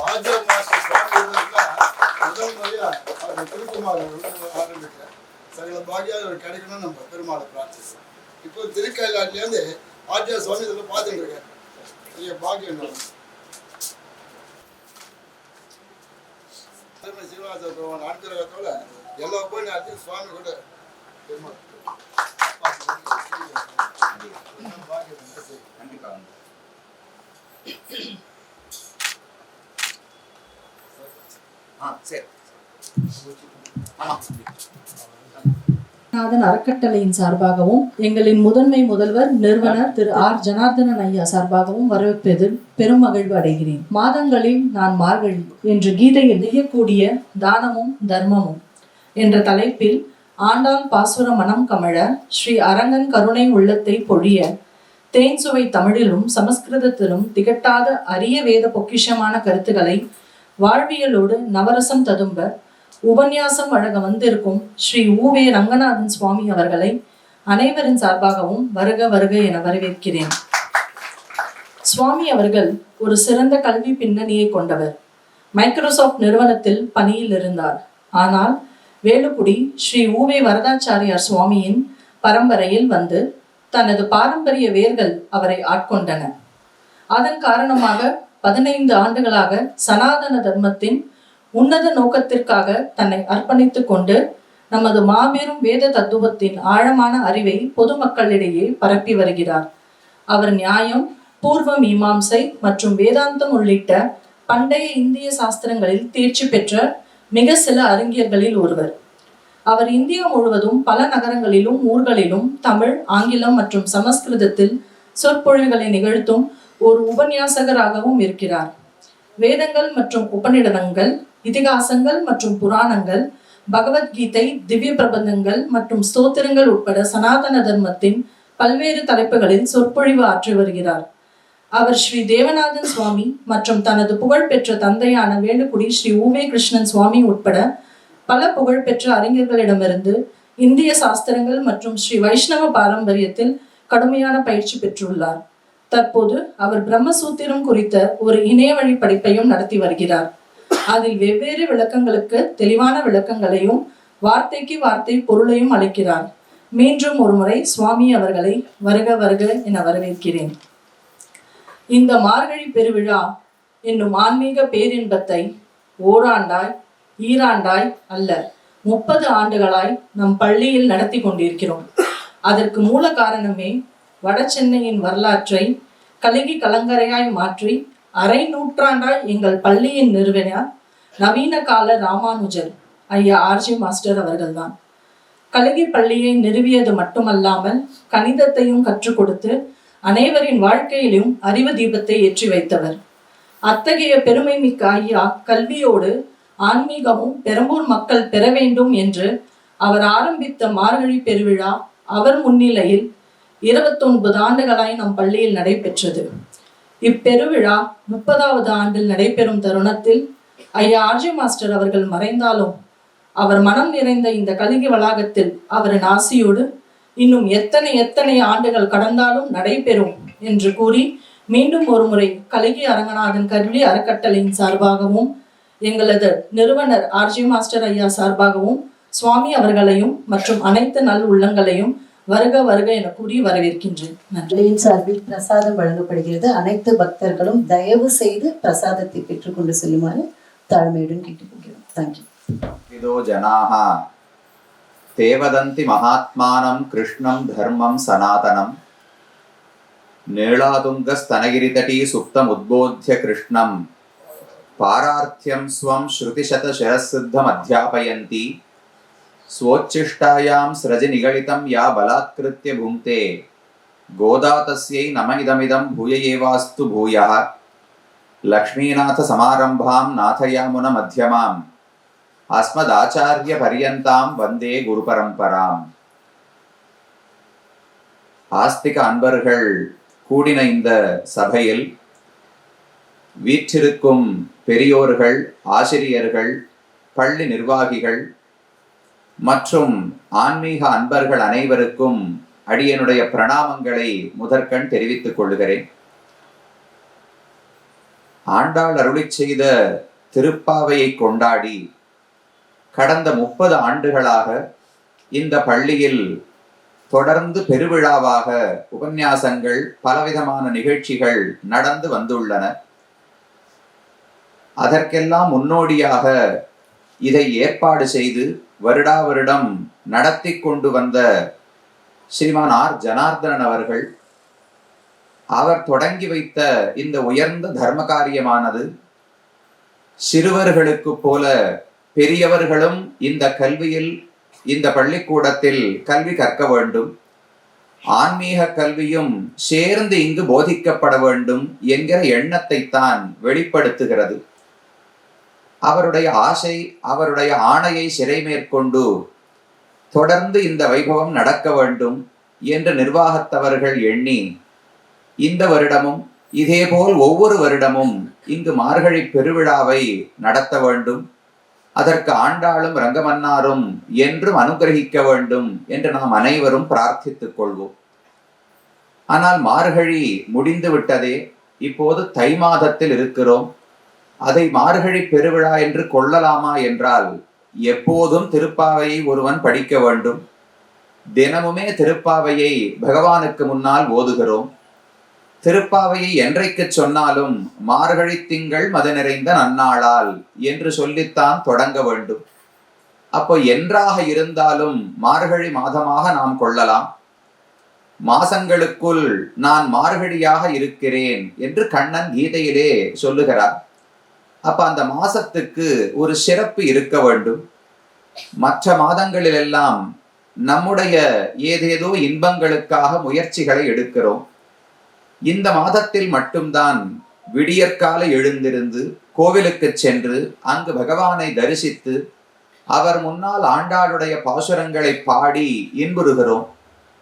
RJ master சுவாமி முதல் முறையா அவர் திருக்குமார் ஆரம்பிக்க சகல பாகியாக அவர் கிடைக்கணும்னு நம்ம பெருமாளை பிரார்த்திச்சோம். இப்போ திருக்கைலாட்டிலேருந்து ஆர்ஜே சுவாமி இதில் பார்த்துட்டு இருக்காரு. ஐயா பாகியம் சீனிவாச பெருமான் அனுகிரகத்தோட எல்லா போய் நேரத்தையும் சுவாமி கூட பெருமாள் அறக்கட்டளையின் சார்பாகவும் எங்களின் முதன்மை முதல்வர் நிறுவனர் திரு ஆர் ஜனார்தனன் ஐயா சார்பாகவும் வரவேற்பதில் பெரும் மகிழ்வு அடைகிறேன். மாதங்களில் நான் மார்கழி என்று கீதையில் செய்யக்கூடிய தானமும் தர்மமும் என்ற தலைப்பில் ஆண்டாள் பாசுர மனம் கமழ ஸ்ரீ அரங்கன் கருணை உள்ளத்தை பொழிய தேன் சுவை தமிழிலும் சமஸ்கிருதத்திலும் திகட்டாத அரிய வேத பொக்கிஷமான கருத்துக்களை வாழ்வியலோடு நவரசம் ததும்ப உபன்யாசம் வழங்க வந்திருக்கும் ஸ்ரீ ஊவே ரங்கநாதன் சுவாமி அவர்களை அனைவரின் சார்பாகவும் வருக வருக என வரவேற்கிறேன். சுவாமி அவர்கள் ஒரு சிறந்த கல்வி பின்னணியை கொண்டவர். மைக்ரோசாப்ட் நிறுவனத்தில் பணியில் இருந்தார். ஆனால் வேலுக்குடி ஸ்ரீ ஊவே வரதாச்சாரியார் சுவாமியின் பரம்பரையில் வந்து தனது பாரம்பரிய வேர்கள் அவரை ஆட்கொண்டன. அதன் காரணமாக 15 ஆண்டுகளாக சனாதன தர்மத்தின் உன்னத நோக்கத்திற்காக தன்னை அர்ப்பணித்துக் கொண்டு நமது மாபெரும் வேத தத்துவத்தின் ஆழமான அறிவை பொதுமக்களிடையே பரப்பி வருகிறார். அவர் நியாயம், பூர்வ மீமாம்சை மற்றும் வேதாந்தம் உள்ளிட்ட பண்டைய இந்திய சாஸ்திரங்களில் தேர்ச்சி பெற்ற மிக சில அறிஞர்களில் ஒருவர். அவர் இந்தியா முழுவதும் பல நகரங்களிலும் ஊர்களிலும் தமிழ், ஆங்கிலம் மற்றும் சமஸ்கிருதத்தில் சொற்பொழிவுகளை நிகழ்த்தும் ஒரு உபன்யாசகராகவும் இருக்கிறார். வேதங்கள் மற்றும் உபநிடதங்கள், இதிகாசங்கள் மற்றும் புராணங்கள், பகவத்கீதை, திவ்ய பிரபந்தங்கள் மற்றும் ஸ்தோத்திரங்கள் உட்பட சனாதன தர்மத்தின் பல்வேறு தலைப்புகளில் சொற்பொழிவு ஆற்றி வருகிறார். அவர் ஸ்ரீ தேவநாதன் சுவாமி மற்றும் தனது புகழ்பெற்ற தந்தையான வேலுக்குடி ஸ்ரீ ஊவே கிருஷ்ணன் சுவாமி உட்பட பல புகழ்பெற்ற அறிஞர்களிடமிருந்து இந்திய சாஸ்திரங்கள் மற்றும் ஸ்ரீ வைஷ்ணவ பாரம்பரியத்தில் கடுமையான பயிற்சி பெற்றுள்ளார். தற்போது அவர் பிரம்மசூத்திரம் குறித்த ஒரு இணைய வழி படிப்பையும் நடத்தி வருகிறார். அதில் வெவ்வேறு விளக்கங்களுக்கு தெளிவான விளக்கங்களையும் வார்த்தைக்கு வார்த்தை பொருளையும் அளிக்கிறார். மீண்டும் ஒரு முறை சுவாமி அவர்களை வருக வருக என வரவேற்கிறேன். இந்த மார்கழி பெருவிழா என்னும் ஆன்மீக பேரின்பத்தை ஓராண்டாய், ஈராண்டாய் அல்ல 30 ஆண்டுகளாய் நம் பள்ளியில் நடத்தி கொண்டிருக்கிறோம். அதற்கு மூல காரணமே வட சென்னையின் வரலாற்றை கலகி கலங்கரையாய் மாற்றி அரை நூற்றாண்டாய் எங்கள் பள்ளியின் நிறுவனர் நவீன கால ராமானுஜர் ஐயா ஆர்ஜி மாஸ்டர் அவர்கள்தான். கலகி பள்ளியை நிறுவியது மட்டுமல்லாமல் கணிதத்தையும் கற்றுக் கொடுத்து அனைவரின் வாழ்க்கையிலும் அறிவு தீபத்தை ஏற்றி வைத்தவர். அத்தகைய பெருமை மிக்க ஐயா கல்வியோடு ஆன்மீகமும் பெரம்பூர் மக்கள் பெற வேண்டும் என்று அவர் ஆரம்பித்த மார்கழி பெருவிழா அவர் முன்னிலையில் 29 ஆண்டுகளாய் நம் பள்ளியில் நடைபெற்றது. இப்பெருவிழா 30வது ஆண்டில் நடைபெறும் தருணத்தில் ஐயா ஆர்ஜி மாஸ்டர் அவர்கள் மறைந்தாலும் அவர் மனம் நிறைந்த இந்த கல்வி வளாகத்தில் அவரின் ஆசியோடு இன்னும் எத்தனை ஆண்டுகள் கடந்தாலும் நடைபெறும் என்று கூறி மீண்டும் ஒரு முறை கல்வி அரங்கநாதன் கல்வி அறக்கட்டளையின் சார்பாகவும் எங்களது நிறுவனர் ஆர்ஜி மாஸ்டர் ஐயா சார்பாகவும் சுவாமி அவர்களையும் மற்றும் அனைத்து நல் உள்ளங்களையும் வருக வருக என கூறி வரவேற்கின்றேன். நன்றியின் சார்பில் பிரசாதம் வழங்கப்படுகிறது. அனைத்து பக்தர்களும் தயவு செய்து பிரசாதத்தை பெற்றுக்கொண்டு செல்லுமாறு தாழ்மையுடன் கேட்டுக்கொள்கிறோம். தேங்க்யூ. இதோ ஜனாஹ தேவதந்தி மகாத்மானம் கிருஷ்ணம் தர்மம் சனாதனம் நீளாதுங்க ஸ்தனகிரிதடீ சுப்தம் உத்போத்ய கிருஷ்ணம் பாரார்த்தியம் ஸ்வம் ஸ்ருதிசத சிரசித்தம் அத்தியாபயந்தி ஸ்வோச்சிஷ்டாயாம் ஸ்ரஜி நிகழிதம் யா பலாத்கிருத்ய புங்க்தே கோதா தஸ்யை நம இதமிதம் பூய ஏவாஸ்து பூயः லக்ஷ்மீநாத சமாரம்பாம் நாதயாமுன மத்தியமாம் அஸ்மதாச்சார்ய பரியந்தாம் வந்தே குரு பரம்பராம். ஆஸ்திக அன்பர்கள் கூடின இந்த சபையில் வீற்றிருக்கும் பெரியோர்கள், ஆசிரியர்கள், பள்ளி நிர்வாகிகள் மற்றும் ஆன்மீக அன்பர்கள் அனைவருக்கும் அடியனுடைய பிரணாமங்களை முதற்கண் தெரிவித்துக் கொள்கிறேன். ஆண்டாள் அருளிச் செய்த திருப்பாவையை கொண்டாடி கடந்த 30 ஆண்டுகளாக இந்த பள்ளியில் தொடர்ந்து பெருவிழாவாக உபன்யாசங்கள், பலவிதமான நிகழ்ச்சிகள் நடந்து வந்துள்ளன. அதற்கெல்லாம் முன்னோடியாக இதை ஏற்பாடு செய்து வருடா வருடம் நடத்தி கொண்டு வந்த ஸ்ரீமான் ஆர் ஜனார்தனன் அவர்கள், அவர் தொடங்கி வைத்த இந்த உயர்ந்த தர்ம காரியமானது சிறுவர்களுக்கு போல பெரியவர்களும் இந்த கல்வியில், இந்த பள்ளிக்கூடத்தில் கல்வி கற்க வேண்டும், ஆன்மீக கல்வியும் சேர்ந்து இங்கு போதிக்கப்பட வேண்டும் என்கிற எண்ணத்தை தான் வெளிப்படுத்துகிறது. அவருடைய ஆசை, அவருடைய ஆணையை சிறை மேற்கொண்டு தொடர்ந்து இந்த வைபவம் நடக்க வேண்டும் என்று நிர்வாகத்தவர்கள் எண்ணி இந்த வருடமும் இதேபோல் ஒவ்வொரு வருடமும் இங்கு மார்கழி பெருவிழாவை நடத்த வேண்டும், அதற்கு ஆண்டாளும் ரங்கமன்னாரும் என்றும் அனுகிரகிக்க வேண்டும் என்று நாம் அனைவரும் பிரார்த்தித்துக் கொள்வோம். ஆனால் மார்கழி முடிந்து விட்டதே, இப்போது தை மாதத்தில் இருக்கிறோம். அதை மார்கழி பெருவிழா என்று கொள்ளலாமா என்றால், எப்போதும் திருப்பாவையை ஒருவன் படிக்க வேண்டும். தினமுமே திருப்பாவையை பகவானுக்கு முன்னால் ஓதுகிறோம். திருப்பாவையை என்றைக்கு சொன்னாலும் மார்கழி திங்கள் மது நிறைந்த நன்னாளால் என்று சொல்லித்தான் தொடங்க வேண்டும். அப்போ என்றாக இருந்தாலும் மார்கழி மாதமாக நாம் கொள்ளலாம். மாசங்களுக்குள் நான் மார்கழியாக இருக்கிறேன் என்று கண்ணன் கீதையிலே சொல்லுகிறார். அப்ப அந்த மாசத்துக்கு ஒரு சிறப்பு இருக்க வேண்டும். மற்ற மாதங்களிலெல்லாம் நம்முடைய ஏதேதோ இன்பங்களுக்காக முயற்சிகளை எடுக்கிறோம். இந்த மாதத்தில் மட்டும்தான் விடியற்கால எழுந்திருந்து கோவிலுக்கு சென்று அங்கு பகவானை தரிசித்து அவர் முன்னால் ஆண்டாளுடைய பாசுரங்களை பாடி இன்புறுகிறோம்.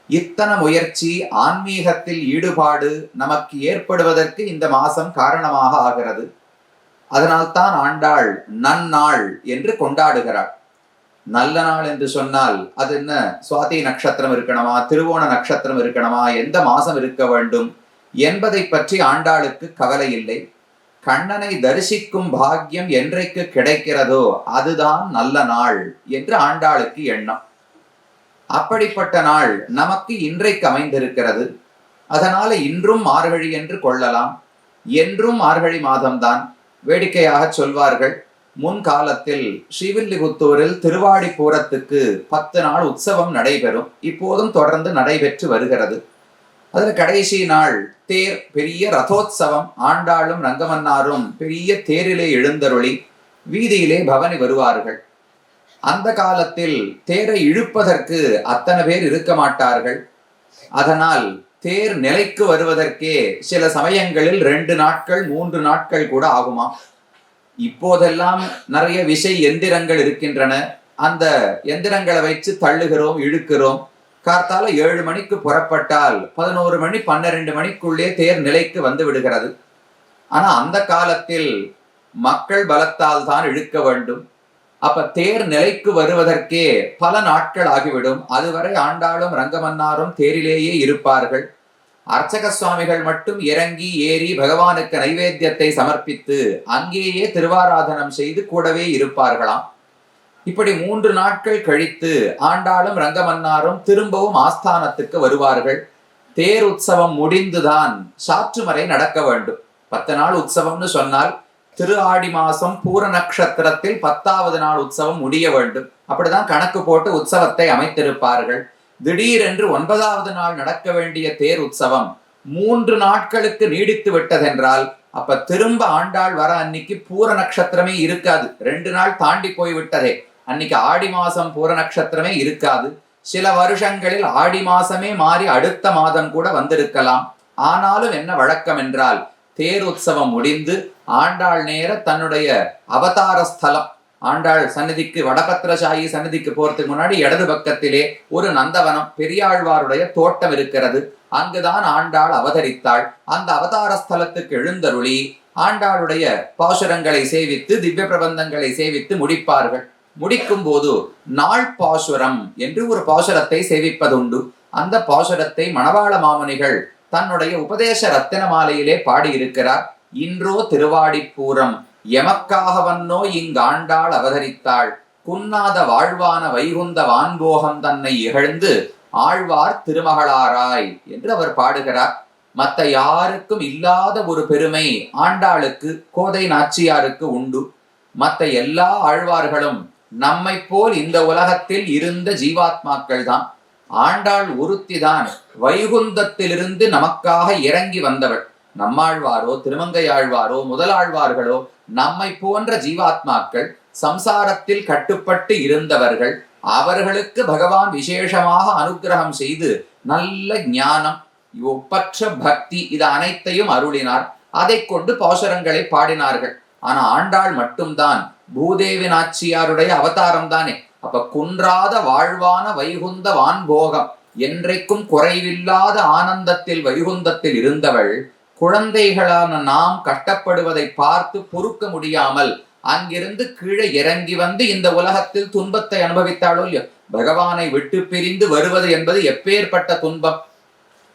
இத்தனை முயற்சி, ஆன்மீகத்தில் ஈடுபாடு நமக்கு ஏற்படுவதற்கு இந்த மாசம் காரணமாக ஆகிறது. அதனால்தான் ஆண்டாள் நன்னாள் என்று கொண்டாடுகிறாள். நல்ல நாள் என்று சொன்னால் அது என்ன, சுவாதி நட்சத்திரம் இருக்கணுமா, திருவோண நட்சத்திரம் இருக்கணுமா, எந்த மாசம் இருக்க வேண்டும் என்பதை பற்றி ஆண்டாளுக்கு கவலை இல்லை. கண்ணனை தரிசிக்கும் பாக்கியம் என்றைக்கு கிடைக்கிறதோ அதுதான் நல்ல நாள் என்று ஆண்டாளுக்கு எண்ணம். அப்படிப்பட்ட நாள் நமக்கு இன்றைக்கு அமைந்திருக்கிறது. அதனால இன்றும் மார்கழி என்று கொள்ளலாம். என்றும் மார்கழி மாதம்தான். வேடிக்கையாக சொல்வார்கள், முன்காலத்தில் ஸ்ரீவில்லிபுத்தூரில் திருவாடிப்பூரத்துக்கு 10 நாள் உற்சவம் நடைபெறும். இப்போதும் தொடர்ந்து நடைபெற்று வருகிறது. அதுல கடைசி நாள் தேர், பெரிய ரதோத்சவம். ஆண்டாளும் ரங்கமன்னாரும் பெரிய தேரிலே எழுந்தருளி வீதியிலே பவனி வருவார்கள். அந்த காலத்தில் தேரை இழுப்பதற்கு அத்தனை பேர் இருக்க மாட்டார்கள். அதனால் தேர் நிலைக்கு வருவதற்கே சில சமயங்களில் 2 நாட்கள் 3 நாட்கள் கூட ஆகுமா. இப்போதெல்லாம் நிறைய விசை எந்திரங்கள் இருக்கின்றன. அந்த எந்திரங்களை வச்சு தள்ளுகிறோம், இழுக்கிறோம். கார்த்தால 7 மணிக்கு புறப்பட்டால் 11 மணி 12 மணிக்குள்ளே தேர் நிலைக்கு வந்து விடுகிறது. ஆனா அந்த காலத்தில் மக்கள் பலத்தால் தான் இழுக்க வேண்டும். அப்ப தேர் நிலைக்கு வருவதற்கே பல நாட்கள் ஆகிவிடும். அதுவரை ஆண்டாளும் ரங்கமன்னாரும் தேரிலேயே இருப்பார்கள். அர்ச்சக சுவாமிகள் மட்டும் இறங்கி ஏறி பகவானுக்கு நைவேத்தியத்தை சமர்ப்பித்து அங்கேயே திருவாராதனம் செய்து கூடவே இருப்பார்களாம். இப்படி 3 நாட்கள் கழித்து ஆண்டாளும் ரங்கமன்னாரும் திரும்பவும் ஆஸ்தானத்துக்கு வருவார்கள். தேர் உற்சவம் முடிந்துதான் சாற்றுமறை நடக்க வேண்டும். 10 நாள் உற்சவம்னு சொன்னால் திரு ஆடி மாசம் பூர நட்சத்திரத்தில் 10வது நாள் உற்சவம் முடிய வேண்டும். அப்படிதான் கணக்கு போட்டு உற்சவத்தை அமைத்திருப்பார்கள். திடீரென்று 9வது நாள் நடக்க வேண்டிய தேர் உற்சவம் 3 நாட்களுக்கு நீடித்து விட்டதென்றால் அப்ப திரும்ப ஆண்டாள் வர அன்னைக்கு பூர நட்சத்திரமே இருக்காது. 2 நாள் தாண்டி போய் விட்டதே. அன்னைக்கு ஆடி மாசம் பூர நட்சத்திரமே இருக்காது. சில வருஷங்களில் ஆடி மாசமே மாறி அடுத்த மாதம் கூட வந்திருக்கலாம். ஆனாலும் என்ன வழக்கம் என்றால், தேர் உற்சவம் முடிந்து ஆண்டாள் நேர தன்னுடைய அவதார ஸ்தலம், ஆண்டாள் சன்னதிக்கு, வடபத்திரசாயி சன்னதிக்கு போறதுக்கு முன்னாடி இடது பக்கத்திலே ஒரு நந்தவனம், பெரியாழ்வாருடைய தோட்டம் இருக்கிறது. அங்குதான் ஆண்டாள் அவதரித்தாள். அந்த அவதார ஸ்தலத்துக்கு எழுந்தருளி ஆண்டாளுடைய பாசுரங்களை சேவித்து, திவ்ய பிரபந்தங்களை சேவித்து முடிப்பார்கள். முடிக்கும் போது நாள் பாசுரம் என்று ஒரு பாசுரத்தை சேவிப்பதுண்டு. அந்த பாசுரத்தை மணவாள மாமுனிகள் தன்னுடைய உபதேச ரத்தின மாலையிலே பாடியிருக்கிறார். இன்றோ திருவாடிப்பூரம் எமக்காகவன்னோ இங்காண்டாள் அவதரித்தாள் குன்னாத வாழ்வான வைகுந்த வான்போகம் தன்னை இகழ்ந்து ஆழ்வார் திருமகளாராய் என்று அவர் பாடுகிறார். மற்ற யாருக்கும் இல்லாத ஒரு பெருமை ஆண்டாளுக்கு, கோதை நாச்சியாருக்கு உண்டு. மற்ற எல்லா ஆழ்வார்களும் நம்மை போல் இந்த உலகத்தில் இருந்த ஜீவாத்மாக்கள் தான். ஆண்டாள் ஒருத்திதான் வைகுந்தத்திலிருந்து நமக்காக இறங்கி வந்தவள். நம்மாழ்வாரோ திருமங்கையாழ்வாரோ முதலாழ்வார்களோ நம்மை போன்ற ஜீவாத்மாக்கள், சம்சாரத்தில் கட்டுப்பட்டு இருந்தவர்கள். அவர்களுக்கு பகவான் விசேஷமாக அனுகிரகம் செய்து நல்ல ஞானம், ஒப்பற்ற பக்தி, இது அனைத்தையும் அருளினார். அதை கொண்டு பாசுரங்களை பாடினார்கள். ஆனா ஆண்டாள் மட்டும்தான் பூதேவி நாச்சியாருடைய அவதாரம் தானே. அப்ப குன்றாத வாழ்வான வைகுந்த வான்போகம், என்றைக்கும் குறைவில்லாத ஆனந்தத்தில் வைகுந்தத்தில் இருந்தவள், குழந்தைகளான நாம் கஷ்டப்படுவதை பார்த்து பொறுக்க முடியாமல் அங்கிருந்து கீழே இறங்கி வந்து இந்த உலகத்தில் துன்பத்தை அனுபவித்தாளோ இல்லையோ. பகவானை விட்டு பிரிந்து வருவது என்பது எப்பேற்பட்ட துன்பம்.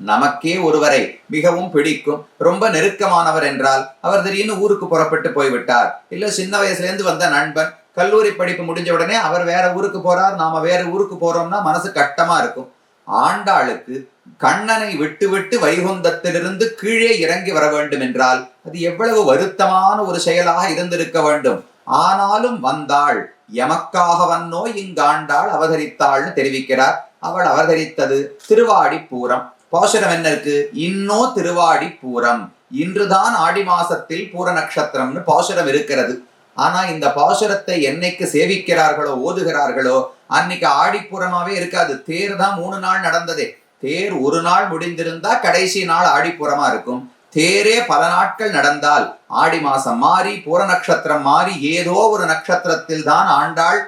நமக்கே ஒருவரை மிகவும் பிடிக்கும், ரொம்ப நெருக்கமானவர் என்றால், அவர் திடீர்னு ஊருக்கு புறப்பட்டு போய்விட்டார், இல்ல சின்ன வயசுல இருந்து வந்த நண்பன் கல்லூரி படிப்பு முடிஞ்ச உடனே அவர் வேற ஊருக்கு போறார், நாம வேற ஊருக்கு போறோம்னா மனசு கஷ்டமா இருக்கும். ஆண்டாளுக்கு கண்ணனை விட்டு விட்டு வைகுந்தத்திலிருந்து கீழே இறங்கி வர வேண்டும் என்றால் அது எவ்வளவு வருத்தமான ஒரு செயலாக இருந்திருக்க வேண்டும். ஆனாலும் வந்தாள், எமக்காகவன்னோ இங்காண்டாள் அவதரித்தாள்னு தெரிவிக்கிறார். அவள் அவதரித்தது திருவாடிப்பூரம். பாசுரம் என்ன இருக்கு? இன்னோ திருவாடிப்பூரம், இன்றுதான் ஆடி மாசத்தில் பூர நட்சத்திரம்னு பாசுரம் இருக்கிறது. ஆனா இந்த பாசுரத்தை என்னைக்கு சேவிக்கிறார்களோ ஓதுகிறார்களோ அன்னைக்கு ஆடிப்புறமாவே இருக்காது. தேர் தான் 3 நாள் நடந்ததே. தேர் ஒரு நாள் முடிந்திருந்தா கடைசி நாள் ஆடிப்புறமா இருக்கும். தேரே பல நாட்கள் நடந்தால் ஆடி மாசம் மாறி பூர நட்சத்திரம் மாறி ஏதோ ஒரு நட்சத்திரத்தில் தான் ஆண்டாள்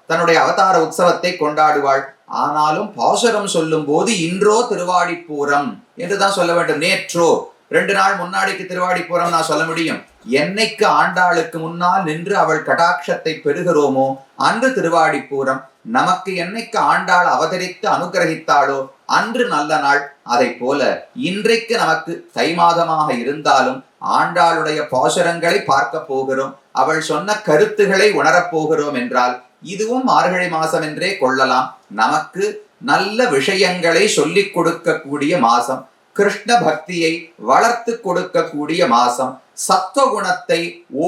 தன்னுடைய அவதார உற்சவத்தை கொண்டாடுவாள். ஆனாலும் பாசுரம் சொல்லும் போது இன்றோ திருவாடிப்பூரம் என்றுதான் சொல்ல வேண்டும். நேற்றோ 2 நாள் முன்னாடிக்கு திருவாடிப்பூரம் நான் சொல்ல முடியும். என்னைக்கு ஆண்டாளுக்கு முன்னால் நின்று அவள் கடாட்சத்தை பெறுகிறோமோ அன்று திருவாடிப்பூரம். நமக்கு என்னைக்கு ஆண்டாள் அவதரித்து அனுகிரகித்தாளோ அன்று நல்ல நாள். அதை போல இன்றைக்கு நமக்கு தை மாதமாக இருந்தாலும் ஆண்டாளுடைய பாசுரங்களை பார்க்க போகிறோம், அவள் சொன்ன கருத்துக்களை உணரப் போகிறோம் என்றால் இதுவும் மார்கழி மாசம் என்றே கொள்ளலாம். நமக்கு நல்ல விஷயங்களை சொல்லிக் கொடுக்கக்கூடிய மாசம், கிருஷ்ண பக்தியை வளர்த்து கொடுக்கக்கூடிய மாசம், சத்துவகுணத்தை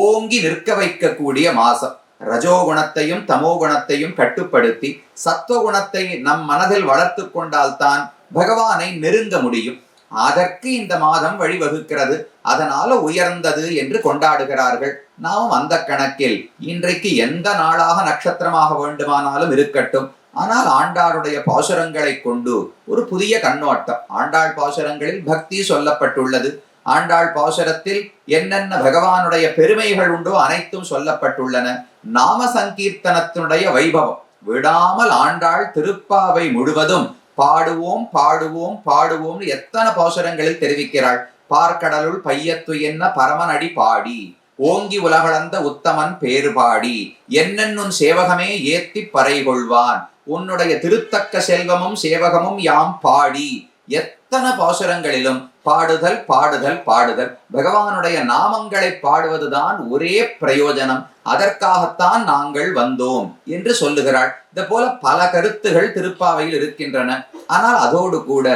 ஓங்கி நிற்க வைக்கக்கூடிய மாசம். ரஜோகுணத்தையும் தமோகுணத்தையும் கட்டுப்படுத்தி சத்துவகுணத்தை நம் மனதில் வளர்த்து கொண்டால்தான் பகவானை நெருங்க முடியும். அதற்கு இந்த மாதம் வழிவகுக்கிறது. அதனால உயர்ந்தது என்று கொண்டாடுகிறார்கள். நாம் அந்த கணக்கில் இன்றைக்கு எந்த நாளாக நட்சத்திரமாக வேண்டுமானாலும் இருக்கட்டும், ஆனால் ஆண்டாளுடைய பாசுரங்களை கொண்டு ஒரு புதிய கண்ணோட்டம். ஆண்டாள் பாசுரங்களில் பக்தி சொல்லப்பட்டுள்ளது. ஆண்டாள் பாசுரத்தில் என்னென்ன பகவானுடைய பெருமைகள் உண்டோ அனைத்தும் சொல்லப்பட்டுள்ளன. நாம சங்கீர்த்தனத்தினுடைய வைபவம் விடாமல் ஆண்டாள் திருப்பாவை முழுவதும் பாடுவோம் பாடுவோம் பாடுவோம் எத்தனை பாசுரங்களில் தெரிவிக்கிறாள். பார்க்கடலுள் பையத்து என்ன பரமனடி பாடி ஓங்கி உலகளந்த உத்தமன் பேரு பாடி என்னென்னும் சேவகமே ஏத்தி பறை கொள்வான் உன்னுடைய திருத்தக்க செல்வமும் சேவகமும் யாம் பாடி. எத்தனை பாசுரங்களிலும் பாடுதல் பாடுதல் பாடுதல். பகவானுடைய நாமங்களை பாடுவதுதான் ஒரே பிரயோஜனம். அதற்காகத்தான் நாங்கள் வந்தோம் என்று சொல்லுகிறாள். இது போல பல கருத்துகள் திருப்பாவையில் இருக்கின்றன. ஆனால் அதோடு கூட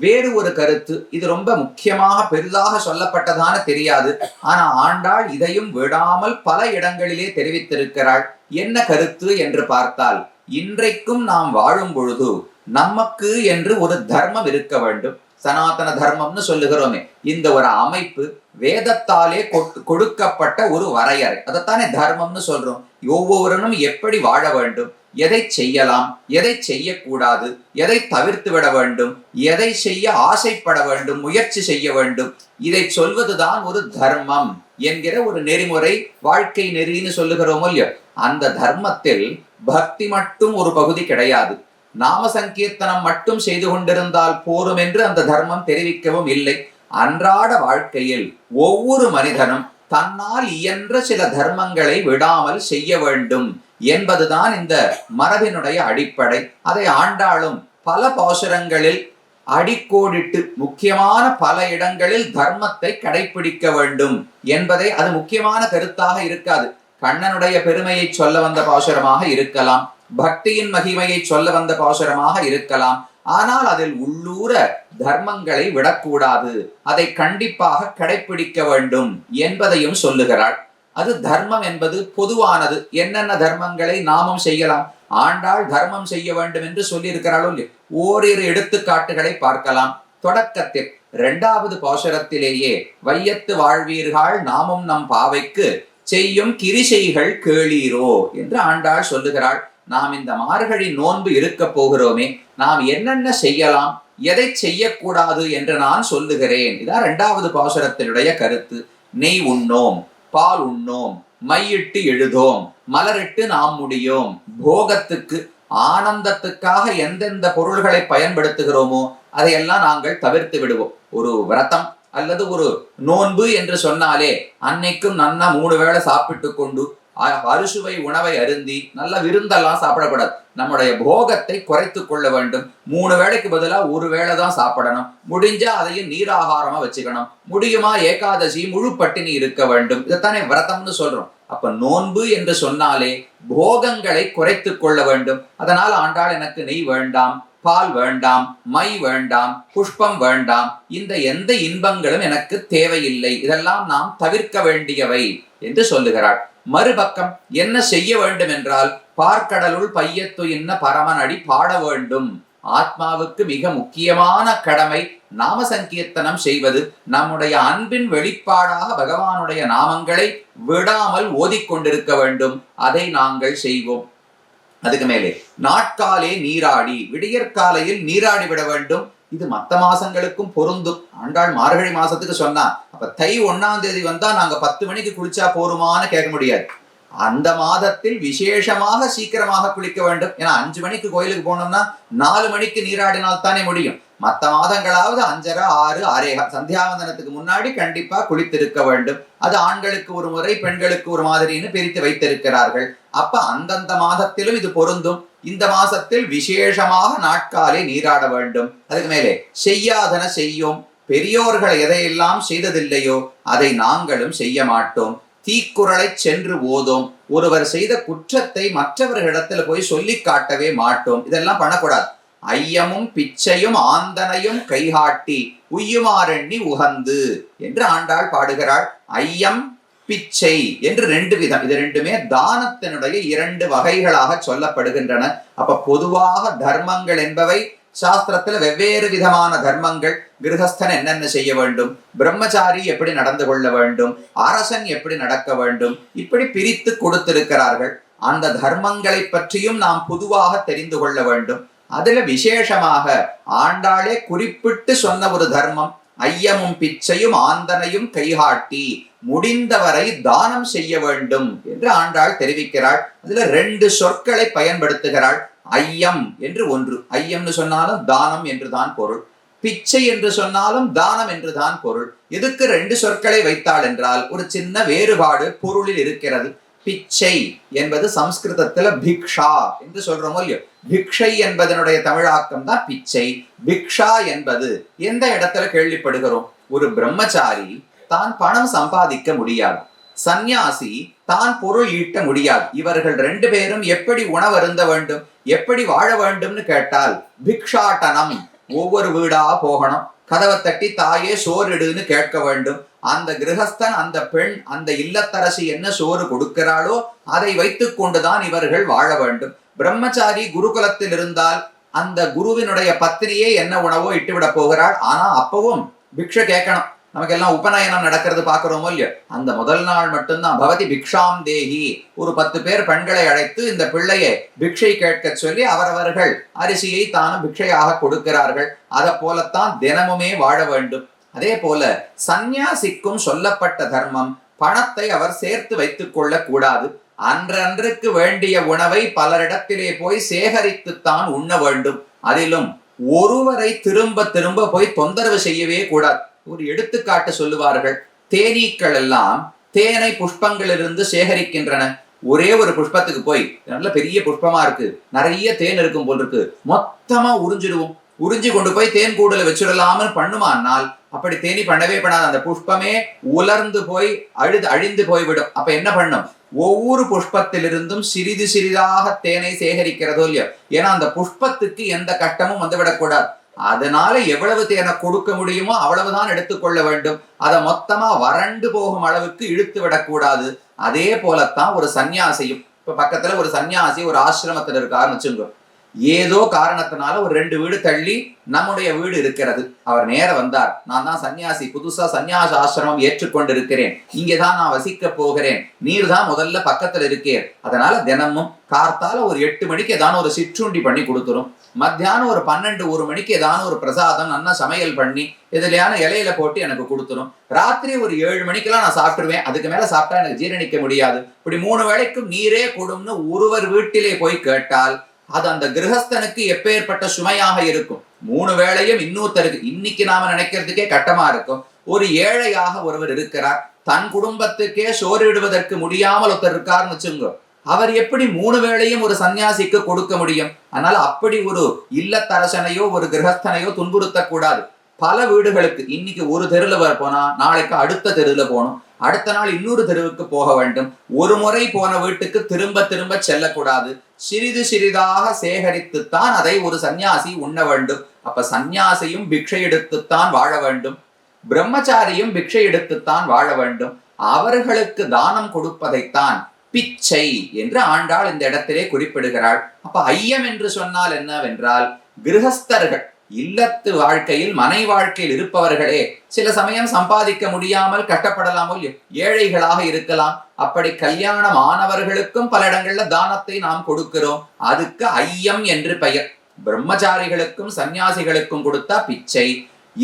வேறு ஒரு கருத்து, இது ரொம்ப முக்கியமாக பெரிதாக சொல்லப்பட்டதான தெரியாது. ஆனா ஆண்டாள் இதையும் விடாமல் பல இடங்களிலே தெரிவித்திருக்கிறாள். என்ன கருத்து என்று பார்த்தால், இன்றைக்கும் நாம் வாழும் பொழுது நமக்கு என்று ஒரு தர்மம் இருக்க வேண்டும். சனாதன தர்மம்னு சொல்லுகிறோமே, இந்த ஒரு அமைப்பு வேதத்தாலே கொடுக்கப்பட்ட ஒரு வரையறை, அதைத்தானே தர்மம்னு சொல்றோம். ஒவ்வொருவரும் எப்படி வாழ வேண்டும், எதை செய்யலாம், எதை செய்யக்கூடாது, எதை தவிர்த்து விட வேண்டும், எதை செய்ய ஆசைப்பட வேண்டும், முயற்சி செய்ய வேண்டும், இதை சொல்வதுதான் ஒரு தர்மம் என்கிற ஒரு நெறிமுறை, வாழ்க்கை நெறின்னு சொல்லுகிறோமோ இல்லையோ. அந்த தர்மத்தில் பக்தி மட்டும் ஒரு பகுதி கிடையாது. நாம சங்கீர்த்தனம் மட்டும் செய்து கொண்டிருந்தால் போரும் என்று அந்த தர்மம் தெரிவிக்கவும் இல்லை. அன்றாட வாழ்க்கையில் ஒவ்வொரு மனிதனும் தன்னால் இயன்ற சில தர்மங்களை விடாமல் செய்ய வேண்டும் என்பதுதான் இந்த மரபினுடைய அடிப்படை. அதை ஆண்டாளும் பல பாசுரங்களில் அடிக்கோடிட்டு முக்கியமான பல இடங்களில் தர்மத்தை கடைபிடிக்க வேண்டும் என்பதை, அது முக்கியமான கருத்தாக இருக்காது. கண்ணனுடைய பெருமையை சொல்ல வந்த பாசுரமாக இருக்கலாம், பக்தியின் மகிமையை சொல்ல வந்த பாசுரமாக இருக்கலாம். ஆனால் அதில் உள்ளூர தர்மங்களை விடக்கூடாது, அதை கண்டிப்பாக கடைபிடிக்க வேண்டும் என்பதையும் சொல்லுகிறாள். அது தர்மம் என்பது பொதுவானது. என்னென்ன தர்மங்களை நாமும் செய்யலாம், ஆண்டாள் தர்மம் செய்ய வேண்டும் என்று சொல்லி இருக்கிறாளோ இல்லையோ, ஓரிரு எடுத்துக்காட்டுகளை பார்க்கலாம். தொடக்கத்தில் 2வது பாசுரத்திலேயே வையத்து வாழ்வீர்கள் நாமும் நம் பாவைக்கு செய்யும் கிரிசைகள் கேளீரோ என்று ஆண்டாள் சொல்லுகிறாள். நாம் இந்த மார்கழி நோன்பு இருக்க போகிறோமே, நாம் என்னென்ன செய்யலாம், எதை செய்யக்கூடாது என்று நான் சொல்லுகிறேன். இதான் 2வது பாசுரத்தினுடைய கருத்து. நெய் உண்ணோம், பால் உண்ணோம், மையிட்டு எழுதோம், மலரிட்டு நாம் முடியோம். போகத்துக்கு ஆனந்தத்துக்காக எந்தெந்த பொருள்களை பயன்படுத்துகிறோமோ அதையெல்லாம் நாங்கள் தவிர்த்து விடுவோம். ஒரு விரதம் அல்லது ஒரு நோன்பு என்று சொன்னாலே அன்னைக்கும் நன்னா 3 வேளை சாப்பிட்டு கொண்டு அறுசுவை உணவை அருந்தி நல்ல விருந்தெல்லாம் சாப்பிடக்கூடாது. நம்முடைய போகத்தை குறைத்து கொள்ள வேண்டும். 3 வேளைக்கு பதிலா 1 வேளை தான் சாப்பிடணும். முடிஞ்சா அதையும் நீராகாரமா வச்சுக்கணும். முடியுமா ஏகாதசி முழு பட்டினி இருக்க வேண்டும். இதைத்தானே விரதம்னு சொல்றோம். அப்ப நோன்பு என்று சொன்னாலே போகங்களை குறைத்து கொள்ள வேண்டும். அதனால் ஆண்டாள் எனக்கு நெய் வேண்டாம், பால் வேண்டாம், மை வேண்டாம், புஷ்பம் வேண்டாம், இந்த எந்த இன்பங்களும் எனக்கு தேவையில்லை, இதெல்லாம் நாம் தவிர்க்க வேண்டியவை என்று சொல்லுகிறாள். மறுபக்கம் என்ன செய்ய வேண்டும் என்றால், பார்க்கடலுள் பையத்து இன்ன பரமனடி பாட வேண்டும். ஆத்மாவுக்கு மிக முக்கியமான கடமை நாம சங்கீர்த்தனம் செய்வது. நம்முடைய அன்பின் வெளிப்பாடாக பகவானுடைய நாமங்களை விடாமல் ஓதிக்கொண்டிருக்க வேண்டும். அதை நாங்கள் செய்வோம். அதுக்கு மேலே நாட்காலே நீராடி, விடியற்காலையில் நீராடி விட வேண்டும். இது மற்ற மாசங்களுக்கும் பொருந்தும். ஆண்டாள் மார்கழி மாசத்துக்கு சொன்னா, அப்ப தை 1ஆம் தேதி வந்தா நாங்க 10 மணிக்கு குளிச்சா போருமான்னு கேட்க முடியாது. அந்த மாதத்தில் விசேஷமாக சீக்கிரமாக குளிக்க வேண்டும். ஏன்னா 5 மணிக்கு கோயிலுக்கு போனோம்னா 4 மணிக்கு நீராடினால் தானே முடியும். மற்ற மாதங்களாவது 5:30, 6, 6:15 சந்தியாவந்தனத்துக்கு முன்னாடி கண்டிப்பா குளித்திருக்க வேண்டும். அது ஆண்களுக்கு ஒரு முறை, பெண்களுக்கு ஒரு மாதிரின்னு பிரித்து வைத்திருக்கிறார்கள். அப்ப அந்தந்த மாதத்திலும் இது பொருந்தும். இந்த மாசத்தில் விசேஷமாக நாட்காலே நீராட வேண்டும். அதுக்கு மேலே செய்யாதன செய்யோம். பெரியோர்கள் எதையெல்லாம் செய்ததில்லையோ அதை நாங்களும் செய்ய மாட்டோம். தீக்குறளை சென்று ஓதோம். ஒருவர் செய்த குற்றத்தை மற்றவர்களிடத்துல போய் சொல்லி காட்டவே மாட்டோம். இதெல்லாம் பண்ணக்கூடாது. ஐயமும் பிச்சையும் ஆந்தனையும் கைகாட்டி உய்யுமாறெண்ணி உகந்து என்று ஆண்டாள் பாடுகிறாள். ஐயம் பிச்சை என்று 2 விதம். இது 2மே தானத்தினுடைய 2 வகைகளாக சொல்லப்படுகின்றன. அப்ப பொதுவாக தர்மங்கள் என்பவை சாஸ்திரத்துல வெவ்வேறு விதமான தர்மங்கள். கிரகஸ்தன் என்னென்ன செய்ய வேண்டும், பிரம்மச்சாரி எப்படி நடந்து கொள்ள வேண்டும், அரசன் எப்படி நடக்க வேண்டும், இப்படி பிரித்து கொடுத்திருக்கிறார்கள். அந்த தர்மங்களை பற்றியும் நாம் பொதுவாக தெரிந்து கொள்ள வேண்டும். அதுல விசேஷமாக ஆண்டாளே குறிப்பிட்டு சொன்ன ஒரு தர்மம் ஐயமும் பிச்சையும் ஆந்தனையும் கைகாட்டி, முடிந்தவரை தானம் செய்ய வேண்டும் என்று ஆண்டாள் தெரிவிக்கிறாள். அதுல 2 சொற்களை பயன்படுத்துகிறாள். ஐயம் என்று ஒன்று. ஐயம்னு சொன்னாலும் தானம் என்றுதான் பொருள், பிச்சை என்று சொன்னாலும் தானம் என்றுதான் பொருள். எதுக்கு 2 சொற்களை வைத்தாள் என்றால், ஒரு சின்ன வேறுபாடு பொருளில் இருக்கிறது. பிச்சை என்பது சம்ஸ்கிருதத்துல பிக்ஷா என்று சொல்றோமோ இல்லையோ, பிக்ஷை என்பதனுடைய தமிழாக்கம் தான் பிச்சை. பிக்ஷா என்பது எந்த இடத்துல கேள்விப்படுகிறோம்? ஒரு பிரம்மச்சாரி தான் பணம் சம்பாதிக்க முடியாது, சந்நியாசி தான் பொருள் ஈட்ட முடியாது. இவர்கள் 2 பேரும் எப்படி உணவருந்த வேண்டும், எப்படி வாழ வேண்டும்னு கேட்டால் பிக்ஷாட்டனம். ஒவ்வொரு வீடா போகணும், கதவை தட்டி தாயே சோறிடுன்னு கேட்க வேண்டும். அந்த கிரகஸ்தன், அந்த பெண், அந்த இல்லத்தரசி என்ன சோறு கொடுக்கிறாளோ அதை வைத்துக் கொண்டுதான் இவர்கள் வாழ வேண்டும். பிரம்மச்சாரி குருகுலத்தில் இருந்தால் அந்த குருவினுடைய பத்தினியே என்ன உணவோ இட்டுவிட போகிறாள். ஆனா அப்பவும் பிக்ஷை கேட்கணும். நமக்கெல்லாம் உபநயனம் நடக்கிறது பாக்குறோமோ இல்லையோ, அந்த முதல் நாள் மட்டும்தான் பவதி பிக்ஷாம் தேகி, ஒரு 10 பேர் பெண்களை அழைத்து இந்த பிள்ளையை பிக்ஷை கேட்க சொல்லி அவரவர்கள் அரிசியை தானும் பிக்ஷையாக கொடுக்கிறார்கள். அதை போலத்தான் தினமுமே வாழ வேண்டும். அதே போல சந்நியாசிக்கும் சொல்லப்பட்ட தர்மம், பணத்தை அவர் சேர்த்து வைத்துக் கொள்ள கூடாது. அன்றன்றுக்கு வேண்டிய உணவை பலரிடத்திலே போய் சேகரித்துத்தான் உண்ண வேண்டும். அதிலும் ஒருவரை திரும்ப திரும்ப போய் தொந்தரவு செய்யவே கூடாது. ஒரு எடுத்துக்காட்டு சொல்லுவார்கள். தேனீக்கள் எல்லாம் தேனை புஷ்பங்களிலிருந்து சேகரிக்கின்றன. ஒரே ஒரு புஷ்பத்துக்கு போய், நல்ல பெரிய புஷ்பமா இருக்கு, நிறைய தேன் இருக்கும் போல் இருக்கு, மொத்தமா உறிஞ்சிடுவோம். உறிஞ்சி கொண்டு போய் தேன் கூடுல வச்சிடலாம்னு பண்ணுமானால் அப்படி தேனி பண்ணவே பண்ணாது. அந்த புஷ்பமே உலர்ந்து போய் அழிந்து போய்விடும். அப்ப என்ன பண்ணும்? ஒவ்வொரு புஷ்பத்திலிருந்தும் சிறிது சிறிதாக தேனை சேகரிக்கிறதோ இல்லையோ. ஏன்னா அந்த புஷ்பத்துக்கு எந்த கட்டமும் வந்துவிடக்கூடாது. அதனால எவ்வளவு தேனை கொடுக்க முடியுமோ அவ்வளவுதான் எடுத்துக்கொள்ள வேண்டும். அதை மொத்தமா வறண்டு போகும் அளவுக்கு இழுத்து விடக்கூடாது. அதே போலத்தான் ஒரு சன்னியாசியும். இப்ப பக்கத்துல ஒரு சன்னியாசி ஒரு ஆசிரமத்துல இருக்காருன்னு வச்சுக்கோ. ஏதோ காரணத்தினால ஒரு 2 வீடு தள்ளி நம்முடைய வீடு இருக்கிறது. அவர் நேர வந்தார், நான் தான் சன்னியாசி, புதுசா சன்னியாச ஆசிரமம் ஏற்றுக்கொண்டிருக்கிறேன், இங்கேதான் நான் வசிக்க போகிறேன், நீர் தான் முதல்ல பக்கத்துல இருக்கேன், அதனால தினமும் கார்த்தால ஒரு 8 மணிக்கு ஏதான ஒரு சிற்றுண்டி பண்ணி கொடுத்துரும், மத்தியானம் ஒரு 12-1 மணிக்கு ஏதான ஒரு பிரசாதம் நல்லா சமையல் பண்ணி எதுலையான இலையில போட்டு எனக்கு கொடுத்துரும், ராத்திரி ஒரு 7 மணிக்கெல்லாம் நான் சாப்பிட்டுருவேன், அதுக்கு மேல சாப்பிட்டா எனக்கு ஜீரணிக்க முடியாது, இப்படி 3 வேளைக்கும் நீரே கொடும்னு ஒருவர் வீட்டிலே போய் கேட்டால் அது அந்த கிரகஸ்தனுக்கு எப்பேற்பட்ட சுமையாக இருக்கும். 3 வேளையும் இன்னொருத்தருக்கு இன்னைக்கு நாம நினைக்கிறதுக்கே கட்டமா இருக்கும். ஒரு ஏழையாக ஒருவர் இருக்கிறார், தன் குடும்பத்துக்கே சோறிடுவதற்கு முடியாமல் ஒருத்தர் இருக்காருன்னு வச்சுங்க. அவர் எப்படி 3 வேளையும் ஒரு சன்னியாசிக்கு கொடுக்க முடியும்? அதனால அப்படி ஒரு இல்லத்தரசனையோ ஒரு கிரகஸ்தனையோ துன்புறுத்தக்கூடாது. பல வீடுகளுக்கு இன்னைக்கு ஒரு தெருல போனா நாளைக்கு அடுத்த தெருல போகணும், அடுத்த நாள் இன்னொரு தெருவுக்கு போக வேண்டும். ஒரு முறை போன வீட்டுக்கு திரும்ப திரும்ப செல்லக்கூடாது. சிறிது சிறிதாக சேகரித்துத்தான் அதை ஒரு சன்னியாசி உண்ண வேண்டும். அப்ப சன்னியாசியும் பிக்ஷை எடுத்துத்தான் வாழ வேண்டும், பிரம்மச்சாரியும் பிக்ஷை எடுத்துத்தான் வாழ வேண்டும். அவர்களுக்கு தானம் கொடுப்பதைத்தான் பிச்சை என்று ஆண்டாள் இந்த இடத்திலே குறிப்பிடுகிறாள். அப்ப ஐயம் என்று சொன்னால் என்னவென்றால், கிரகஸ்தர்கள் இல்லத்து வாழ்க்கையில் மனை வாழ்க்கையில் இருப்பவர்களே சில சமயம் சம்பாதிக்க முடியாமல் கட்டப்படலாமோ, ஏழைகளாக இருக்கலாம். அப்படி கல்யாணம் ஆனவர்களுக்கும் பல இடங்கள்ல தானத்தை நாம் கொடுக்கிறோம், அதுக்கு ஐயம் என்று பெயர். பிரம்மச்சாரிகளுக்கும் சன்னியாசிகளுக்கும் கொடுத்தா பிச்சை,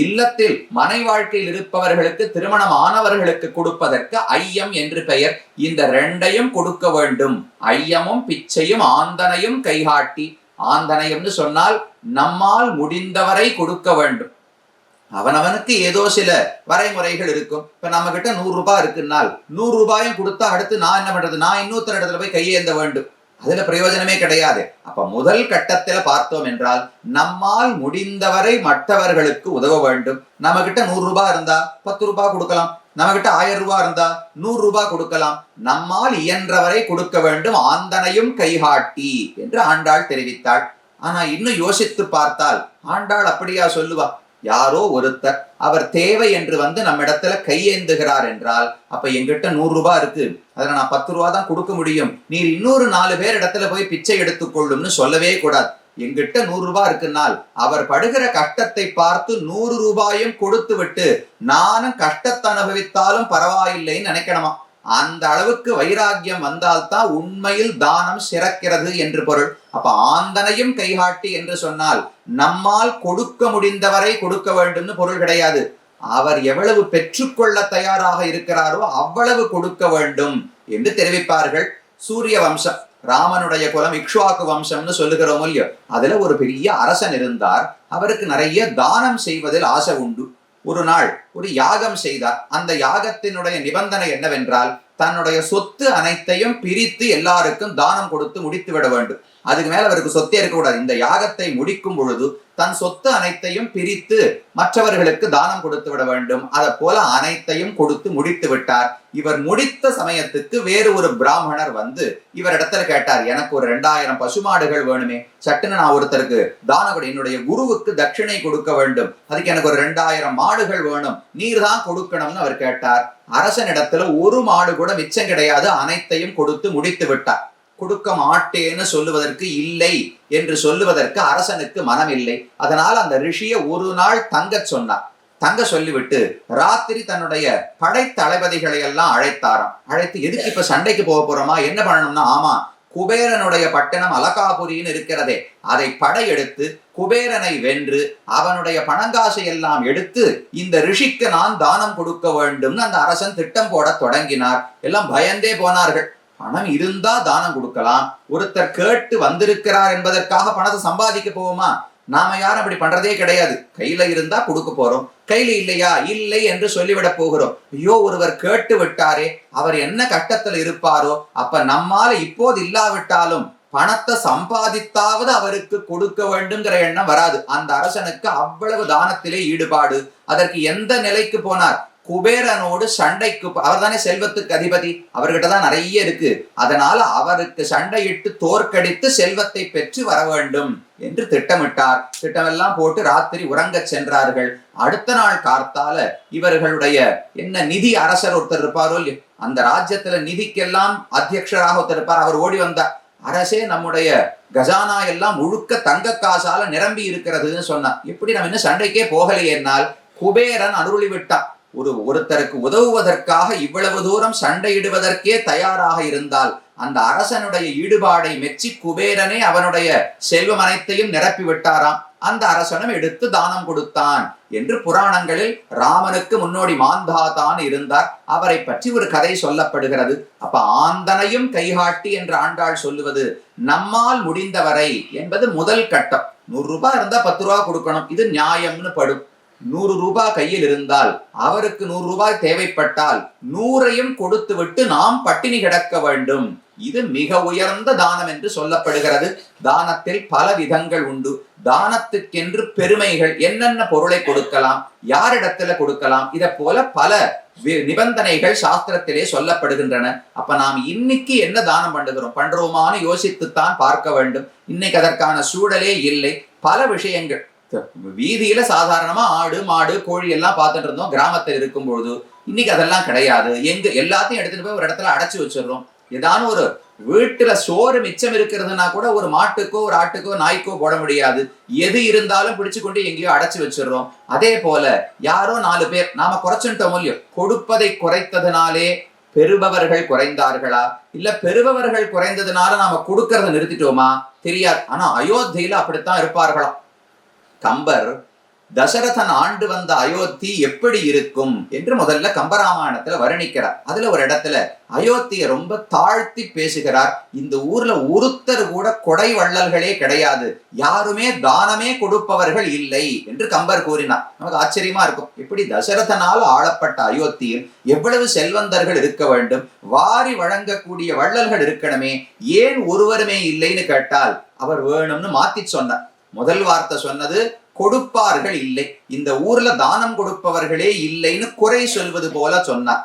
இல்லத்தில் மனை வாழ்க்கையில் இருப்பவர்களுக்கு திருமணம் ஆனவர்களுக்கு கொடுப்பதற்கு ஐயம் என்று பெயர். இந்த 2ஐயும் கொடுக்க வேண்டும். ஐயமும் பிச்சையும் ஆந்தனையும் கைகாட்டி. ஆந்தனையம்னு சொன்னால் நம்மால் முடிந்தவரை கொடுக்க வேண்டும். அவனவனுக்கு ஏதோ சில வரைமுறைகள் இருக்கும். இப்ப நம்ம கிட்ட 100 ரூபாய் இருக்குன்னால் 100 ரூபாயும் கொடுத்தா அடுத்து நான் என்ன பண்றது? நான் இன்னொருத்தர் இடத்துல போய் கையேந்த வேண்டும், அதுல பிரயோஜனமே கிடையாது. அப்ப முதல் கட்டத்துல பார்த்தோம் என்றால் நம்மால் முடிந்தவரை மற்றவர்களுக்கு உதவ வேண்டும். நம்ம கிட்ட 100 ரூபாய் இருந்தா 10 ரூபாய் கொடுக்கலாம், நம்ம கிட்ட 1000 ரூபாய் இருந்தா 100 ரூபாய் கொடுக்கலாம். நம்மால் இயன்றவரை கொடுக்க வேண்டும், ஆந்தனையும் கைகாட்டி என்று ஆண்டாள் தெரிவித்தாள். ஆனா இன்னும் யோசித்து பார்த்தால் ஆண்டாள் அப்படியா சொல்லுவா? யாரோ ஒருத்தர் அவர் தேவை என்று வந்து நம்ம இடத்துல கையேந்துகிறார் என்றால், அப்ப எங்கிட்ட 100 ரூபாய் இருக்கு, அதுல நான் 10 ரூபாய் தான் கொடுக்க முடியும், நீர் இன்னொரு 4 பேர் இடத்துல போய் பிச்சை எடுத்துக்கொள்ளும்னு சொல்லவே கூடாது. எங்கிட்ட 100 ரூபாய் இருக்குன்னால் அவர் படுகிற கஷ்டத்தை பார்த்து 100 ரூபாயும் கொடுத்து விட்டு நானும் கஷ்டத்தை அனுபவித்தாலும் பரவாயில்லைன்னு நினைக்கணுமா. அந்த அளவுக்கு வைராக்கியம் வந்தால்தான் உண்மையில் தானம் சிறக்கிறது என்று பொருள். அப்ப ஆந்தனையும் கைகாட்டி என்று சொன்னால் நம்மால் கொடுக்க முடிந்தவரை கொடுக்க வேண்டும்னு பொருள் கிடையாது. அவர் எவ்வளவு பெற்றுக்கொள்ள தயாராக இருக்கிறாரோ அவ்வளவு கொடுக்க வேண்டும் என்று தெரிவிப்பார்கள். சூரிய வம்சம், ராமனுடைய குலம் இக்ஷ்வாக்கு வம்சம்னு சொல்லுகிறோம் இல்லையோ, அதுல ஒரு பெரிய அரசன் இருந்தார். அவருக்கு நிறைய தானம் செய்வதில் ஆசை உண்டு. ஒரு நாள் ஒரு யாகம் செய்தார். அந்த யாகத்தினுடைய நிபந்தனை என்னவென்றால், தன்னுடைய சொத்து அனைத்தையும் பிரித்து எல்லாருக்கும் தானம் கொடுத்து முடித்து விட வேண்டும். அதுக்கு மேல அவருக்கு சொத்தே இருக்கக்கூடாது. இந்த யாகத்தை முடிக்கும் பொழுது தன் சொத்து அனைத்தையும் பிரித்து மற்றவர்களுக்கு தானம் கொடுத்து விட வேண்டும். அதை போல அனைத்தையும் கொடுத்து முடித்து விட்டார். இவர் முடித்த சமயத்துக்கு வேறு ஒரு பிராமணர் வந்து இவர் இடத்துல கேட்டார், எனக்கு ஒரு 2000 பசுமாடுகள் வேணுமே, சட்டுன்னு நான் ஒருத்தருக்கு தானம், என்னுடைய குருவுக்கு தட்சிணை கொடுக்க வேண்டும், அதுக்கு எனக்கு ஒரு 2000 மாடுகள் வேணும், நீர் தான் கொடுக்கணும்னு அவர் கேட்டார். அரசனிடத்துல ஒரு மாடு கூட மிச்சம் கிடையாது, அனைத்தையும் கொடுத்து முடித்து விட்டார். கொடுக்க மாட்டேன்னு சொல்லுவதற்கு, இல்லை என்று சொல்லுவதற்கு அரசனுக்கு மனம் இல்லை. அதனால் அந்த ரிஷியை ஒரு நாள் தங்க சொன்னார். தங்க சொல்லிவிட்டு ராத்திரி தன்னுடைய படை தளபதிகளை எல்லாம் அழைத்தாராம். அழைத்து, எதுக்கு இப்ப சண்டைக்கு போக போறோமா, என்ன பண்ணணும்னா, ஆமா குபேரனுடைய பட்டணம் அலகாபுரின்னு இருக்கிறதே, அதை படையெடுத்து குபேரனை வென்று அவனுடைய பணங்காசை எல்லாம் எடுத்து இந்த ரிஷிக்கு நான் தானம் கொடுக்க வேண்டும்னு அந்த அரசன் திட்டம் போட தொடங்கினார். எல்லாம் பயந்தே போனார்கள். பணம் இருந்தா தானம் கொடுக்கலாம், ஒருத்தர் கேட்டு வந்திருக்கிறார் என்பதற்காக பணத்தை சம்பாதிக்க போவோமா? நாம யாரும் அப்படி பண்றதே கிடையாது. கையில இருந்தா கொடுக்க போறோம், கையில இல்லையா இல்லை என்று சொல்லிவிட போகிறோம். ஐயோ, ஒருவர் கேட்டு விட்டாரே, அவர் என்ன கஷ்டத்துல இருப்பாரோ, அப்ப நம்மால இப்போது இல்லாவிட்டாலும் பணத்தை சம்பாதித்தாவது அவருக்கு கொடுக்க வேண்டும்ங்கிற எண்ணம் வராது. அந்த அரசனுக்கு அவ்வளவு தானத்திலே ஈடுபாடு. அதற்கு எந்த நிலைக்கு போனார்? குபேரனோடு சண்டைக்கு, அவர் தானே செல்வத்துக்கு அதிபதி, அவர்கிட்ட தான் நிறைய இருக்கு. அதனால அவருக்கு சண்டையிட்டு தோற்கடித்து செல்வத்தை பெற்று வர வேண்டும் என்று திட்டமிட்டார். திட்டமெல்லாம் போட்டு ராத்திரி உறங்கச் சென்றார்கள். அடுத்த நாள் கார்த்தால இவர்களுடைய என்ன நிதி அரசர் ஒருத்தர் இருப்பாரோ இல்லையோ, அந்த ராஜ்யத்துல நிதிக்கெல்லாம் அத்தியட்சராக ஒருத்தர் இருப்பார். அவர் ஓடி வந்தார். அரசே, நம்முடைய கஜானா எல்லாம் முழுக்க தங்க காசால நிரம்பி இருக்கிறதுன்னு சொன்னார். இப்படி நம்ம இன்னும் சண்டைக்கே போகலையேனால் குபேரன் அருளி விட்டான். ஒருத்தருக்கு உதவுவதற்காக இவ்வளவு தூரம் சண்டையிடுவதற்கே தயாராக இருந்தால் அந்த அரசனுடைய ஈடுபாடை மெச்சி குபேரனே அவனுடைய செல்வம் அனைத்தையும் நிரப்பி விட்டாராம். அந்த அரசனும் எடுத்து தானம் கொடுத்தான் என்று புராணங்களில் ராமனுக்கு முன்னோடி மாந்தாதான் இருந்தார். அவரை பற்றி ஒரு கதை சொல்லப்படுகிறது. அப்ப ஆந்தனையும் கைகாட்டி என்று ஆண்டாள் சொல்லுவது நம்மால் முடிந்தவரை என்பது முதல் கட்டம். 100 ரூபாய் இருந்தா 10 ரூபாய் கொடுக்கணும், இது நியாயம்னு படும். 100 ரூபாய் கையில் இருந்தால் அவருக்கு 100 ரூபாய் தேவைப்பட்டால் 100ஐயும் கொடுத்து விட்டு நாம் பட்டினி கிடக்க வேண்டும். இது மிக உயர்ந்த தானம் என்று சொல்லப்படுகிறது. தானத்தில் பல விதங்கள் உண்டு. தானத்துக்கென்று பெருமைகள், என்னென்ன பொருளை கொடுக்கலாம், யாரிடத்துல கொடுக்கலாம், இதை போல பல நிபந்தனைகள் சாஸ்திரத்திலே சொல்லப்படுகின்றன. அப்ப நாம் இன்னைக்கு என்ன தானம் பண்றோமான்னு யோசித்துத்தான் பார்க்க வேண்டும். இன்னைக்கு அதற்கான சூழலே இல்லை. பல விஷயங்கள் வீதியில சாதாரணமா ஆடு மாடு கோழி எல்லாம் பார்த்துட்டு இருந்தோம் கிராமத்தில் இருக்கும் பொழுது. இன்னைக்கு அதெல்லாம் கிடையாது. எல்லாத்தையும் எடுத்துட்டு போய் ஒரு இடத்துல அடைச்சு வச்சிடறோம். ஏதான ஒரு வீட்டுல சோறு மிச்சம் இருக்கிறதுனா கூட ஒரு மாட்டுக்கோ ஒரு ஆட்டுக்கோ நாய்க்கோ போட முடியாது. எது இருந்தாலும் பிடிச்சு கொண்டு எங்கேயோ அடைச்சு வச்சிடறோம். அதே போல யாரோ 4 பேர் நாம குறைச்சுட்டோம் இல்லையோ, கொடுப்பதை குறைத்ததுனாலே பெறுபவர்கள் குறைந்தார்களா, இல்ல பெறுபவர்கள் குறைந்ததுனால நாம கொடுக்கறத நிறுத்திட்டோமா தெரியாது. ஆனா அயோத்தியில அப்படித்தான் இருப்பார்களாம். கம்பர் தசரதன் ஆண்டு வந்த அயோத்தி எப்படி இருக்கும் என்று முதல்ல கம்பராமாயணத்துல வர்ணிக்கிறார். அதுல ஒரு இடத்துல அயோத்தியை ரொம்ப தாழ்த்தி பேசுகிறார். இந்த ஊர்ல ஒருத்தர் கூட கொடை வள்ளல்களே கிடையாது, யாருமே தானமே கொடுப்பவர்கள் இல்லை என்று கம்பர் கூறினார். நமக்கு ஆச்சரியமா இருக்கும். இப்படி தசரதனால் ஆளப்பட்ட அயோத்தியில் எவ்வளவு செல்வந்தர்கள் இருக்க வேண்டும், வாரி வழங்கக்கூடிய வள்ளல்கள் இருக்கணுமே, ஏன் ஒருவருமே இல்லைன்னு கேட்டால் அவர் வேணும்னு மாத்தி சொன்னார். முதல் வார்த்தை சொன்னது கொடுப்பார்கள் இல்லை, இந்த ஊர்ல தானம் கொடுப்பவர்களே இல்லைன்னு குறை சொல்வது போல சொன்னார்.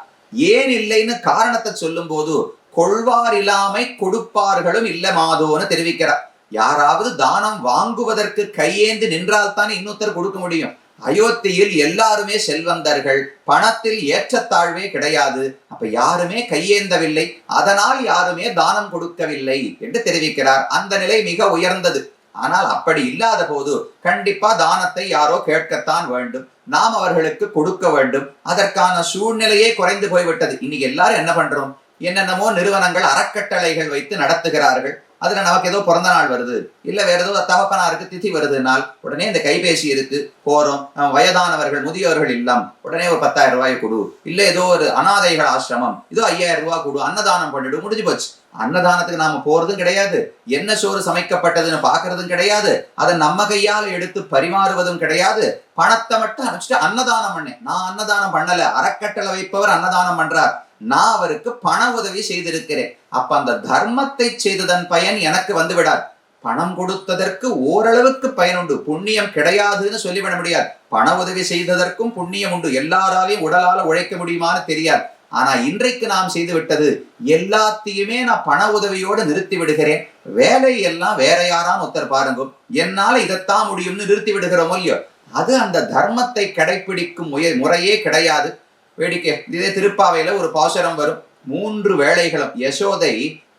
ஏன் இல்லைன்னு காரணத்தை சொல்லும் போது கொள்வார் இல்லாமை கொடுப்பார்களும் இல்ல மாதோன்னு தெரிவிக்கிறார். யாராவது தானம் வாங்குவதற்கு கையேந்து நின்றால் தானே இன்னொருத்தர் கொடுக்க முடியும். அயோத்தியில் எல்லாருமே செல்வந்தர்கள், பணத்தில் ஏற்றத்தாழ்வே கிடையாது. அப்ப யாருமே கையேந்தவில்லை, அதனால் யாருமே தானம் கொடுக்கவில்லை என்று தெரிவிக்கிறார். அந்த நிலை மிக உயர்ந்தது. ஆனால் அப்படி இல்லாத போது கண்டிப்பா தானத்தை யாரோ கேட்கத்தான் வேண்டும், நாம் அவர்களுக்கு கொடுக்க வேண்டும். அதற்கான சூழ்நிலையே குறைந்து போய்விட்டது. இன்னைக்கு எல்லாரும் என்ன பண்றோம், என்னென்னமோ நிறுவனங்கள் அறக்கட்டளைகள் வைத்து நடத்துகிறார்கள். அதுல நமக்கு ஏதோ பிறந்த நாள் வருது, இல்ல வேற ஏதோ தகப்பனாருக்கு திதி வருதுனால் உடனே இந்த கைபேசி இருக்கு, போறோம். வயதானவர்கள் முதியோர்கள் இல்லம், உடனே ஒரு 10,000 ரூபாய் கொடு. இல்ல ஏதோ ஒரு அனாதைகள் ஆசிரமம், இதோ 5,000 ரூபாய் கொடு, அன்னதானம் பண்ணிடு, முடிஞ்சு போச்சு. அன்னதானத்துக்கு நாம போறதும் கிடையாது, என்ன சோறு சமைக்கப்பட்டதுன்னு பாக்குறதும் கிடையாது, அதை நம்ம கையால எடுத்து பரிமாறுவதும் கிடையாது. பணத்தை மட்டும் அனுப்பிச்சுட்டு அன்னதானம் பண்ணேன், நான் அன்னதானம் பண்ணல, அறக்கட்டளை வைப்பவர் அன்னதானம் பண்றார், நான் அவருக்கு பண உதவி செய்திருக்கிறேன். அப்ப அந்த தர்மத்தை செய்ததன் பயன் எனக்கு வந்து விடாது. பணம் கொடுத்ததற்கு ஓரளவுக்கு பயனுண்டு, புண்ணியம் கிடையாதுன்னு சொல்லிவிட முடியாது. பண உதவி செய்ததற்கும் புண்ணியம் உண்டு. எல்லாராலையும் உடலால உழைக்க முடியுமான்னு தெரியாது. ஆனா இன்றைக்கு நாம் செய்து விட்டது எல்லாத்தையுமே நான் பண உதவியோடு நிறுத்தி விடுகிறேன். வேலை எல்லாம் வேற யாரான்னு ஒருத்தர் பாருங்க, என்னால இதைத்தான் முடியும்னு நிறுத்தி விடுகிறோமோ இல்லையோ, அது அந்த தர்மத்தை கடைபிடிக்கும் முறையே கிடையாது. வேடிக்கை, இதே திருப்பாவையில ஒரு பாசுரம் வரும். 3 வேளைகளும் யசோதை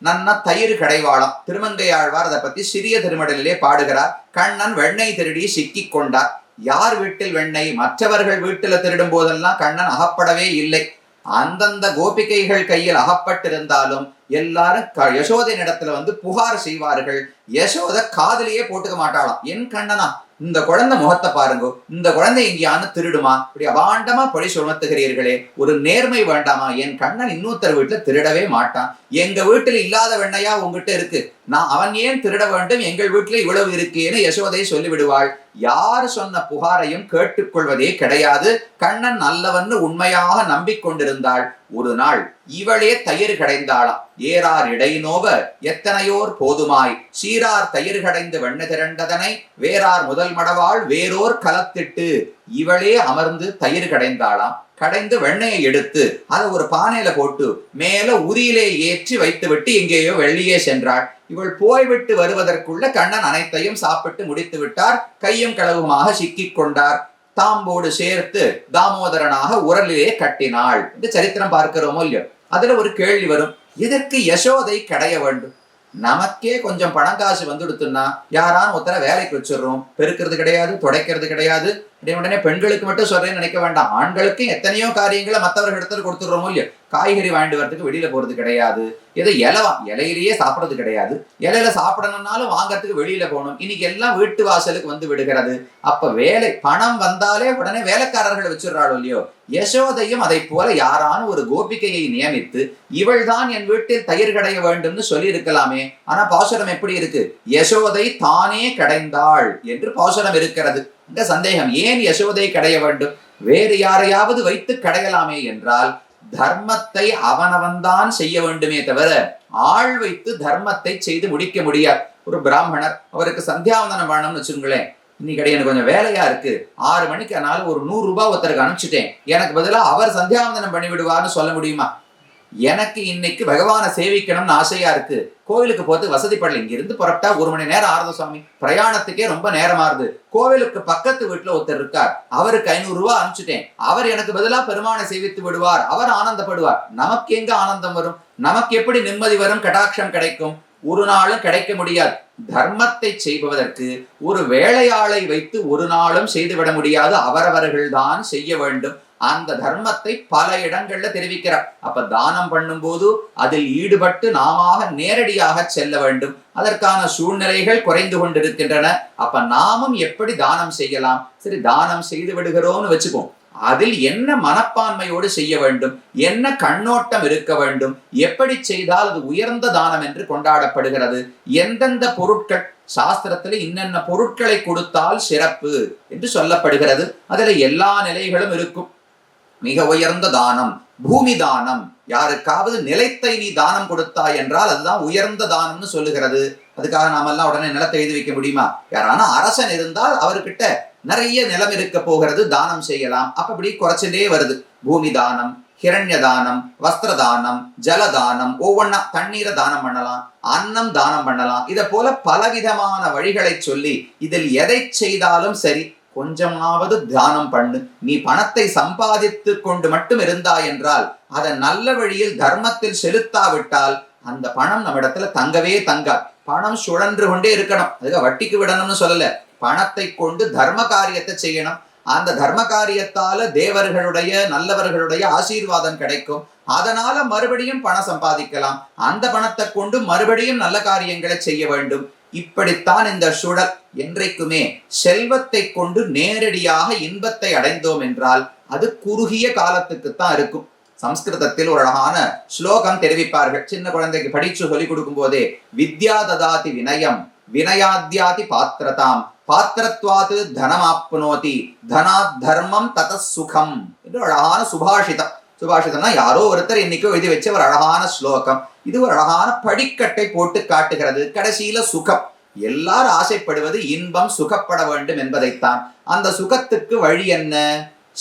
நன்னா தயிர் கடைவாளாம். திருமங்கையாழ்வார் அதை பத்தி சிறிய திருமடலிலே பாடுகிறார். கண்ணன் வெண்ணெய் திருடி சிக்கி கொண்டார். யார் வீட்டில் வெண்ணெய்? மற்றவர்கள் வீட்டில் திருடும் போதெல்லாம் கண்ணன் அகப்படவே இல்லை. அந்தந்த கோபிகைகள் கையில் அகப்பட்டிருந்தாலும் எல்லாரும் யசோதையின் இடத்துல வந்து புகார் செய்வார்கள். யசோதை காதலியே போட்டுக்க மாட்டாளாம். என் கண்ணனா, இந்த குழந்தை முகத்தை பாருங்க, இந்த குழந்தை எங்கேயானு திருடுமா, இப்படி அபாண்டமா பழி சுமத்துகிறீர்களே, ஒரு நேர்மை வேண்டாமா? என் கண்ணன் இன்னொருத்தர் வீட்டுல திருடவே மாட்டான். எங்க வீட்டுல இல்லாத வெண்ணையா உங்ககிட்ட இருக்கு, நான் அவன் ஏன் திருட வேண்டும், எங்கள் வீட்டுல இவ்வளவு இருக்கேன்னு யசோதை சொல்லிவிடுவாள். யார் சொன்ன புகாரையும் கேட்டுக்கொள்வதே கிடையாது. கண்ணன் நல்லவன்னு உண்மையாக நம்பிக்கொண்டிருந்தாள். ஒரு நாள் இவளே தயிர் கடைந்தாளாம். ஏறார் இடைநோவ எத்தனையோர் போதுமாய் சீரார் தயிர் கடைந்து வெண்ண திரண்டதனை வேறார் முதல் மடவாள் வேறோர் கலத்திட்டு இவளே அமர்ந்து தயிர் கடைந்தாளாம். கடைந்து வெண்ணையை எடுத்து அதை ஒரு பானையில போட்டு மேல உரியிலே ஏற்றி வைத்து விட்டு எங்கேயோ வெளியே சென்றாள். இவள் போய்விட்டு வருவதற்குள்ள கண்ணன் அனைத்தையும் சாப்பிட்டு முடித்து விட்டார். கையும் களவுமாக சிக்கிக் கொண்டார். தாம்போடு சேர்த்து தாமோதரனாக உரலிலே கட்டினாள் என்று சரித்திரம் பார்க்கிறோமோ இல்லையோ. அதுல ஒரு கேள்வி வரும், எதற்கு யசோதை கடைய வேண்டும்? நமக்கே கொஞ்சம் பணம் காசு வந்துடுத்துன்னா யாரான ஒருத்தர வேலைக்கு வச்சிடறோம். பெருக்கிறது கிடையாது, துடைக்கிறது கிடையாது. உடனே பெண்களுக்கு மட்டும் சொல்றேன்னு நினைக்க வேண்டாம், ஆண்களுக்கும் எத்தனையோ காரியங்களை மற்றவர்கள் இடத்துல கொடுத்துடுறோமோ இல்லையோ. காய்கறி வாங்கிட்டு வரதுக்கு வெளியில போறது கிடையாது, ஏதோ இலையிலேயே சாப்பிட்றது கிடையாது. இலையில சாப்பிடணும்னாலும் வாங்கறதுக்கு வெளியில போகணும். இன்னைக்கு எல்லாம் வீட்டு வாசலுக்கு வந்து விடுகிறது. அப்ப வேலை பணம் வந்தாலே உடனே வேலைக்காரர்கள் வச்சிடறாளோ இல்லையோ. யசோதையும் அதை போல யாரான ஒரு கோபிகையை நியமித்து இவள் தான் என் வீட்டில் தயிர் கடைய வேண்டும்னு சொல்லி இருக்கலாமே. ஆனா பாசுரம் எப்படி இருக்கு? யசோதை தானே கடைந்தாள் என்று பாசுரம் இருக்கிறது. இந்த சந்தேகம், ஏன் யசோதை கடைய வேண்டும்? வேறு யாரையாவது வைத்து கடையலாமே என்றால் தர்மத்தை அவனவன்தான் செய்ய வேண்டுமே தவிர ஆள் வைத்து தர்மத்தை செய்து முடிக்க முடியாது. ஒரு பிராமணர், அவருக்கு சந்தியாவந்தனம் பண்ணணும்னு வச்சுங்களேன். இன்னைக்கு எனக்கு கொஞ்சம் வேலையா இருக்கு, 6 மணிக்கு அதனால ஒரு 100 ரூபாய் ஒருத்தருக்கு அனுப்பிச்சிட்டேன், எனக்கு பதிலாக அவர் சந்தியாவந்தனம் பண்ணி விடுவார்னு சொல்ல முடியுமா? எனக்கு இன்னைக்கு பகவானை சேவிக்கணும்னு ஆசையா இருக்கு, கோவிலுக்கு போறது வசதிப்படல, இங்கிருந்து புறப்பட்டா 1 மணி நேரம் ஆறுது சுவாமி, பிரயாணத்துக்கே ரொம்ப நேரமாறுது. கோவிலுக்கு பக்கத்து வீட்டுல ஒருத்தர் இருக்கார், அவருக்கு 500 ரூபாய் அனுப்பிச்சுட்டேன், அவர் எனக்கு பதிலா பெருமானை சேவித்து விடுவார், அவர் ஆனந்தப்படுவார். நமக்கு எங்க ஆனந்தம் வரும்? நமக்கு எப்படி நிம்மதி வரும்? கடாட்சம் கிடைக்கும்? ஒரு நாளும் கிடைக்க முடியாது. தர்மத்தை செய்வதற்கு ஒரு வேலையாளை வைத்து ஒரு நாளும் செய்துவிட முடியாது. அவரவர்கள் தான் செய்ய வேண்டும். அந்த தர்மத்தை பல இடங்கள்ல தெரிவிக்கிறார். அப்ப தானம் பண்ணும் போது அதில் ஈடுபட்டு நாம நேரடியாக செல்ல வேண்டும். அதற்கான சூழ்நிலைகள் குறைந்து கொண்டிருக்கின்றன. அப்ப நாமும் எப்படி தானம் செய்யலாம்? சரி, தானம் செய்து விடுகிறோம்னு வச்சுப்போம். அதில் என்ன மனப்பான்மையோடு செய்ய வேண்டும், என்ன கண்ணோட்டம் இருக்க வேண்டும், எப்படி செய்தால் அது உயர்ந்த தானம் என்று கொண்டாடப்படுகிறது, எந்தெந்த பொருட்கள் சாஸ்திரத்துல இன்னென்ன பொருட்களை கொடுத்தால் சிறப்பு என்று சொல்லப்படுகிறது. அதுல எல்லா நிலைகளும் இருக்கும். மிக உயர்ந்த தானம் பூமி தானம். யாருக்காவது நிலத்தை நீ தானம் கொடுத்தாய் என்றால் அதுதான் உயர்ந்த தானம்னு சொல்லுகிறது. அதுக்காக நாமெல்லாம் உடனே நிலத்தை எழுதி வைக்க முடியுமா? யாரான அரசன் இருந்தால் அவர்கிட்ட நிறைய நிலம் இருக்க போகிறது, தானம் செய்யலாம். அப்படி குறைச்சுட்டே வருது. பூமி தானம், ஹிரண்ய தானம், வஸ்திர தானம், ஜலதானம், ஒவ்வொன்னா தண்ணீரை தானம் பண்ணலாம், அன்னம் தானம் பண்ணலாம். இதை போல பலவிதமான வழிகளை சொல்லி இதில் எதை செய்தாலும் சரி கொஞ்சமாவது தானம் பண்ணு. நீ பணத்தை சம்பாதித்து கொண்டு மட்டும் இருந்தாய் என்றால் அதை நல்ல வழியில் தர்மத்தில் செலுத்தாவிட்டால் அந்த பணம் நம்ம இடத்துல தங்கவே தங்கா. பணம் சுழன்று கொண்டே இருக்கணும். அதுக்கு வட்டிக்கு விடணும்னு சொல்லல, பணத்தை கொண்டு தர்ம காரியத்தை செய்யணும். அந்த தர்ம காரியத்தால தேவர்களுடைய நல்லவர்களுடைய ஆசீர்வாதம் கிடைக்கும். அதனால மறுபடியும் பணம் சம்பாதிக்கலாம். அந்த பணத்தை கொண்டு மறுபடியும் நல்ல காரியங்களை செய்ய வேண்டும். இப்படித்தான் இந்த சுழல். என்றைக்குமே செல்வத்தை கொண்டு நேரடியாக இன்பத்தை அடைந்தோம் என்றால் அது குறுகிய காலத்துக்குத்தான் இருக்கும். சம்ஸ்கிருதத்தில் ஒரு அழகான ஸ்லோகம் தெரிவிப்பார்கள். சின்ன குழந்தைக்கு படிச்சு சொல்லிக் கொடுக்கும் போதே, வித்யா ததாதி வினயம் வினயாத்யாதி பாத்திரதாம் பாத்திரத்வாது தனமாப்னோதி தனாத் தர்மம் தத சுகம் என்று அழகான சுபாஷிதம். சுபாஷிதம்னா யாரோ ஒருத்தர் இன்னைக்கோ எழுதி வச்ச ஒரு அழகான ஸ்லோகம். இது ஒரு அழகான படிக்கட்டை போட்டு காட்டுகிறது. கடைசியில சுகம். எல்லாரும் ஆசைப்படுவது இன்பம், சுகப்பட வேண்டும் என்பதைத்தான். அந்த சுகத்துக்கு வழி என்ன?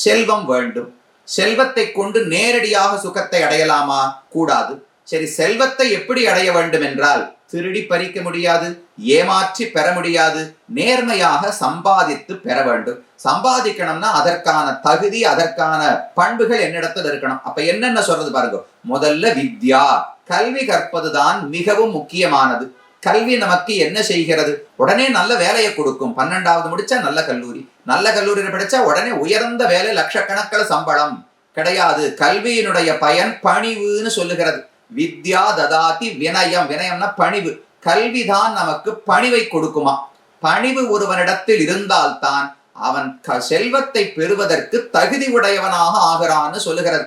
செல்வம் வேண்டும். செல்வத்தை கொண்டு நேரடியாக சுகத்தை அடையலாமா? கூடாது. சரி, செல்வத்தை எப்படி அடைய வேண்டும் என்றால் திருடி பறிக்க முடியாது, ஏமாற்றி பெற முடியாது, நேர்மையாக சம்பாதித்து பெற வேண்டும். சம்பாதிக்கணும்னா அதற்கான தகுதி, அதற்கான பண்புகள் என்னிடத்தில் இருக்கணும். அப்ப என்னென்ன சொல்றது பாருங்க. முதல்ல வித்யா, கல்வி கற்பதுதான் மிகவும் முக்கியமானது. கல்வி நமக்கு என்ன செய்கிறது? உடனே நல்ல வேலையை கொடுக்கும். 12வது முடிச்சா நல்ல கல்லூரி, நல்ல கல்லூரியில படிச்சா உடனே உயர்ந்த வேலை, லட்சக்கணக்கில் சம்பளம் கிடையாது. கல்வியினுடைய பயன் பணிவுன்னு சொல்லுகிறது. வித்யா ததாதி வினயம். வினயம்னா பணிவு. கல்விதான் நமக்கு பணிவை கொடுக்குமா? பணிவு ஒருவனிடத்தில் இருந்தால்தான் அவன் செல்வத்தை பெறுவதற்கு தகுதி உடையவனாக ஆகிறான்னு சொல்லுகிறது.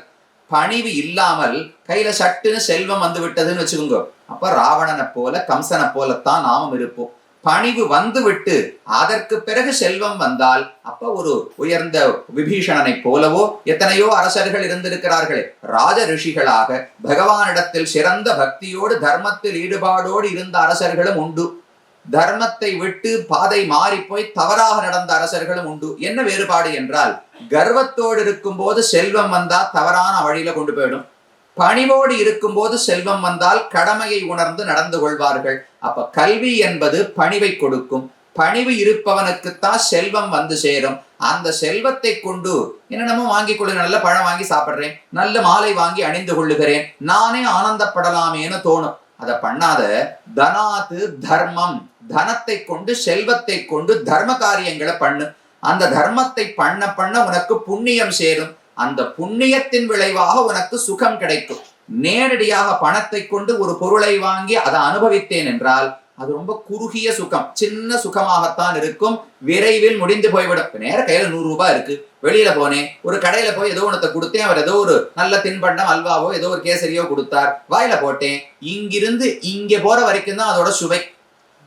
பணிவு இல்லாமல் கையில சட்டுன்னு செல்வம் வந்து விட்டதுன்னு வச்சுக்கோங்க, அப்ப ராவணனை போல கம்சனை போலத்தான் நாமும் இருப்போம். பணிவு வந்து விட்டு அதற்கு பிறகு செல்வம் வந்தால் அப்ப ஒரு உயர்ந்த விபீஷணனை போலவோ எத்தனையோ அரசர்கள் இருந்திருக்கிறார்களே. ராஜ ரிஷிகளாக பகவானிடத்தில் சிறந்த பக்தியோடு தர்மத்தில் ஈடுபாடோடு இருந்த அரசர்களும் உண்டு. தர்மத்தை விட்டு பாதை மாறி போய் தவறாக நடந்த அரசர்களும் உண்டு. என்ன வேறுபாடு என்றால், கர்வத்தோடு இருக்கும் போது செல்வம் வந்தா தவறான வழியில கொண்டு போயிடும். பணிவோடு இருக்கும் போது செல்வம் வந்தால் கடமையை உணர்ந்து நடந்து கொள்வார்கள். அப்ப கல்வி என்பது பணிவை கொடுக்கும். பணிவு இருப்பவனுக்குத்தான் செல்வம் வந்து சேரும். அந்த செல்வத்தை கொண்டு என்னென்னமோ வாங்கி கொள்ளுங்க, நல்ல பழம் வாங்கி சாப்பிடுறேன், நல்ல மாலை வாங்கி அணிந்து கொள்ளுகிறேன், நானே ஆனந்தப்படலாமேன்னு தோணும். அதை பண்ணாத. தனாது தர்மம், தனத்தை கொண்டு செல்வத்தை கொண்டு தர்ம காரியங்களை பண்ணு. அந்த தர்மத்தை பண்ண பண்ண உனக்கு புண்ணியம் சேரும். அந்த புண்ணியத்தின் விளைவாக உனக்கு சுகம் கிடைக்கும். நேரடியாக பணத்தை கொண்டு ஒரு பொருளை வாங்கி அதை அனுபவித்தேன் என்றால் அது ரொம்ப குறுகிய சுகம், சின்ன சுகமாகத்தான் இருக்கும், விரைவில் முடிந்து போய்விடும். நேர கையில 100 ரூபாய் இருக்கு, வெளியில போனேன், ஒரு கடையில போய் ஏதோ ஒன்றத்தை கொடுத்தேன், அவர் ஏதோ ஒரு நல்ல தின்பண்டம் அல்வாவோ ஏதோ ஒரு கேசரியோ கொடுத்தார், வாயில போட்டேன். இங்கிருந்து இங்க போற வரைக்கும் தான் அதோட சுவை.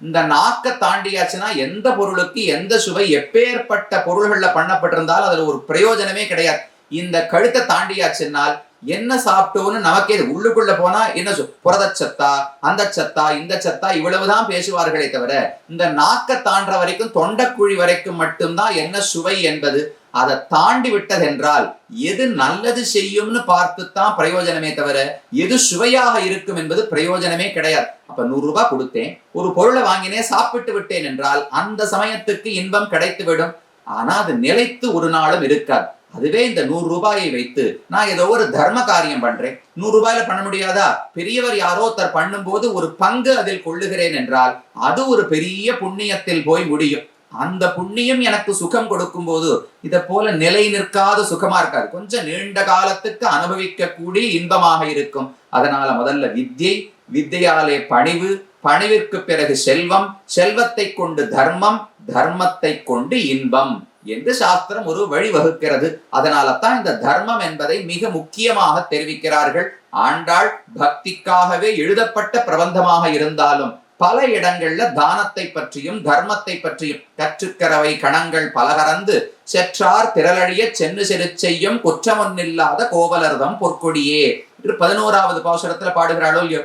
இந்த நாக்க தாண்டியாச்சுன்னா எந்த பொருளுக்கு எந்த சுவை, எப்பேற்பட்ட பொருள்கள்ல பண்ணப்பட்டிருந்தாலும் அதுல ஒரு பிரயோஜனமே கிடையாது. இந்த கழுத்தை தாண்டியாச்சுன்னால் என்ன சாப்பிட்டோன்னு நமக்கே உள்ளுக்குள்ள போனா என்ன புரதச்சத்தா, அந்த சத்தா, இந்த சத்தா, இவ்வளவுதான் பேசுவார்களே தவிர இந்த நாக்க தாண்ட வரைக்கும் தொண்டக்குழி வரைக்கும் மட்டும்தான் என்ன சுவை என்பது. அதை தாண்டி விட்டதென்றால் எது நல்லது செய்யும்னு பார்த்துத்தான் பிரயோஜனமே தவிர எது சுவையாக இருக்கும் என்பது பிரயோஜனமே கிடையாது. அப்ப 100 ரூபாய் கொடுத்தேன், ஒரு பொருளை வாங்கினேன், சாப்பிட்டு விட்டேன் என்றால் அந்த சமயத்துக்கு இன்பம் கிடைத்து விடும். ஆனா அது நிலைத்து ஒரு நாளும் இருக்காது. அதுவே இந்த 100 ரூபாயை வைத்து நான் ஏதோ ஒரு தர்ம காரியம் பண்றேன், 100 ரூபாயில பண்ண முடியாதா? பெரியவர் யாரோ ஒருத்தர் பண்ணும் போது ஒரு பங்கு அதில் கொள்ளுகிறேன் என்றால் அது ஒரு பெரிய புண்ணியத்தில் போய் முடியும். அந்த புண்ணியம் எனக்கு சுகம் கொடுக்கும் போது இதை போல நிலை நிற்காத சுகமா இருக்காது, கொஞ்சம் நீண்ட காலத்துக்கு அனுபவிக்க கூடிய இன்பமாக இருக்கும். அதனால முதல்ல வித்யை, வித்தையாலே பணிவு, பணிவிற்கு பிறகு செல்வம், செல்வத்தை கொண்டு தர்மம், தர்மத்தை கொண்டு இன்பம் என்று சாஸ்திரம் ஒரு வழி வகுக்கிறது. அதனால தான் இந்த தர்மம் என்பதை மிக முக்கியமாக தெரிவிக்கிறார்கள். ஆண்டாள் பக்திக்காகவே எழுதப்பட்ட பிரபந்தமாக இருந்தாலும் பல இடங்கள்ல தானத்தை பற்றியும் தர்மத்தை பற்றியும் கற்றுக்கரவை கணங்கள் பலகரந்து செற்றார் திரளழிய சென்னு செரு செய்யும் குற்றமொன்னில்லாத கோவலர்தம் பொற்கொடியே என்று 11வது பாசுரத்துல பாடுகிறாளோ இல்லையோ.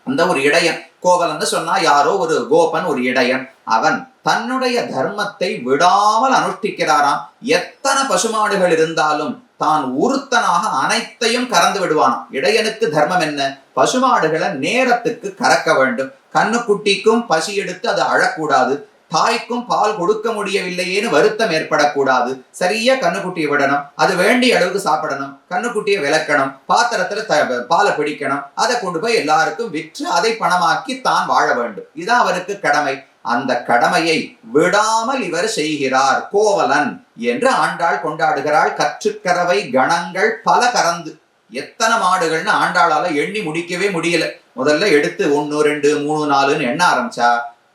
அந்த ஒரு இடையன், கோவலன்னு சொன்னா யாரோ ஒரு கோபன், ஒரு இடையன், அவன் தன்னுடைய தர்மத்தை விடாமல் அனுஷ்டிக்கிறாராம். எத்தனை பசுமாடுகள் இருந்தாலும் தான் ஒருத்தனாக அனைத்தையும் கறந்து விடுவானாம். இடையனுக்கு தர்மம் என்ன? பசுமாடுகளை நேரத்துக்கு கறக்க வேண்டும். கண்ணுக்குட்டிக்கும் பசி எடுத்து அது அழக்கூடாது, தாய்க்கும் பால் கொடுக்க முடியவில்லையேன்னு வருத்தம் ஏற்படக்கூடாது. சரியா கண்ணுக்குட்டியை விடணும், அது வேண்டிய அளவுக்கு சாப்பிடணும், கண்ணுக்குட்டியை விளக்கணும், பாத்திரத்துல பாலை பிடிக்கணும், அதை கொண்டு போய் எல்லாருக்கும் விற்று அதை பணமாக்கி தான் வாழ வேண்டும். இதுதான் அவருக்கு கடமை. அந்த கடமையை விடாமல் இவர் செய்கிறார், கோவலன் என்று ஆண்டாள் கொண்டாடுகிறாள். கற்றுக்கரவை கணங்கள் பல கறந்து, எத்தனை மாடுகள்னு ஆண்டாளால எண்ணி முடிக்கவே முடியல. முதல்ல எடுத்து 1 2 3 4ன்னு எண்ண ஆரம்பிச்சா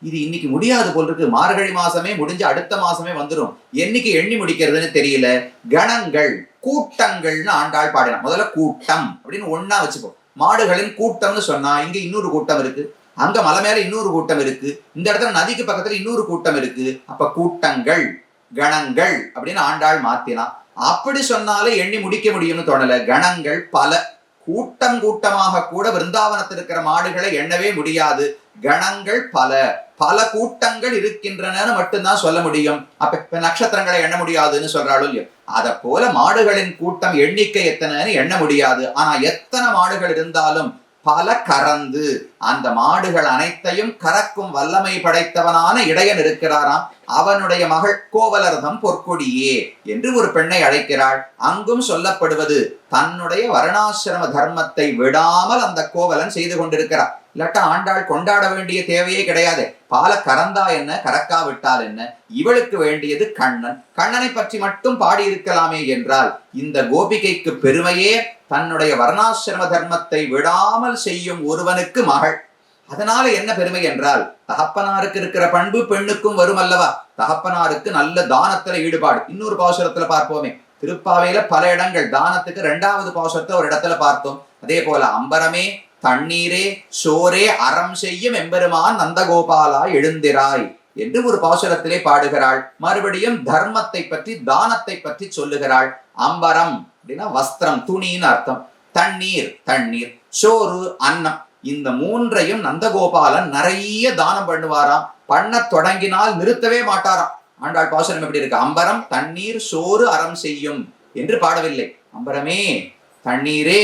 இது இன்னைக்கு முடியாது போல் இருக்கு, மார்கழி மாசமே முடிஞ்சு அடுத்த மாசமே வந்துடும், என்னைக்கு எண்ணி முடிக்கிறதுன்னு தெரியல. கணங்கள், கூட்டங்கள்னு ஆண்டாள் பாடினா. முதல்ல கூட்டம் அப்படின்னு ஒன்னா வச்சுப்போம். மாடுகளின் கூட்டம்னு சொன்னா இங்க இன்னொரு கூட்டம் இருக்கு, அங்க மலை மேல இன்னொரு கூட்டம் இருக்கு, இந்த இடத்துல நதிக்கு பக்கத்துல இன்னொரு கூட்டம் இருக்கு. அப்ப கூட்டங்கள் கணங்கள் அப்படின்னு ஆண்டாள் மாத்தினா. அப்படி சொன்னாலே எண்ணி முடிக்க முடியும்னு தோணல. கணங்கள் பல, கூட்டம் கூட்டமாக கூட விருந்தாவனத்தில் இருக்கிற மாடுகளை எண்ணவே முடியாது. கணங்கள் பல, பல கூட்டங்கள் இருக்கின்றன மட்டும்தான் சொல்ல முடியும். அப்ப நட்சத்திரங்களை எண்ண முடியாதுன்னு சொல்றாளோ இல்லையோ, அத போல மாடுகளின் கூட்டம் எண்ணிக்கை எத்தனைன்னு எண்ண முடியாது. ஆனா எத்தனை மாடுகள் இருந்தாலும் பல கறந்து அந்த மாடுகள் அனைத்தையும் கறக்கும் வல்லமை படைத்தவனான இடையன் இருக்கிறாராம். அவனுடைய மகள் கோவலர்தம் பொற்கொடியே என்று ஒரு பெண்ணை அழைக்கிறாள். அங்கும் சொல்லப்படுவது தன்னுடைய வர்ணாசிரம தர்மத்தை விடாமல் அந்த கோவலன் செய்து கொண்டிருக்கிறார். இல்லாட்டா ஆண்டாள் கொண்டாட வேண்டிய தேவையே கிடையாது. பால கறந்தா என்ன, கறக்காவிட்டால் என்ன, இவளுக்கு வேண்டியது கண்ணன். கண்ணனை பற்றி மட்டும் பாடியிருக்கலாமே என்றால் இந்த கோபிகைக்கு பெருமையே தன்னுடைய வர்ணாசிரம தர்மத்தை விடாமல் செய்யும் ஒருவனுக்கு மகள். அதனால என்ன பெருமை என்றால், தகப்பனாருக்கு இருக்கிற பண்பு பெண்ணுக்கும் வரும் அல்லவா. தகப்பனாருக்கு நல்ல தானத்துல ஈடுபாடு. இன்னொரு பாசுரத்துல பார்ப்போமே, திருப்பாவையில பல இடங்கள் தானத்துக்கு 2வது பாசுரத்தை ஒரு இடத்துல பார்த்தோம். அதே போல அம்பரமே தண்ணீரே சோரே அறம் செய்யும் எம்பெருமான் நந்தகோபாலா எழுந்திராய் என்று ஒரு பாசுரத்திலே பாடுகிறாள். மறுபடியும் தர்மத்தை பற்றி தானத்தை பற்றி சொல்லுகிறாள். அம்பரம் அப்படின்னா வஸ்திரம், துணின்னு அர்த்தம். தண்ணீர் தண்ணீர், சோறு அன்னம், இந்த மூன்றையும் நந்தகோபாலன் நிறைய தானம் பண்ணுவாராம். பண்ண தொடங்கினால் நிறுத்தவே மாட்டாராம். ஆண்டாள் பாசுரம் எப்படி இருக்கு? அம்பரம் தண்ணீர் சோறு அறம் செய்யும் என்று பாடவில்லை. அம்பரமே தண்ணீரே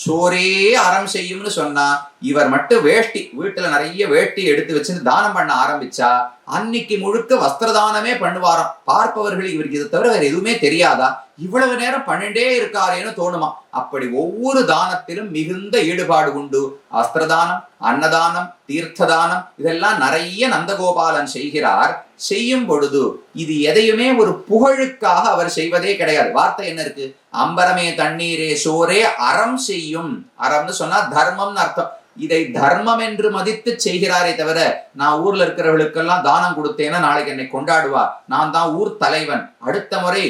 சோரே அறம் செய்யும்னு சொன்னா, இவர் மட்டும் வேஷ்டி, வீட்டுல நிறைய வேட்டி எடுத்து வச்சு தானம் பண்ண ஆரம்பிச்சா அன்னைக்கு முழுக்க வஸ்திரதானமே பண்ணுவாராம். பார்ப்பவர்கள் இவருக்கு இதை தவிர வேற எதுவுமே தெரியாதா, இவ்வளவு நேரம் பண்ணிட்டே இருக்காரேன்னு தோணுமா. அப்படி ஒவ்வொரு தானத்திலும் மிகுந்த ஈடுபாடு உண்டு. வஸ்திரதானம், அன்னதானம், தீர்த்த தானம், இதெல்லாம் நிறைய நந்தகோபாலன் செய்கிறார். செய்யும் பொழுது இது எதையுமே ஒரு புகழுக்காக அவர் செய்வதே கிடையாது. வார்த்தை என்ன இருக்கு? அம்பரமே தண்ணீரே சோரே அறம் செய்யும். அறம்னு சொன்னா தர்மம்னு அர்த்தம். இதை தர்மம் என்று மதித்து செய்கிறாரே தவிர, நான் ஊர்ல இருக்கிறவர்களுக்கெல்லாம் தானம் கொடுத்தேன்னா நாளைக்கு என்னை கொண்டாடுவா, நான் தான் ஊர் தலைவன், அடுத்த முறை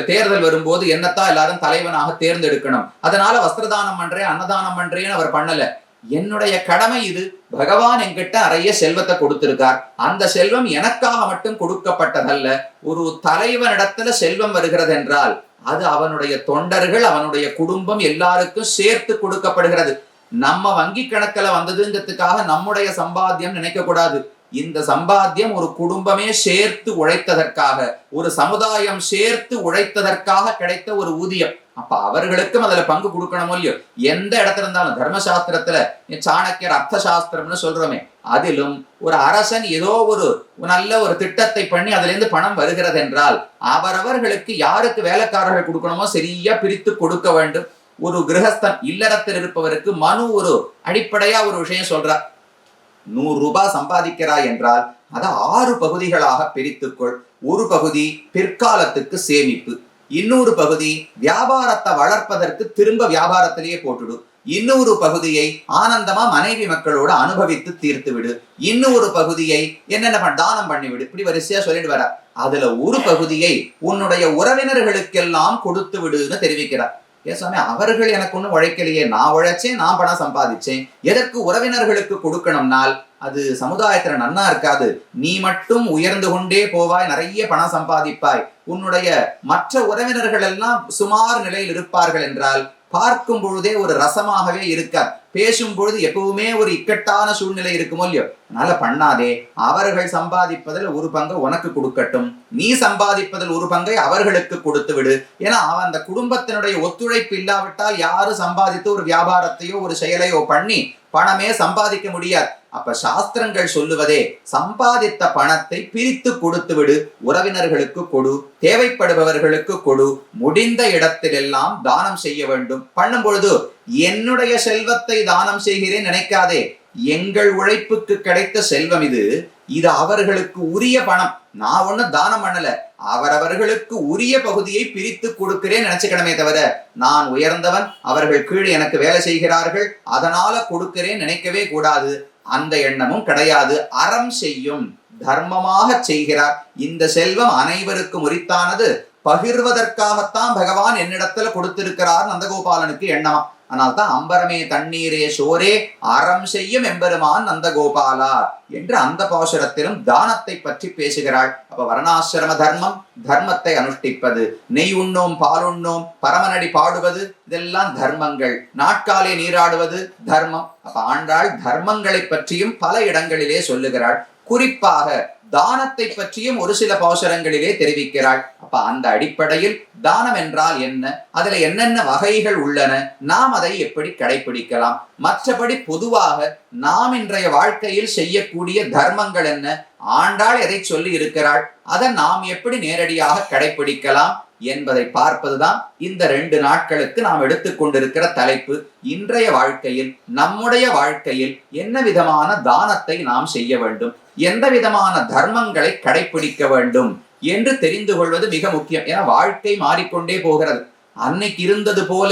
தேர்தல் வரும்போது என்னத்தான் எல்லாரும் தலைவனாக தேர்ந்தெடுக்கணும், அதனால வஸ்திரதானம் பண்றேன் அன்னதானம் பண்றேன்னு அவர் பண்ணல. என்னுடைய கடமை இது. பகவான் என்கிட்ட நிறைய செல்வத்தை கொடுத்திருக்கார். அந்த செல்வம் எனக்காக மட்டும் கொடுக்கப்பட்டதல்ல. ஒரு தலைவனிடத்துல செல்வம் வருகிறது என்றால் அது அவனுடைய தொண்டர்கள், அவனுடைய குடும்பம் எல்லாருக்கும் சேர்த்து கொடுக்கப்படுகிறது. நம்ம வங்கி கணக்குல வந்ததுங்கிறதுக்காக நம்முடைய சம்பாத்தியம் நினைக்க கூடாது. இந்த சம்பாத்தியம் ஒரு குடும்பமே சேர்த்து உழைத்ததற்காக, ஒரு சமுதாயம் சேர்த்து உழைத்ததற்காக கிடைத்த ஒரு ஊதியம். அப்ப அவர்களுக்கும் அதுல பங்கு கொடுக்கணும் இல்லையோ? எந்த இடத்துல இருந்தாலும் தர்மசாஸ்திரத்துல சாணக்கியர் அர்த்த சாஸ்திரம்னு சொல்றோமே, அதிலும் ஒரு அரசன் ஏதோ ஒரு நல்ல ஒரு திட்டத்தை பண்ணி அதுல இருந்து பணம் வருகிறது என்றால் அவரவர்களுக்கு யாருக்கு வேலைக்காரர்கள் கொடுக்கணுமோ சரியா பிரித்து கொடுக்க வேண்டும். ஒரு கிரகஸ்தன் இல்லறத்தில் இருப்பவருக்கு மனு ஒரு அடிப்படையா ஒரு விஷயம் சொல்றார். 100 ரூபாய் சம்பாதிக்கிறாய் என்றால் அதை 6 பகுதிகளாக பிரித்துக்கொள். ஒரு பகுதி பிற்காலத்துக்கு சேமிப்பு, இன்னொரு பகுதி வியாபாரத்தை வளர்ப்பதற்கு திரும்ப வியாபாரத்திலேயே போட்டுடு, இன்னொரு பகுதியை ஆனந்தமா மனைவி மக்களோட அனுபவித்து தீர்த்து விடு, இன்னொரு பகுதியை என்னென்ன தானம் பண்ணிவிடு. இப்படி வரிசையா சொல்லிட்டு வர. அதுல ஒரு பகுதியை உன்னுடைய உறவினர்களுக்கெல்லாம் கொடுத்து விடுன்னு தெரிவிக்கிறார். ஏசாமி, அவர்கள் எனக்கு ஒன்றும் உழைக்கலையே, நான் உழைச்சேன், நான் பணம் சம்பாதிச்சேன், எதற்கு உறவினர்களுக்கு கொடுக்கணும்னால் அது சமுதாயத்துல நன்னா இருக்காது. நீ மட்டும் உயர்ந்து கொண்டே போவாய், நிறைய பணம் சம்பாதிப்பாய், உன்னுடைய மற்ற உறவினர்கள் எல்லாம் சுமார் நிலையில் இருப்பார்கள் என்றால் பார்க்கும் பொழுதே ஒரு ரசமாகவே இருக்காது. பேசும் பொழுது எப்பவுமே ஒரு இக்கட்டான சூழ்நிலை இருக்குமோ இல்லையோ? அதனால பண்ணாதே. அவர்கள் சம்பாதிப்பதில் ஒரு பங்கை உனக்கு கொடுக்கட்டும், நீ சம்பாதிப்பதில் ஒரு பங்கை அவர்களுக்கு கொடுத்து விடு. ஏன்னா அவன் அந்த குடும்பத்தினுடைய ஒத்துழைப்பு இல்லாவிட்டால் யாரும் சம்பாதித்து ஒரு வியாபாரத்தையோ ஒரு செயலையோ பண்ணி பணமே சம்பாதிக்க முடியாது. அப்ப சாஸ்திரங்கள் சொல்லுவதே சம்பாதித்த பணத்தை பிரித்து கொடுத்து விடு, உறவினர்களுக்கு கொடு, தேவைப்படுபவர்களுக்கு கொடு, முடிந்த இடத்திலெல்லாம் தானம் செய்ய வேண்டும். பண்ணும் பொழுது என்னுடைய செல்வத்தை தானம் செய்கிறேன் நினைக்காதே. எங்கள் உழைப்புக்கு கிடைத்த செல்வம் இது, இது அவர்களுக்கு உரிய பணம். நான் ஒண்ணு தானம் பண்ணல, அவரவர்களுக்கு உரிய பகுதியை பிரித்து கொடுக்கிறேன் நினைச்சுக்கணுமே தவிர நான் உயர்ந்தவன், அவர்கள் கீழே எனக்கு வேலை செய்கிறார்கள் அதனால கொடுக்கிறேன் நினைக்கவே கூடாது. அந்த எண்ணமும் கிடையாது. அறம் செய்யும், தர்மமாக செய்கிறார். இந்த செல்வம் அனைவருக்கும் உரித்தானது, பகிர்வதற்காகத்தான் பகவான் என்னிடத்துல கொடுத்திருக்கிறார் நந்தகோபாலனுக்கு எண்ணமா. அதனால்தான் அம்பரமே தண்ணீரே சோரே அறம் செய்யும் எம்பெருமான் நந்தகோபாலா என்று அந்த பாசுரத்திலும் தானத்தை பற்றி பேசுகிறாள். அப்ப வர்ணாசிரம தர்மம், தர்மத்தை அனுஷ்டிப்பது, நெய் உண்ணோம் பால் உண்ணோம் பரமனடி பாடுவது, இதெல்லாம் தர்மங்கள். நாட்காலே நீராடுவது தர்மம். அப்ப ஆண்டாள் தர்மங்களை பற்றியும் பல இடங்களிலே சொல்லுகிறாள். குறிப்பாக தானத்தை பற்றியும் ஒரு சில பாசுரங்களிலே தெரிவிக்கிறாள். அப்ப அந்த அடிப்படையில் தானம் என்றால் என்ன, அதுல என்னென்ன வகைகள் உள்ளன, நாம் அதை எப்படி கடைபிடிக்கலாம், மற்றபடி பொதுவாக நாம் இன்றைய வாழ்க்கையில் செய்யக்கூடிய தர்மங்கள் என்ன, ஆண்டாள் எதை சொல்லி இருக்கிறாள், அதை நாம் எப்படி நேரடியாக கடைபிடிக்கலாம் என்பதை பார்ப்பதுதான் இந்த 2 நாட்களுக்கு நாம் எடுத்துக்கொண்டிருக்கிற தலைப்பு. இன்றைய வாழ்க்கையில், நம்முடைய வாழ்க்கையில் என்ன விதமான தானத்தை நாம் செய்ய வேண்டும், எந்த விதமான தர்மங்களை கடைபிடிக்க வேண்டும் என்று தெரிந்து கொள்வது மிக முக்கியம். ஏன்னா வாழ்க்கை மாறிக்கொண்டே போகிறது. அன்னைக்கு இருந்தது போல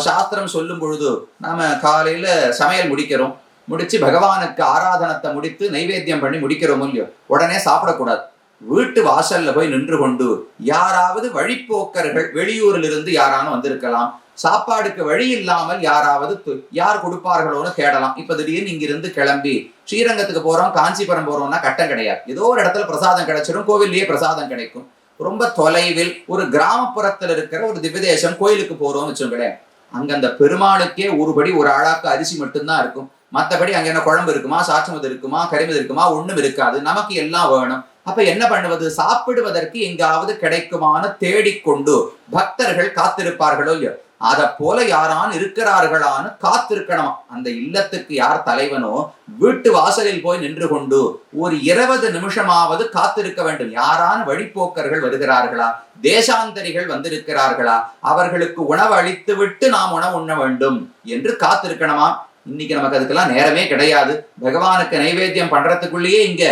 சாஸ்திரம் சொல்லும் பொழுது நாம காலையில சமையல் முடிக்கிறோம், முடிச்சு பகவானுக்கு ஆராதனத்தை முடித்து நைவேத்தியம் பண்ணி முடிக்கிறோம் இல்லையோ, உடனே சாப்பிடக்கூடாது. வீட்டு வாசல்ல போய் நின்று கொண்டு யாராவது வழிப்போக்கர்கள் வெளியூரில் இருந்து யாரானும் வந்திருக்கலாம், சாப்பாடுக்கு வழி இல்லாமல் யாராவது யார் கொடுப்பார்களோன்னு தேடலாம். இப்ப திடீர்னு இங்கிருந்து கிளம்பி ஸ்ரீரங்கத்துக்கு போறோம், காஞ்சிபுரம் போறோம்னா கட்டம் கிடையாது, ஏதோ ஒரு இடத்துல பிரசாதம் கிடைச்சிடும், கோவில்லயே பிரசாதம் கிடைக்கும். ரொம்ப தொலைவில் ஒரு கிராமப்புறத்துல இருக்கிற ஒரு திவ்யதேசம் கோயிலுக்கு போறோம்னு வச்சுங்களேன், அங்க அந்த பெருமாளுக்கே ஒருபடி ஒரு ஆளாக்கு அரிசி மட்டும்தான் இருக்கும், மற்றபடி அங்க என்ன குழம்பு இருக்குமா, சாற்றுமது இருக்குமா, கரிமது இருக்குமா, ஒண்ணும் இருக்காது. நமக்கு எல்லாம் வேணும். அப்ப என்ன பண்ணுவது? சாப்பிடுவதற்கு எங்காவது கிடைக்குமான்னு தேடிக்கொண்டு பக்தர்கள் காத்திருப்பார்களோ இல்லையோ, அத போல யாரான் இருக்கிறார்களான்னு காத்திருக்கணும். அந்த இல்லத்துக்கு யார் தலைவனோ வீட்டு வாசலில் போய் நின்று கொண்டு ஒரு 20 நிமிஷமாவது காத்திருக்க வேண்டும். யாரான் வழிப்போக்கர்கள் வருகிறார்களா, தேசாந்தரிகள் வந்திருக்கிறார்களா, அவர்களுக்கு உணவு அளித்து விட்டு நாம் உணவு உண்ண வேண்டும் என்று காத்திருக்கணுமா. இன்னைக்கு நமக்கு அதுக்கெல்லாம் நேரமே கிடையாது. பகவானுக்கு நைவேத்தியம் பண்றதுக்குள்ளேயே இங்க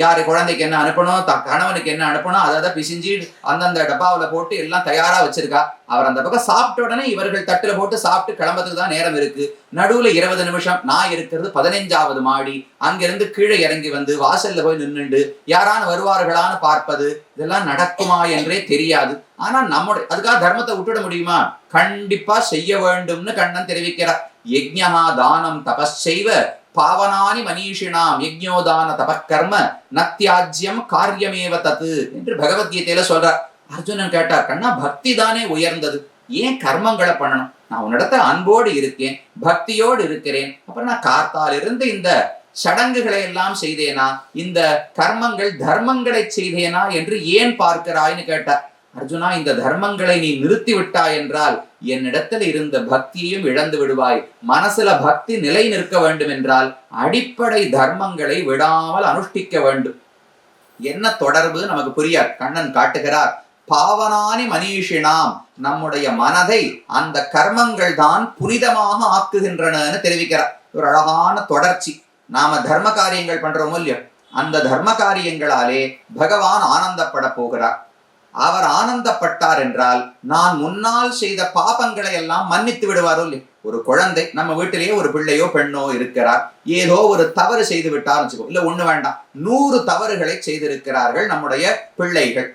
யாரு குழந்தைக்கு என்ன அனுப்பணும், கணவனுக்கு என்ன அனுப்பணும், அதை பிசிஞ்சி அந்தந்த டப்பாவில போட்டு எல்லாம் தயாரா வச்சிருக்கா. அவர் அந்த பக்கம் சாப்பிட்ட உடனே இவர்கள் தட்டுல போட்டு சாப்பிட்டு கிளம்புறதுக்கு தான் நேரம் இருக்கு. நடுவுல 20 நிமிஷம். நான் இருக்கிறது 15வது மாடி, அங்கிருந்து கீழே இறங்கி வந்து வாசல்ல போய் நின்னுண்டு யாரான வருவார்களான்னு பார்ப்பது, இதெல்லாம் நடக்குமா என்றே தெரியாது. ஆனா நம்முடைய அதுக்காக தர்மத்தை விட்டுட முடியுமா? கண்டிப்பா செய்ய வேண்டும்னு கண்ணன் தெரிவிக்கிறார். யஜ்ஞா தானம் தபஸ்சைவ பாவனானி மனிஷினாம் யஜ்ஞோதான தபக்கர்ம நத்தியாஜ்யம் காரியமேவ தத்து என்று பகவத்கீதையில சொல்றார். அர்ஜுனன் கேட்டார், கண்ணா பக்தி தானே உயர்ந்தது, ஏன் கர்மங்களை பண்ணணும்? நான் உன்னிடத்துல அன்போடு இருக்கேன், பக்தியோடு இருக்கிறேன், அப்புறம் நான் கார்த்தால் இருந்து இந்த சடங்குகளை எல்லாம் செய்தேனா, இந்த கர்மங்கள் தர்மங்களை செய்தேனா என்று ஏன் பார்க்கிறாய்னு கேட்டார். அர்ஜுனா, இந்த தர்மங்களை நீ நிறுத்தி விட்டாய் என்றால் என்னிடத்தில் இருந்த பக்தியையும் இழந்து விடுவாய். மனசுல பக்தி நிலை நிற்க வேண்டும் என்றால் அடிப்படை தர்மங்களை விடாமல் அனுஷ்டிக்க வேண்டும். என்ன தொடர்பு நமக்கு புரியாது. கண்ணன் காட்டுகிறார், பாவனானி மனிஷினாம், நம்முடைய மனதை அந்த கர்மங்கள் தான் புனிதமாக ஆக்குகின்றனன்னு தெரிவிக்கிறார். ஒரு அழகான தொடர்ச்சி. நாம தர்ம காரியங்கள் பண்றோமோ இல்லையோ, அந்த தர்ம காரியங்களாலே பகவான் ஆனந்தப்பட போகிறார். அவர் ஆனந்தப்பட்டார் என்றால் நான் முன்னால் செய்த பாபங்களை எல்லாம் மன்னித்து விடுவாரோ இல்லையோ. ஒரு குழந்தை, நம்ம வீட்டிலேயே ஒரு பிள்ளையோ பெண்ணோ இருக்கிறார், ஏதோ ஒரு தவறு செய்து விட்டார்னு வச்சுக்கோ, இல்ல ஒண்ணு வேண்டாம், 100 தவறுகளை செய்திருக்கிறார்கள் நம்முடைய பிள்ளைகள்.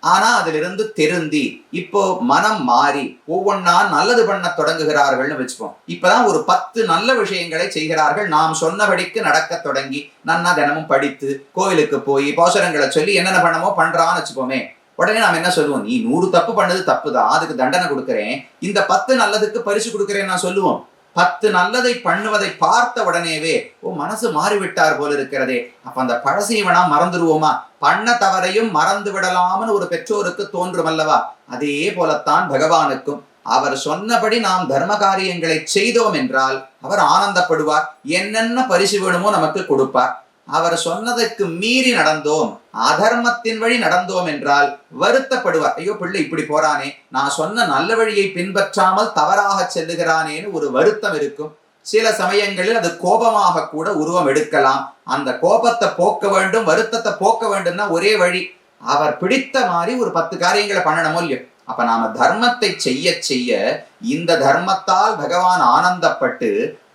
ஆனா அதிலிருந்து திருந்தி இப்போ மனம் மாறி ஒவ்வொன்னா நல்லது பண்ண தொடங்குகிறார்கள்னு வச்சுப்போம். இப்பதான் ஒரு 10 நல்ல விஷயங்களை செய்கிறார்கள். நாம் சொன்னபடிக்கு நடக்க தொடங்கி நன்னா தினமும் படித்து கோவிலுக்கு போய் போசரங்களை சொல்லி என்னென்ன பண்ணமோ பண்றான்னு வச்சுப்போமே. உடனே நாம் என்ன சொல்லுவோம்? நீ 100 தப்பு பண்ணது தப்புதான், அதுக்கு தண்டனை கொடுக்கிறேன், இந்த 10 நல்லதுக்கு பரிசு கொடுக்கிறேன் நான் சொல்லுவோம். 10 நல்லதை பண்ணுவதை பார்த்த உடனேவே ஓ மனசு மாறிவிட்டார் போல இருக்கிறதே, அப்ப அந்த பழசீவனா மறந்துடுவோமா? பண்ண தவறையும் மறந்து விடலாம்னு ஒரு பெற்றோருக்கு தோன்றும் அல்லவா? அதே போலத்தான் பகவானுக்கும். அவர் சொன்னபடி நாம் தர்ம காரியங்களை செய்தோம் என்றால் அவர் ஆனந்தப்படுவார், என்னென்ன பரிசு வேணுமோ நமக்கு கொடுப்பார். அவர் சொன்னதற்கு மீறி நடந்தோம், அதர்மத்தின் வழி நடந்தோம் என்றால் வருத்தப்படுவார். ஐயோ பிள்ளை இப்படி போறானே, நான் சொன்ன நல்ல வழியை பின்பற்றாமல் தவறாக செல்லுகிறானேன்னு ஒரு வருத்தம் இருக்கும். சில சமயங்களில் அது கோபமாக கூட உருவம் எடுக்கலாம். அந்த கோபத்தை போக்க வேண்டும், வருத்தத்தை போக்க வேண்டும்னா ஒரே வழி, அவர் பிடித்த மாதிரி ஒரு 10 காரியங்களை பண்ணணுமோ இல்லையோ. அப்ப நாம தர்மத்தை செய்ய செய்ய இந்த தர்மத்தால் பகவான் ஆனந்தப்பட்டு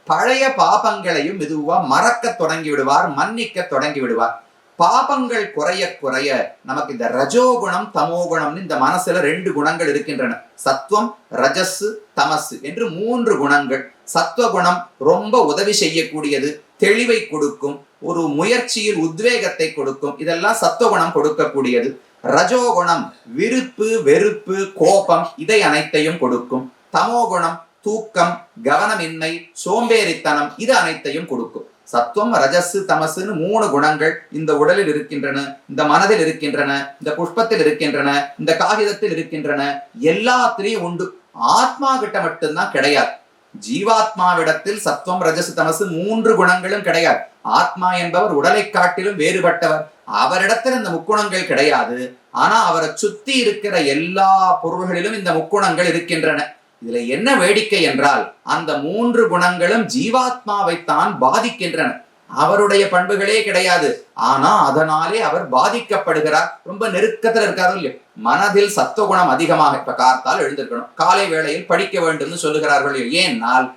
பழைய பாபங்களையும் மெதுவா மறக்க தொடங்கி விடுவார், மன்னிக்க தொடங்கி விடுவார். பாபங்கள் குறைய குறைய நமக்கு இந்த ரஜோகுணம் தமோகுணம்னு இந்த மனசுல 2 குணங்கள் இருக்கின்றன. சத்துவம், ரஜஸ், தமஸ் என்று 3 குணங்கள். சத்துவகுணம் ரொம்ப உதவி செய்யக்கூடியது, தெளிவை கொடுக்கும், ஒரு முயற்சியில் உத்வேகத்தை கொடுக்கும், இதெல்லாம் சத்துவகுணம் கொடுக்கக்கூடியது. ரஜோகுணம் விருப்பு, வெறுப்பு, கோபம் இதை அனைத்தையும் கொடுக்கும். தமோகுணம் தூக்கம், கவனமின்மை, சோம்பேறித்தனம் இது அனைத்தையும் கொடுக்கும். சத்துவம், ரஜஸ், தமசுன்னு 3 குணங்கள் இந்த உடலில் இருக்கின்றன, இந்த மனதில் இருக்கின்றன, இந்த புஷ்பத்தில் இருக்கின்றன, இந்த காகிதத்தில் இருக்கின்றன, எல்லாத்திலையும் உண்டு. ஆத்மா கிட்ட மட்டும்தான் கிடையாது. ஜீவாத்மாவிடத்தில் சத்துவம், ரஜஸ், தமசு 3 குணங்களும் கிடையாது. ஆத்மா என்பவர் உடலை காட்டிலும் வேறுபட்டவர், அவரிடத்தில் இந்த முக்குணங்கள் கிடையாது. ஆனா அவரை சுத்தி இருக்கிற எல்லா பொருள்களிலும் இந்த முக்குணங்கள் இருக்கின்றன. இதுல என்ன வேடிக்கை என்றால் அந்த 3 குணங்களும் ஜீவாத்மாவைத்தான் பாதிக்கின்றன, அவருடைய பண்புகளே கிடையாது. ஆனா அதனாலே அவர் பாதிக்கப்படுகிறார். ரொம்ப நெருக்கத்துல இருக்காரு இல்லையோ. மனதில் சத்துவகுணம் அதிகமாக, இப்ப கார்த்தால் எழுந்திருக்கணும், காலை வேளையில் படிக்க வேண்டும்னு சொல்லுகிறார்கள். ஏன்னால்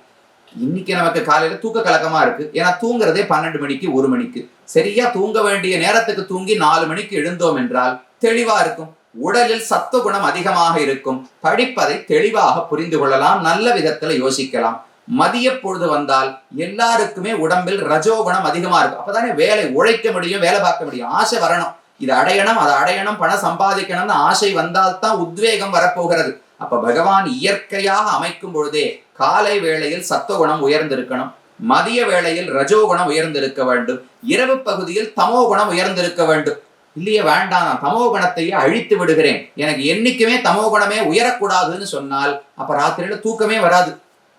இன்னைக்கு நமக்கு காலையில தூக்க கலக்கமா இருக்கு. ஏன்னா தூங்குறதே 12 மணிக்கு 1 மணிக்கு. சரியா தூங்க வேண்டிய நேரத்துக்கு தூங்கி 4 மணிக்கு எழுந்தோம் என்றால் தெளிவா இருக்கும். உடலில் சத்துவ குணம் அதிகமாக இருக்கும். படிப்பதை தெளிவாக புரிந்து கொள்ளலாம். நல்ல விதத்துல யோசிக்கலாம். மதிய பொழுது வந்தால் எல்லாருக்குமே உடம்பில் ரஜோகுணம் அதிகமா இருக்கும். அப்பதானே வேலை உழைக்க முடியும், வேலை பார்க்க முடியும். ஆசை வரணும், இது அடையணும், அதை அடையணும், பணம் சம்பாதிக்கணும்னு ஆசை வந்தால்தான் உத்வேகம் வரப்போகிறது. அப்ப பகவான் இயற்கையாக அமைக்கும் பொழுதே காலை வேளையில் சத்துவகுணம் உயர்ந்திருக்கணும், மதிய வேளையில் ரஜோகுணம் உயர்ந்திருக்க வேண்டும், இரவு பகுதியில் தமோகுணம் உயர்ந்திருக்க வேண்டும். இல்லையே வேண்டாம், நான் தமோ குணத்தையே அழித்து விடுகிறேன், எனக்கு என்னைக்குமே தமோ குணமே உயரக்கூடாதுன்னு சொன்னால் அப்ப ராத்திரியில தூக்கமே வராது.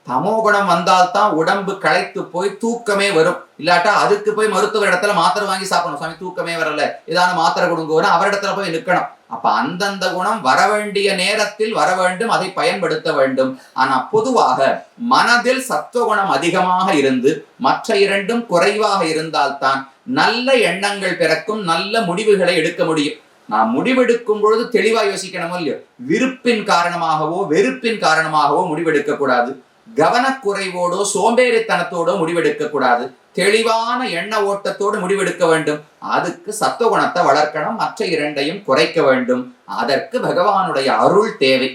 தமோ குணம் வந்தால்தான் உடம்பு களைத்து போய் தூக்கமே வரும். இல்லாட்டா அதுக்கு போய் மருத்துவர் இடத்துல மாத்திரை வாங்கி சாப்பிடணும். சாமி தூக்கமே வரல, ஏதான மாத்திரை கொடுங்க, அவரிடத்துல போய் நிற்கணும். அப்ப அந்தந்த குணம் வர வேண்டிய நேரத்தில் வர வேண்டும், அதை பயன்படுத்த வேண்டும். ஆனா பொதுவாக மனதில் சத்துவகுணம் அதிகமாக இருந்து மற்ற இரண்டும் குறைவாக இருந்தால்தான் நல்ல எண்ணங்கள் பிறக்கும், நல்ல முடிவுகளை எடுக்க முடியும். நான் முடிவெடுக்கும் பொழுது தெளிவா யோசிக்கணுமோ இல்லையோ. விருப்பின் காரணமாகவோ வெறுப்பின் காரணமாகவோ முடிவெடுக்க கூடாது. கவனக்குறைவோடோ சோம்பேறித்தனத்தோடோ முடிவெடுக்க கூடாது. தெளிவான எண்ண ஓட்டத்தோடு முடிவெடுக்க வேண்டும். அதுக்கு சத்துவகுணத்தை வளர்க்கணும், மற்ற இரண்டையும் குறைக்க வேண்டும். அதற்கு பகவானுடைய அருள் தேவை.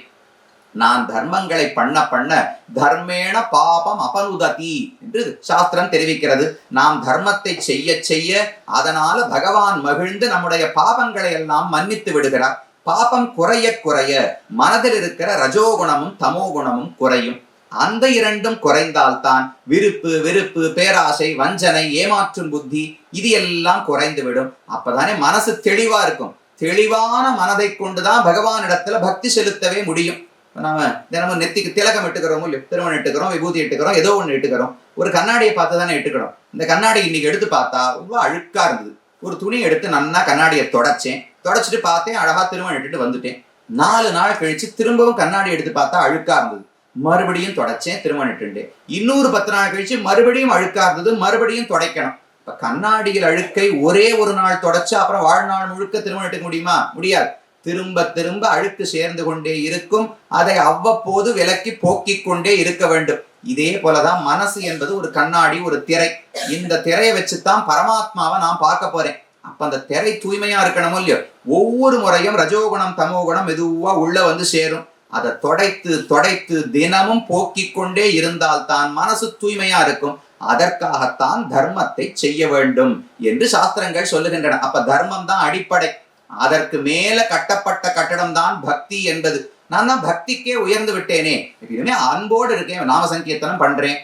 நான் தர்மங்களை பண்ண தர்மேண பாபம் அபனுததி என்று சாஸ்திரம் தெரிவிக்கிறது. நாம் தர்மத்தை செய்ய அதனால பகவான் மகிழ்ந்து நம்முடைய பாபங்களை எல்லாம் மன்னித்து விடுகிறார். பாபம் குறைய மனதில் இருக்கிற ரஜோகுணமும் தமோகுணமும் குறையும். அந்த இரண்டும் குறைந்தால்தான் விருப்பு பேராசை, வஞ்சனை, ஏமாற்றும் புத்தி இது எல்லாம் குறைந்து விடும். அப்பதானே மனசு தெளிவா இருக்கும். தெளிவான மனதை கொண்டுதான் பகவானிடத்துல பக்தி செலுத்தவே முடியும். நாம தினமும் நெத்திக்கு திலகம் இட்டுக்கிறோம் இல்லையோ, திருமணம் இட்டுக்கிறோம், விபூதி இட்டுக்கிறோம், ஏதோ ஒண்ணு இட்டுக்கிறோம். ஒரு கண்ணாடியை பார்த்து தானே இட்டுக்கிறோம். இந்த கண்ணாடி இன்னைக்கு எடுத்து பார்த்தா ரொம்ப அழுக்கா இருந்தது. ஒரு துணி எடுத்து நன்னா கண்ணாடியை தொடச்சிட்டு பார்த்தேன், அழகா திருமணம் இட்டுட்டு வந்துட்டேன். 4 நாள் கழிச்சு திரும்பவும் கண்ணாடி எடுத்து பார்த்தா அழுக்கா இருந்தது. மறுபடியும் தொடச்சேன், திருமணம் இட்டுட்டேன். இன்னொரு 10 நாள் கழிச்சு மறுபடியும் அழுக்கா இருந்தது, மறுபடியும் துடைக்கணும். இப்ப கண்ணாடியில் அழுக்கை ஒரே ஒரு நாள் தொடச்சு அப்புறம் வாழ்நாள் முழுக்க திருமணம் இட்டுக்க முடியுமா? முடியாது. திரும்ப அழுக்கு சேர்ந்து கொண்டே இருக்கும். அதை அவ்வப்போது விலக்கி போக்கிக் கொண்டே இருக்க வேண்டும். இதே போலதான் மனசு என்பது ஒரு கண்ணாடி, ஒரு திரை. இந்த திரையை வச்சுதான் பரமாத்மாவை நான் பார்க்க போறேன். அப்ப அந்த திரை தூய்மையா இருக்கணுமோ இல்லையோ. ஒவ்வொரு முறையும் ரஜோகுணம் தமோகுணம் மெதுவா உள்ள வந்து சேரும். அதை தொடைத்து தினமும் போக்கிக் கொண்டே இருந்தால் தான் மனசு தூய்மையா இருக்கும். அதற்காகத்தான் தர்மத்தை செய்ய வேண்டும் என்று சாஸ்திரங்கள் சொல்லுகின்றன. அப்ப தர்மம் தான் அடிப்படை. அதற்கு மேல கட்டப்பட்ட கட்டடம் தான் பக்தி என்பது. நான் தான் பக்திக்கே உயர்ந்து விட்டேனே, எப்பயுமே அன்போடு இருக்கேன், நாம சங்கீர்த்தனம் பண்றேன்,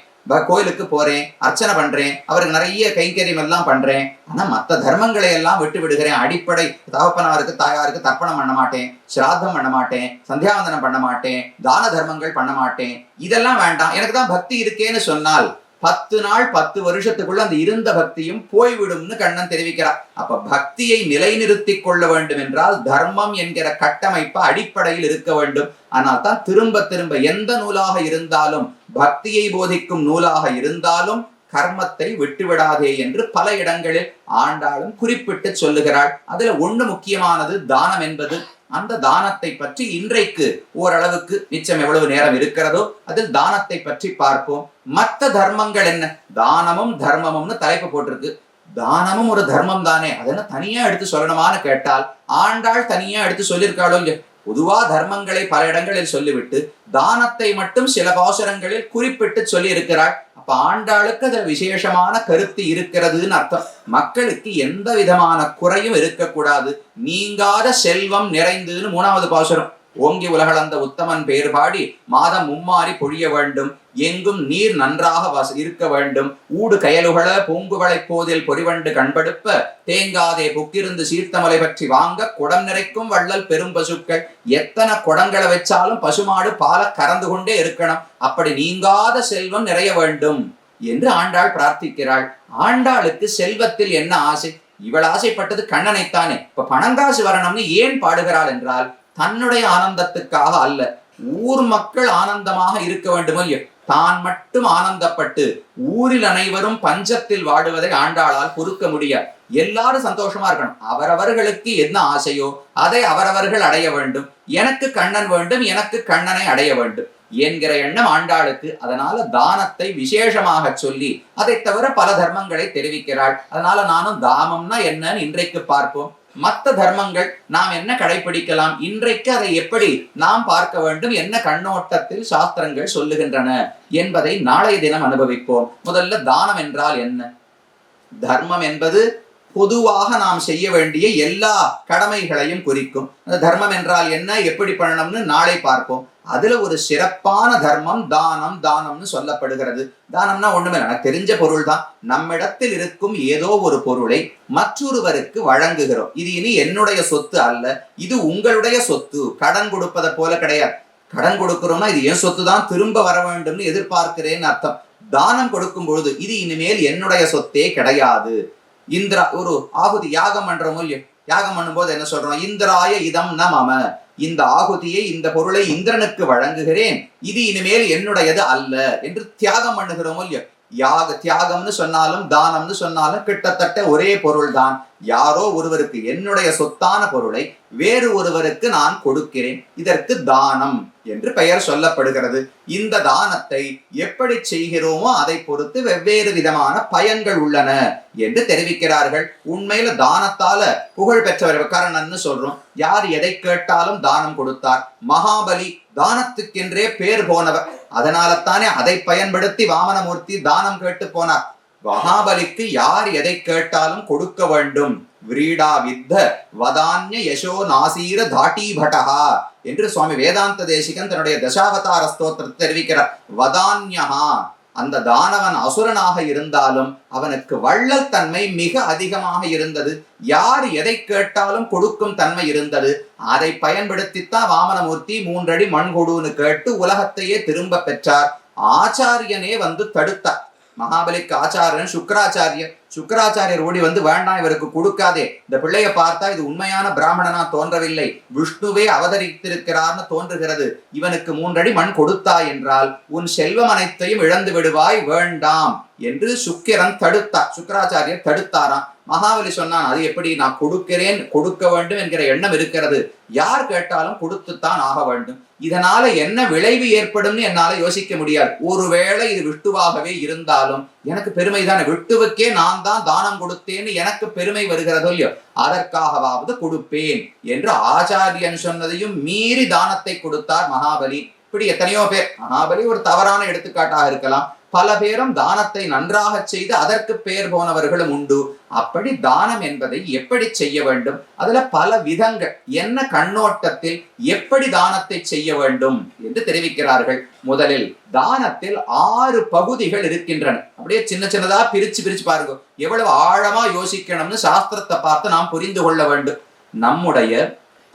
கோயிலுக்கு போறேன், அர்ச்சனை பண்றேன், அவருக்கு நிறைய கைங்கரியம் எல்லாம் பண்றேன். ஆனா மற்ற தர்மங்களை எல்லாம் விட்டு விடுகிறேன். அடிப்படை தகப்பனாருக்கு தாயாருக்கு தர்ப்பணம் பண்ண மாட்டேன், சிராத்தம் பண்ண மாட்டேன், சந்தியாவந்தனம் பண்ண மாட்டேன், தான தர்மங்கள் பண்ண மாட்டேன். இதெல்லாம் வேண்டாம், எனக்கு தான் பக்தி இருக்கேன்னு சொன்னால் 10 நாள் 10 வருஷத்துக்குள்ள அந்த இருந்த பக்தியும் போய்விடும்னு கண்ணன் தெரிவிக்கிறார். அப்ப பக்தியை நிலைநிறுத்திக் கொள்ள வேண்டும் என்றால் தர்மம் என்கிற கட்டமைப்பு அடிப்படையில் இருக்க வேண்டும். ஆனால் தான் திரும்ப எந்த நூலாக இருந்தாலும், பக்தியை போதிக்கும் நூலாக இருந்தாலும் கர்மத்தை விட்டுவிடாதே என்று பல இடங்களில் ஆண்டாளும் குறிப்பிட்டு சொல்லுகிறாள். அதுல ஒண்ணு முக்கியமானது தானம் என்பது. அந்த தானத்தை பற்றி இன்றைக்கு ஓரளவுக்கு மிச்சம் எவ்வளவு நேரம் இருக்கிறதோ அதில் தானத்தை பற்றி பார்ப்போம். மற்ற தர்மங்கள் என்ன? தானமும் தர்மமும்னு தலைப்பு போட்டிருக்கு. தானமும் ஒரு தர்மம் தானே, அதென்ன தனியா எடுத்து சொல்லணுமான்னு கேட்டால் ஆண்டாள் தனியா எடுத்து சொல்லியிருக்காளோ இல்லையோ. பொதுவா தர்மங்களை பல இடங்களில் சொல்லிவிட்டு தானத்தை மட்டும் சில பாசுரங்களில் குறிப்பிட்டு சொல்லி இருக்கிறாள். அப்ப ஆண்டாளுக்கு அதுல விசேஷமான கருத்து இருக்கிறதுன்னு அர்த்தம். மக்களுக்கு எந்த விதமான குறையும் இருக்கக்கூடாது, நீங்காத செல்வம் நிறைந்துன்னு 3வது பாசுரம். ஓங்கி உலகளந்த உத்தமன் பேர் பாடி மாதம் மும்மாறி பொழிய வேண்டும், எங்கும் நீர் நன்றாக இருக்க வேண்டும், ஊடு கயலுகள பூங்குவளை போதில் பொறிவண்டு கண்படுப்ப தேங்காதே புக்கிருந்து சீர்த்தமலை பற்றி வாங்க குடம் நிறைக்கும் வள்ளல் பெரும் பசுக்கள். எத்தனை குடங்களை வச்சாலும் பசுமாடு பால கறந்து கொண்டே இருக்கணும். அப்படி நீங்காத செல்வம் நிறைய வேண்டும் என்று ஆண்டாள் பிரார்த்திக்கிறாள். ஆண்டாளுக்கு செல்வத்தில் என்ன ஆசை? இவள் ஆசைப்பட்டது கண்ணனைத்தானே. இப்ப பணங்காசு வரணும்னு ஏன் பாடுகிறாள் என்றால் தன்னுடைய ஆனந்தத்துக்காக அல்ல, ஊர் மக்கள் ஆனந்தமாக இருக்க வேண்டும் இல்லையோ. தான் மட்டும் ஆனந்தப்பட்டு ஊரில் அனைவரும் பஞ்சத்தில் வாடுவதை ஆண்டாளால் பொறுக்க முடியாது. எல்லாரும் சந்தோஷமா இருக்கணும். அவரவர்களுக்கு என்ன ஆசையோ அதை அவரவர்கள் அடைய வேண்டும். எனக்கு கண்ணன் வேண்டும், எனக்கு கண்ணனை அடைய வேண்டும். என்கிற எண்ணம் ஆண்டாளுக்கு. அதனால தானத்தை விசேஷமாக சொல்லி அதை தவிர பல தர்மங்களை தெரிவிக்கிறாள். அதனால நானும் தாமம்னா என்னன்னு இன்றைக்கு பார்ப்போம். மற்ற தர்மங்கள் நாம் என்ன கடைபிடிக்கலாம், இன்றைக்கு அதை எப்படி நாம் பார்க்க வேண்டும், என்ன கண்ணோட்டத்தில் சாஸ்திரங்கள் சொல்லுகின்றன என்பதை நாளைய தினம் அனுபவிப்போம். முதல்ல தானம் என்றால் என்ன? தர்மம் என்பது பொதுவாக நாம் செய்ய வேண்டிய எல்லா கடமைகளையும் குறிக்கும். அந்த தர்மம் என்றால் என்ன, எப்படி பண்ணணும்னு நாளை பார்ப்போம். அதுல ஒரு சிறப்பான தர்மம் தானம். தானம்னு சொல்லப்படுகிறது. தானம்னா ஒண்ணுமே இல்லை, எனக்கு தெரிஞ்ச பொருள் தான். நம்மிடத்தில் இருக்கும் ஏதோ ஒரு பொருளை மற்றொருவருக்கு வழங்குகிறோம். இது இனி என்னுடைய சொத்து அல்ல, இது உங்களுடைய சொத்து. கடன் கொடுப்பதை போல கிடையாது. கடன் கொடுக்கிறோம்னா இது என் சொத்து தான், திரும்ப வர வேண்டும்னு எதிர்பார்க்கிறேன்னு அர்த்தம். தானம் கொடுக்கும் பொழுது இது இனிமேல் என்னுடைய சொத்தே கிடையாது. இந்திரா ஒரு ஆகுதி யாகம் பண்றோமோ இல்லையோ, யாகம் பண்ணும்போது என்ன சொல்றோம், இந்திராய இதம் ந மம, இந்த ஆகுதியை இந்த பொருளை இந்திரனுக்கு வழங்குகிறேன், இது இனிமேல் என்னுடையது அல்ல என்று தியாகம் பண்ணுகிறோமோ இல்லையோ. தியாகம்னு சொன்னாலும் தானம்னு சொன்னாலும் கிட்டத்தட்ட ஒரே பொருள் தான். யாரோ ஒருவருக்கு என்னுடைய சொத்தான பொருளை வேறு ஒருவருக்கு நான் கொடுக்கிறேன், இதற்கு தானம் என்று பெயர் சொல்லப்படுகிறது. இந்த தானத்தை எப்படி செய்கிறோமோ அதை பொறுத்து வெவ்வேறு விதமான பயன்கள் உள்ளன என்று தெரிவிக்கிறார்கள். உண்மையில தானத்தால புகழ் பெற்றவர் கர்ணன்னு சொல்றோம். யார் எதை கேட்டாலும் தானம் கொடுத்தார். மகாபலி தானத்துக்கென்றே பேர் போனவர். அதனால தானே அதை பயன்படுத்தி வாமனமூர்த்தி தானம் கேட்டு போனார். மகாபலிக்கு யார் எதை கேட்டாலும் கொடுக்க வேண்டும். விரீடா வித்த வதான்ய யசோ நாசீர தாட்டி பட்டஹா என்று சுவாமி வேதாந்த தேசிகன் தன்னுடைய தசாவதார ஸ்தோத்திரத்தை தெரிவிக்கிறார். வதான்யஹா, அந்த தானவன் அசுரனாக இருந்தாலும் அவனுக்கு வள்ளல் தன்மை மிக அதிகமாக இருந்தது. யார் எதை கேட்டாலும் கொடுக்கும் தன்மை இருந்தது. அதை பயன்படுத்தித்தான் வாமனமூர்த்தி 3 அடி மண் கொடுன்னு கேட்டு உலகத்தையே திரும்ப பெற்றார். ஆச்சாரியனே வந்து தடுத்தார். மகாபலிக்கு ஆச்சாரியன் சுக்கராச்சாரியர் ஓடி வந்து, வேண்டாம் இவருக்கு கொடுக்காதே, இந்த பிள்ளைய பார்த்தா இது உண்மையான பிராமணனா தோன்றவில்லை, விஷ்ணுவே அவதரித்திருக்கிறார்னு தோன்றுகிறது, இவனுக்கு 3 அடி மண் கொடுத்தாய் என்றால் உன் செல்வம் அனைத்தையும் இழந்து விடுவாய், வேண்டாம் என்று சுக்கராச்சாரியர் தடுத்தாராம். மகாபலி சொன்னான், அது எப்படி, நான் கொடுக்கிறேன், கொடுக்க வேண்டும் என்கிற எண்ணம் இருக்கிறது, யார் கேட்டாலும் கொடுத்துத்தான் ஆக வேண்டும். இதனால என்ன விளைவு ஏற்படும் என்னால யோசிக்க முடியாது. ஒருவேளை இது விஷ்ணுவாகவே இருந்தாலும் எனக்கு பெருமை தானே, விஷ்ணுவுக்கே நான் தான் தானம் கொடுத்தேன்னு எனக்கு பெருமை வருகிறதோ இல்லையோ, அதற்காகவாவது கொடுப்பேன் என்று ஆச்சாரியன் சொன்னதையும் மீறி தானத்தை கொடுத்தார் மகாபலி. இப்படி எத்தனையோ பேர், மகாபலி ஒரு தவறான எடுத்துக்காட்டாக இருக்கலாம், பல பேரும் தானத்தை நன்றாக செய்து அதற்கு பெயர் போனவர்களும் உண்டு. அப்படி தானம் என்பதை எப்படி செய்ய வேண்டும், அதுல பல விதங்கள், என்ன கண்ணோட்டத்தில் எப்படி தானத்தை செய்ய வேண்டும் என்று தெரிவிக்கிறார்கள். முதலில் தானத்தில் 6 பகுதிகள் இருக்கின்றன. அப்படியே சின்ன சின்னதா பிரிச்சு பாருங்க, எவ்வளவு ஆழமா யோசிக்கணும்னு சாஸ்திரத்தை பார்த்து நாம் புரிந்து கொள்ள வேண்டும். நம்முடைய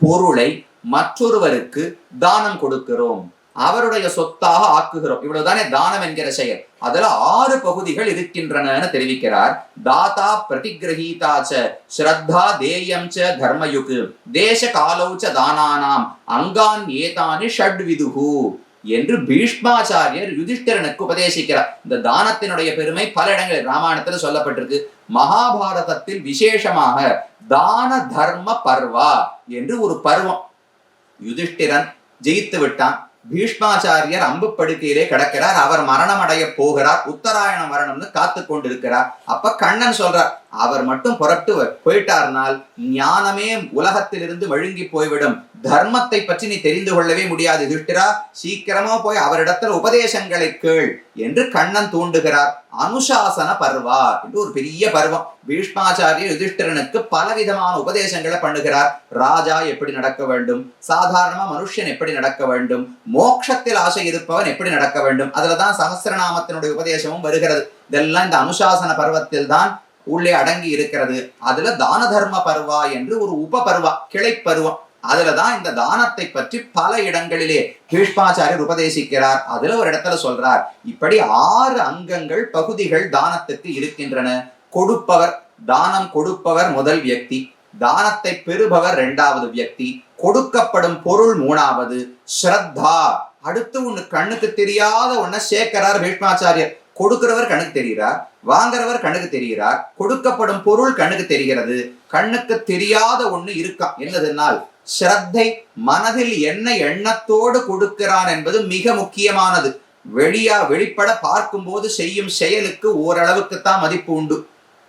பொருளை மற்றொருவருக்கு தானம் கொடுக்கிறோம், அவருடைய சொத்தாக ஆக்குகிறோம், இவ்வளவுதானே தானம் என்கிற செயல். அதுல 6 பகுதிகள் இருக்கின்றன தெரிவிக்கிறார். தாத்தா பிரதிகிரஹீதாச்ச ஸ்ரத்தா தேயம் ச தர்மயுக் தேச காலௌச்ச தானானாம் அங்கான் ஏதானி ஷட்விதுஹு என்று பீஷ்மாச்சாரியர் யுதிஷ்டிரனுக்கு உபதேசிக்கிறார். இந்த தானத்தினுடைய பெருமை பல இடங்களில் ராமாயணத்தில் சொல்லப்பட்டிருக்கு. மகாபாரதத்தில் விசேஷமாக தான தர்ம பர்வா என்று ஒரு பருவம். யுதிஷ்டிரன் ஜெயித்து விட்டான், பீஷ்மாச்சாரியர் அம்பு படுக்கையிலே கிடக்கிறார், அவர் மரணம் அடைய போகிறார், உத்தராயணம் வரணும்னு காத்து கொண்டிருக்கிறார். அப்ப கண்ணன் சொல்றார், அவர் மட்டும் புறப்பட்டு போயிட்டார்னால் ஞானமே உலகத்திலிருந்து வழுங்கி போய்விடும், தர்மத்தை பற்றி நீ தெரிந்து கொள்ளவே முடியாது, யுதிஷ்டிரா சீக்கிரமா போய் அவரிடத்துல உபதேசங்களை கேள் என்று கண்ணன் தூண்டுகிறார். அனுசாசன பர்வா என்று ஒரு பெரிய பருவம். பீஷ்மாச்சாரியர் யுதிஷ்டிரனுக்கு பலவிதமான உபதேசங்களை பண்ணுகிறார். ராஜா எப்படி நடக்க வேண்டும், சாதாரணமா மனுஷன் எப்படி நடக்க வேண்டும், மோட்சத்தில் ஆசை இருப்பவன் எப்படி நடக்க வேண்டும், அதுலதான் சகஸ்ரநாமத்தினுடைய உபதேசமும் வருகிறது. இதெல்லாம் இந்த அனுசாசன பருவத்தில் தான் உள்ளே அடங்கி இருக்கிறது. அதுல தான தர்ம பருவா என்று ஒரு உப பருவா, கிளை பருவம். அதுலதான் இந்த தானத்தை பற்றி பல இடங்களிலே பீஷ்மாச்சாரியர் உபதேசிக்கிறார். அதுல ஒரு இடத்துல சொல்றார், இப்படி 6 அங்கங்கள் பகுதிகள் தானத்துக்கு இருக்கின்றன. கொடுப்பவர், தானம் கொடுப்பவர் முதல் வியக்தி, தானத்தை பெறுபவர் 2வது வியக்தி, கொடுக்கப்படும் பொருள் 3வது, ஸ்ரத்தா அடுத்து ஒண்ணு கண்ணுக்கு தெரியாத ஒன்ன சேர்க்கிறார் பீஷ்மாச்சாரியர். கொடுக்கிறவர் கண்ணுக்கு தெரிகிறார், வாங்குறவர் கண்ணுக்கு தெரிகிறார், கொடுக்கப்படும் பொருள் கண்ணுக்கு தெரிகிறது, கண்ணுக்கு தெரியாத ஒண்ணு இருக்கான். என்னதுனால் ஸ்ரத்தை, மனதில் என்ன எண்ணத்தோடு கொடுக்கிறான் என்பது மிக முக்கியமானது. வெளிப்பட பார்க்கும்போது செய்யும் செயலுக்கு ஓரளவுக்குத்தான் மதிப்பு உண்டு.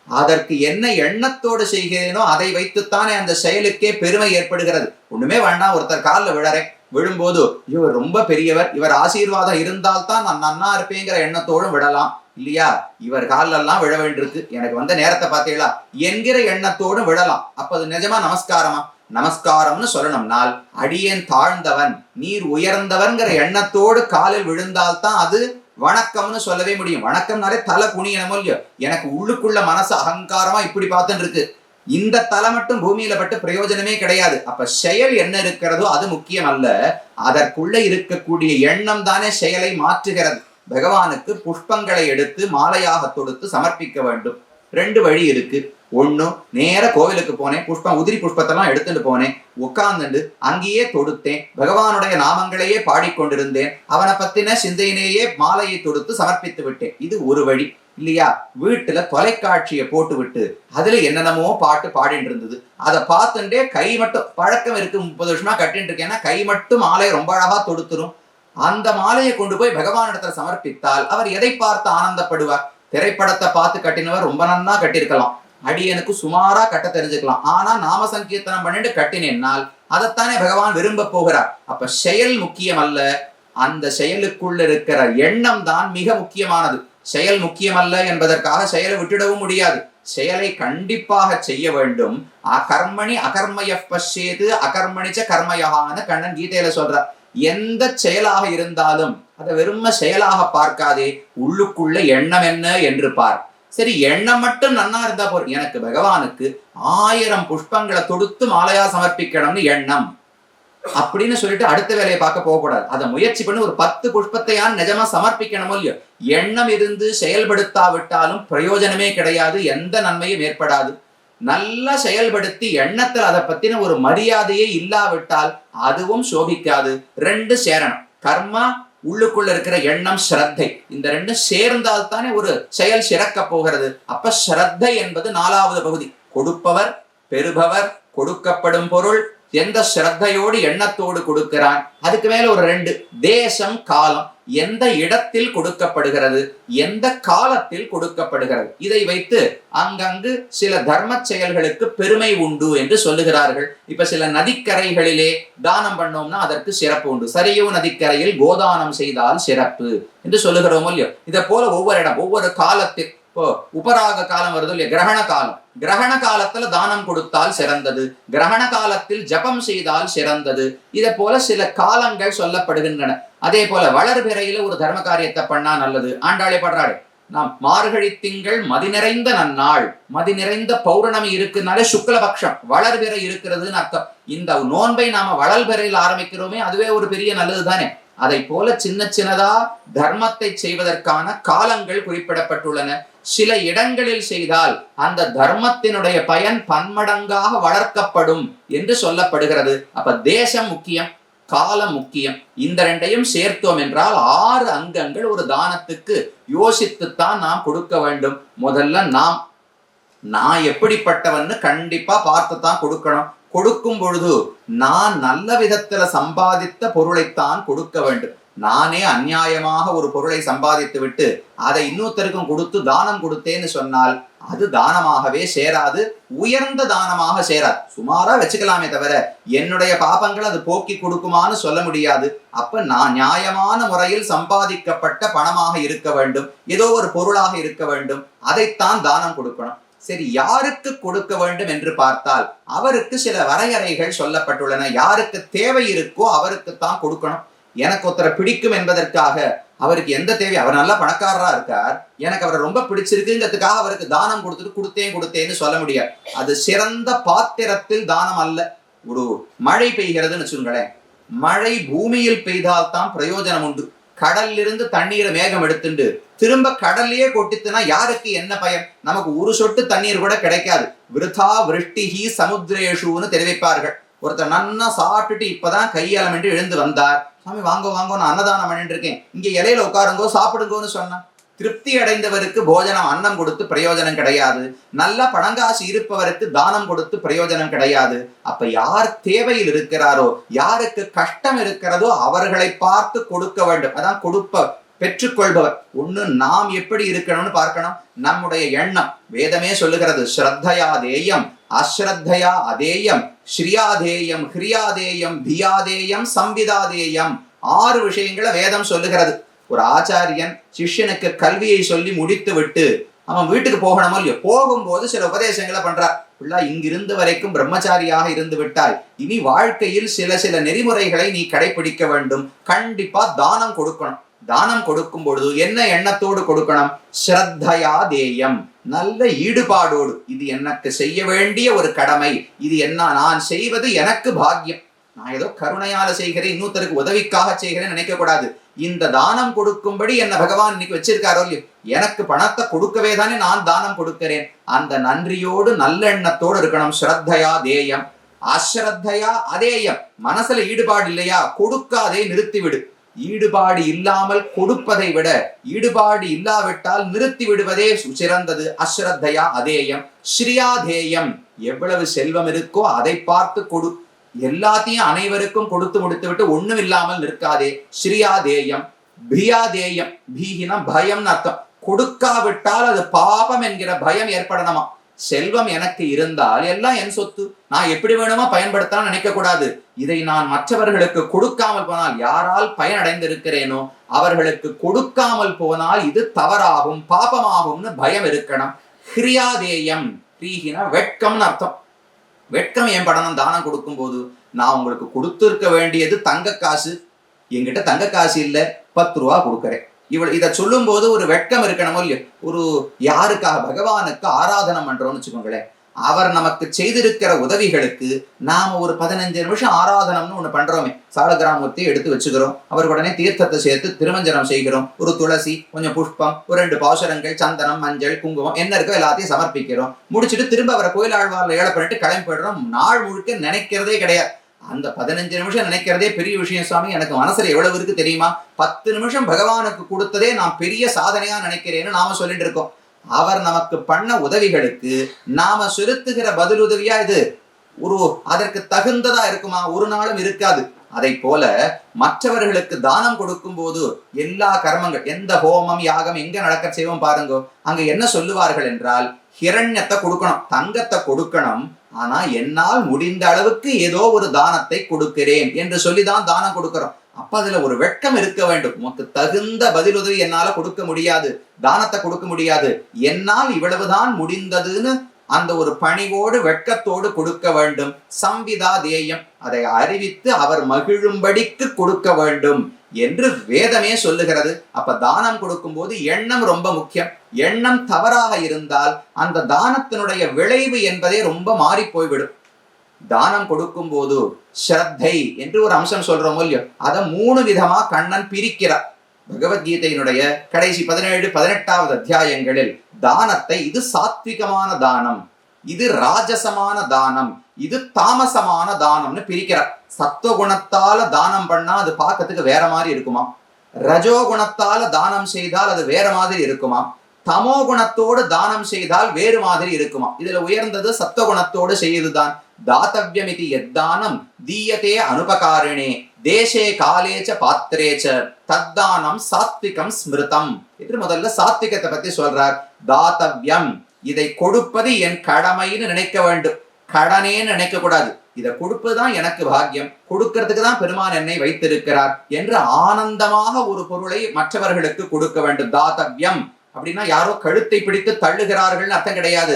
அதற்கு என்ன எண்ணத்தோடு செய்கிறேனோ அதை வைத்துத்தானே அந்த செயலுக்கே பெருமை ஏற்படுகிறது. ஒண்ணுமே வேண்டாம், ஒருத்தர் காலில் விழறேன், விழும்போது இவர் ரொம்ப பெரியவர், இவர் ஆசீர்வாதம் இருந்தால்தான் நான் நன்னா இருப்பேங்கிற எண்ணத்தோடும் விடலாம் இல்லையா? இவர் காலெல்லாம் விழ வேண்டியிருக்கு, எனக்கு வந்த நேரத்தை பார்த்தீங்களா என்கிற எண்ணத்தோடும் விடலாம். அப்ப அது நிஜமா நமஸ்காரமா? நமஸ்காரம்னு சொல்லணும்னால் அடியேன் தாழ்ந்தவன், நீர் உயர்ந்தவன்கிற எண்ணத்தோடு காலில் விழுந்தால்தான் அது வணக்கம்னு சொல்லவே முடியும். வணக்கம்னாலே தலை குனியணுமோ இல்லையோ? எனக்கு உள்ளுக்குள்ள மனசு அகங்காரமா இப்படி பார்த்துட்டு இருக்கு, இந்த தலை மட்டும் பூமியில பட்டு பிரயோஜனமே கிடையாது. அப்ப செயல் என்ன இருக்கிறதோ அது முக்கியம் அல்ல, அதற்குள்ள இருக்கக்கூடிய எண்ணம் தானே செயலை மாற்றுகிறது. பகவானுக்கு புஷ்பங்களை எடுத்து மாலையாக தொடுத்து சமர்ப்பிக்க வேண்டும். 2 வழி இருக்கு. ஒண்ணு, நேர கோவிலுக்கு போனேன், உதிரி புஷ்பத்தெல்லாம் எடுத்துட்டு போனேன், உட்கார்ந்துட்டு அங்கேயே தொடுத்தேன், பகவானுடைய நாமங்களையே பாடிக்கொண்டிருந்தேன், அவனை பத்தின சிந்தையிலேயே மாலையை தொடுத்து சமர்ப்பித்து விட்டேன். இது ஒரு வழி இல்லையா? வீட்டுல தொலைக்காட்சியை போட்டு விட்டு அதுல என்னென்னமோ பாட்டு பாடிட்டு இருந்தது, அதை பார்த்துட்டே கை மட்டும், பழக்கம் இருக்கு, 30 வருஷமா கட்டிட்டு இருக்கேன்னா கை மட்டும் மாலையை ரொம்ப அழகா தொடுத்துரும். அந்த மாலையை கொண்டு போய் பகவானிடத்துல சமர்ப்பித்தால் அவர் எதை பார்த்து ஆனந்தப்படுவார்? திரைப்படத்தை பார்த்து கட்டினவர் ரொம்ப நன்னா கட்டியிருக்கலாம், அடியனுக்கு சுமாரா கட்ட தெரிஞ்சுக்கலாம், ஆனா நாம சங்கீர்த்தனம் பண்ணிட்டு கட்டினேன்னால் அதைத்தானே பகவான் விரும்ப போகிறார். அப்ப செயல் முக்கியம் அல்ல, அந்த செயலுக்குள்ள இருக்கிற எண்ணம் தான் மிக முக்கியமானது. செயல் முக்கியமல்ல என்பதற்காக செயலை விட்டுடவும் முடியாது, செயலை கண்டிப்பாக செய்ய வேண்டும். அகர்மணி அகர்மய பஷ்யேது அகர்மணிச்ச கர்மயகான்னு கண்ணன் கீதையில சொல்றார். எந்த செயலாக இருந்தாலும் அதை வெறும் செயலாக பார்க்காதே, உள்ளுக்குள்ள எண்ணம் என்ன என்று பார். சரி, எண்ணம் மட்டும் நன்னா இருந்தா போதும். எனக்கு பகவானுக்கு 1000 புஷ்பங்களை தொடுத்து மாலையா சமர்ப்பிக்கணும்னு எண்ணம் அப்படின்னு சொல்லிட்டு அடுத்த வேலையை பார்க்க போகக்கூடாது. அதை முயற்சி பண்ணி ஒரு 10 புஷ்பத்தையான் நிஜமா சமர்ப்பிக்கணுமோ இல்லையோ, எண்ணம் இருந்து செயல்படுத்தாவிட்டாலும் பிரயோஜனமே கிடையாது, எந்த நன்மையும் ஏற்படாது. நல்லா செயல்படுத்தி எண்ணத்தில் அதை பத்தின ஒரு மரியாதையே இல்லாவிட்டால் அதுவும் சோபிக்காது. 2 சேரணும், கர்மா, உள்ளுக்குள்ள இருக்கிற எண்ணம், ஸ்ரத்தை, இந்த 2 சேர்ந்தால் தானே ஒரு செயல் சிறக்க போகிறது. அப்ப ஸ்ரத்தை என்பது 4வது பகுதி. கொடுப்பவர், பெறுபவர், கொடுக்கப்படும் பொருள் எந்த ஸ்ரத்தையோடு எண்ணத்தோடு கொடுக்கிறான். அதுக்கு மேல ஒரு 2, தேசம், காலம், எந்த இடத்தில் கொடுக்கப்படுகிறது, எந்த காலத்தில் கொடுக்கப்படுகிறது. இதை வைத்து அங்கங்கு சில தர்ம செயல்களுக்கு பெருமை உண்டு என்று சொல்லுகிறார்கள். இப்ப சில நதிக்கரைகளிலே தானம் பண்ணோம்னா அதற்கு சிறப்பு உண்டு. சரியோ நதிக்கரையில் கோதானம் செய்தால் சிறப்பு என்று சொல்லுகிறோம் இல்லையோ? இதை போல ஒவ்வொரு இடம், ஒவ்வொரு காலத்தில், இப்போ உபராக காலம் வருது இல்லையா, கிரகண காலம், கிரகண காலத்துல தானம் கொடுத்தால் சிறந்தது, கிரகண காலத்தில் ஜபம் செய்தால் சிறந்தது. இதை போல சில காலங்கள் சொல்லப்படுகின்றன. அதே போல வளர்பிறையில ஒரு தர்ம காரியத்தை பண்ணா நல்லது. ஆண்டாளே படுறாடு, நாம் மார்கழி திங்கள் மதி நிறைந்த நன்னாள், மதி நிறைந்த பௌர்ணமி இருக்குனாலே சுக்லபக்ஷம், வளர்பிறை இருக்கிறதுன்னு அர்த்தம். இந்த நோன்பை நாம வளர்பிறையில் ஆரம்பிக்கிறோமே, அதுவே ஒரு பெரிய நல்லது தானே. அதை போல சின்ன சின்னதா தர்மத்தை செய்வதற்கான காலங்கள் குறிப்பிடப்பட்டுள்ளன. சில இடங்களில் செய்தால் அந்த தர்மத்தினுடைய பயன் பன்மடங்காக வளர்க்கப்படும் என்று சொல்லப்படுகிறது. அப்ப தேசம் முக்கியம், காலம் முக்கியம். இந்த 2ஐயும் சேர்த்தோம் என்றால் 6 அங்கங்கள் ஒரு தானத்துக்கு யோசித்துத்தான் நாம் கொடுக்க வேண்டும். முதல்ல நான் எப்படிப்பட்டவன்னு கண்டிப்பா பார்த்துத்தான் கொடுக்கணும். கொடுக்கும் பொழுது நான் நல்ல விதத்துல சம்பாதித்த பொருளைத்தான் கொடுக்க வேண்டும். நானே அநியாயமாக ஒரு பொருளை சம்பாதித்து விட்டு அதை இன்னொருத்தருக்கும் கொடுத்து தானம் கொடுத்தேன்னு சொன்னால் அது தானமாகவே சேராது, உயர்ந்த தானமாக சேராது. சுமாரா வச்சுக்கலாமே தவிர என்னுடைய பாபங்கள் அது போக்கி கொடுக்குமான்னு சொல்ல முடியாது. அப்ப நான் நியாயமான முறையில் சம்பாதிக்கப்பட்ட பணமாக இருக்க வேண்டும், ஏதோ ஒரு பொருளாக இருக்க வேண்டும், அதைத்தான் தானம் கொடுக்கணும். சரி, யாருக்கு கொடுக்க வேண்டும் என்று பார்த்தால் அவருக்கு சில வரையறைகள் சொல்லப்பட்டுள்ளன. யாருக்கு தேவை இருக்கோ அவருக்குத்தான் கொடுக்கணும். எனக்கு ஒருத்தரை பிடிக்கும் என்பதற்காக அவருக்கு எந்த தேவை, அவர் நல்லா பணக்காரரா இருக்கார், எனக்கு அவரை ரொம்ப பிடிச்சிருக்குங்கிறதுக்காக அவருக்கு தானம் கொடுத்தேன்னு சொல்ல முடியாது. அது சிறந்த பாத்திரத்தில் தானம் அல்ல. ஒரு மழை பெய்கிறதுன்னு வச்சுங்களேன், மழை பூமியில் பெய்தால் தான் பிரயோஜனம் உண்டு. கடல்ல இருந்து தண்ணீரை மேகம் எடுத்துட்டு திரும்ப கடல்லையே கொட்டித்துனா யாருக்கு என்ன பயன்? நமக்கு ஒரு சொட்டு தண்ணீர் கூட கிடைக்காது. விருதா விருஷ்டிஹி சமுத்திரேஷுன்னு தெரிவிப்பார்கள். ஒருத்தர் நன்னா சாப்பிட்டுட்டு இப்பதான் கையாளம் என்று எழுந்து வந்தார். சாமி வாங்க வாங்க, நான் அன்னதானம் பண்ணிட்டு இருக்கேன், இங்க இலையில உட்காருங்கோ சாப்பிடுங்கோன்னு சொன்னான். திருப்தி அடைந்தவருக்கு போஜனம் அன்னம் கொடுத்து பிரயோஜனம் கிடையாது. நல்ல பணங்காசு இருப்பவருக்கு தானம் கொடுத்து பிரயோஜனம் கிடையாது. அப்ப யார் தேவையில் இருக்கிறாரோ, யாருக்கு கஷ்டம் இருக்கிறதோ அவர்களை பார்த்து கொடுக்க வேண்டும். அதான் பெற்றுக்கொள்பவர். ஒண்ணு நாம் எப்படி இருக்கணும்னு பார்க்கணும். நம்முடைய எண்ணம் வேதமே சொல்லுகிறது, ஸ்ரத்தையா தேயம் அஸ்ரத்தையா அதேயம் ஸ்ரீயாதேயம் ஹிரியாதேயம் தியாதேயம் சம்விதாதேயம். 6 விஷயங்களை வேதம் சொல்லுகிறது. ஒரு ஆச்சாரியன் சிஷ்யனுக்கு கல்வியை சொல்லி முடித்து விட்டு அவன் வீட்டுக்கு போகணுமோ இல்லையோ, போகும்போது சில உபதேசங்களை பண்றார். இங்கிருந்து வரைக்கும் பிரம்மச்சாரியாக இருந்து விட்டாய், இனி வாழ்க்கையில் சில நெறிமுறைகளை நீ கடைபிடிக்க வேண்டும். கண்டிப்பா தானம் கொடுக்கணும். தானம் கொடுக்கும் பொழுது என்ன எண்ணத்தோடு கொடுக்கணும்? ஸ்ரத்தையா தேயம், நல்ல ஈடுபாடோடு. இது எனக்கு செய்ய வேண்டிய ஒரு கடமை, இது நான் செய்வது எனக்கு பாக்கியம். நான் ஏதோ கருணையால செய்கிறேன், இன்னொருத்தருக்கு உதவிக்காக செய்கிறேன் நினைக்க கூடாது. இந்த தானம் கொடுக்கும்படி என்ன பகவான் இன்னைக்கு வச்சிருக்காரோ இல்லையோ, எனக்கு பணத்தை கொடுக்கவே தானே நான் தானம் கொடுக்கிறேன். அந்த நன்றியோடு நல்லெண்ணத்தோடு இருக்கணும். ஸ்ரத்தையா தேயம் அஸ்ரத்தையா அதேயம். மனசுல ஈடுபாடு இல்லையா, கொடுக்காதே, நிறுத்திவிடு. ஈடுபாடு இல்லாமல் கொடுப்பதை விட ஈடுபாடு இல்லாவிட்டால் நிறுத்தி விடுவதே சிறந்தது. அஸ்ரத்தையா அதேயம் ஸ்ரீயாதேயம். எவ்வளவு செல்வம் இருக்கோ அதை பார்த்து கொடு. எல்லாத்தையும் அனைவருக்கும் கொடுத்து முடித்து விட்டு ஒண்ணும் இல்லாமல் நிற்காதே. ஸ்ரீயாதேயம் பியாதேயம். பீகினா பயம்னு அர்த்தம். கொடுக்காவிட்டால் அது பாபம் என்கிற பயம் ஏற்படணுமா. செல்வம் எனக்கு இருந்தால் எல்லாம் என் சொத்து, நான் எப்படி வேணுமோ பயன்படுத்தலாம் நினைக்க கூடாது. இதை நான் மற்றவர்களுக்கு கொடுக்காமல் போனால், யாரால் பயனடைந்திருக்கிறேனோ அவர்களுக்கு கொடுக்காமல் போனால் இது தவறாகும், பாபமாகும்னு பயம் இருக்கணும். ஹிரியாதேயம். ஹ்ரீஹினா வெட்கம்னு அர்த்தம். வெட்கம் ஏன் படணும்? தானம் கொடுக்கும் போது நான் உங்களுக்கு கொடுத்திருக்க வேண்டியது தங்க காசு, என்கிட்ட தங்க காசு இல்லை, 10 ரூபா கொடுக்குறேன். இதை சொல்லும் போது ஒரு வெட்கம் இருக்கணும் இல்லையோ. ஒரு யாருக்காக? பகவானுக்கு ஆராதனை பண்றோம்னு வச்சுக்கோங்களேன். அவர் நமக்கு செய்திருக்கிற உதவிகளுக்கு நாம ஒரு 15 நிமிஷம் ஆராதனம்னு ஒண்ணு பண்றோமே. சாலகிராமூர்த்தியை எடுத்து வச்சுக்கிறோம், அவருக்கு உடனே தீர்த்தத்தை சேர்த்து திருமஞ்சனம் செய்கிறோம். ஒரு துளசி, கொஞ்சம் புஷ்பம், ஒரு 2 பாசுரங்கள், சந்தனம், மஞ்சள், குங்குமம் என்ன இருக்கோ எல்லாத்தையும் சமர்ப்பிக்கிறோம். முடிச்சுட்டு திரும்ப அவரை கோயில் ஆழ்வார்ல ஏழை பண்ணிட்டு கிளம்பி போயிடுறோம். நாள் முழுக்க நினைக்கிறதே கிடையாது. அந்த 15 நிமிஷம் நினைக்கிறதே பெரிய விஷயம் சுவாமி. எனக்கு மனசுல எவ்வளவு இருக்கு தெரியுமா? 10 நிமிஷம் பகவானுக்கு கொடுத்ததே நான் பெரிய சாதனையா நினைக்கிறேன்னு நாம சொல்லிட்டு இருக்கோம். அவர் நமக்கு பண்ண உதவிகளுக்கு நாம செலுத்துகிற பதிலுதவியா இது அதற்கு தகுந்ததா இருக்குமா? ஒரு நாளும் இருக்காது. அதை போல மற்றவர்களுக்கு தானம் கொடுக்கும் போது எல்லா கர்மங்கள், எந்த ஹோமம் யாகம் எங்க நடக்க செய்வோம் பாருங்க. அங்க என்ன சொல்லுவார்கள் என்றால், ஹிரண்யத்தை கொடுக்கணும், தங்கத்தை கொடுக்கணும். ஆனா என்னால் முடிந்த அளவுக்கு ஏதோ ஒரு தானத்தை கொடுக்கிறேன் என்று சொல்லிதான் தானம் கொடுக்கிறோம். அப்ப அதுல ஒரு வெட்கம் இருக்க வேண்டும். உனக்கு தகுந்த பதிலுதவி என்னால கொடுக்க முடியாது, தானத்தை கொடுக்க முடியாது, என்னால் இவ்வளவுதான் முடிந்ததுன்னு அந்த ஒரு பணிவோடு வெட்கத்தோடு கொடுக்க வேண்டும். சம்விதா தேயம், அதை அறிவித்து அவர் மகிழும்படிக்கு கொடுக்க வேண்டும் என்று வேதமே சொல்லுகிறது. அப்ப தானம் கொடுக்கும் போது எண்ணம் ரொம்ப முக்கியம். எண்ணம் தவறாக இருந்தால் அந்த தானத்தினுடைய விளைவு என்பதே ரொம்ப மாறி போய்விடும். தானம் கொடுக்கும் போது ஸ்ரத்தை என்று ஒரு அம்சம் சொல்றோம் இல்லையோ, அதை 3 விதமா கண்ணன் பிரிக்கிறார். பகவத்கீதையினுடைய கடைசி 17, 18வது அத்தியாயங்களில் தானத்தை இது சாத்விகமான தானம், இது ராஜசமான தானம், இது தாமசமான தானம்னு பிரிக்கிறார். சத்துவகுணத்தால தானம் பண்ணா அது பார்க்கறதுக்கு வேற மாதிரி இருக்குமா, ரஜோகுணத்தால தானம் செய்தால் அது வேற மாதிரி இருக்குமா, தமோ குணத்தோடு தானம் செய்தால் வேறு மாதிரி இருக்குமா? இதுல உயர்ந்தது சத்துவகுணத்தோடு செய்வதுதான். தாத்தவ்யமிதி யத்தானம் தீயதே அனுபகாரிணே தேசே காலேச்ச பாத்திரேச்ச தத்தானம் சாத்விகம் ஸ்மிருதம் என்று முதல்ல சாத்விகத்தை பத்தி சொல்றார். தாத்தவ்யம், இதை கொடுப்பது என் கடமைன்னு நினைக்க வேண்டும், கடனேன்னு நினைக்க கூடாது. இதை கொடுப்பதுதான் எனக்கு பாக்கியம், கொடுக்கறதுக்கு தான் பெருமான் என்னை வைத்திருக்கிறார் என்று ஆனந்தமாக ஒரு பொருளை மற்றவர்களுக்கு கொடுக்க வேண்டும். தாத்தவ்யம் அப்படின்னா யாரோ கழுத்தை பிடித்து தள்ளுகிறார்கள் அர்த்தம் கிடையாது.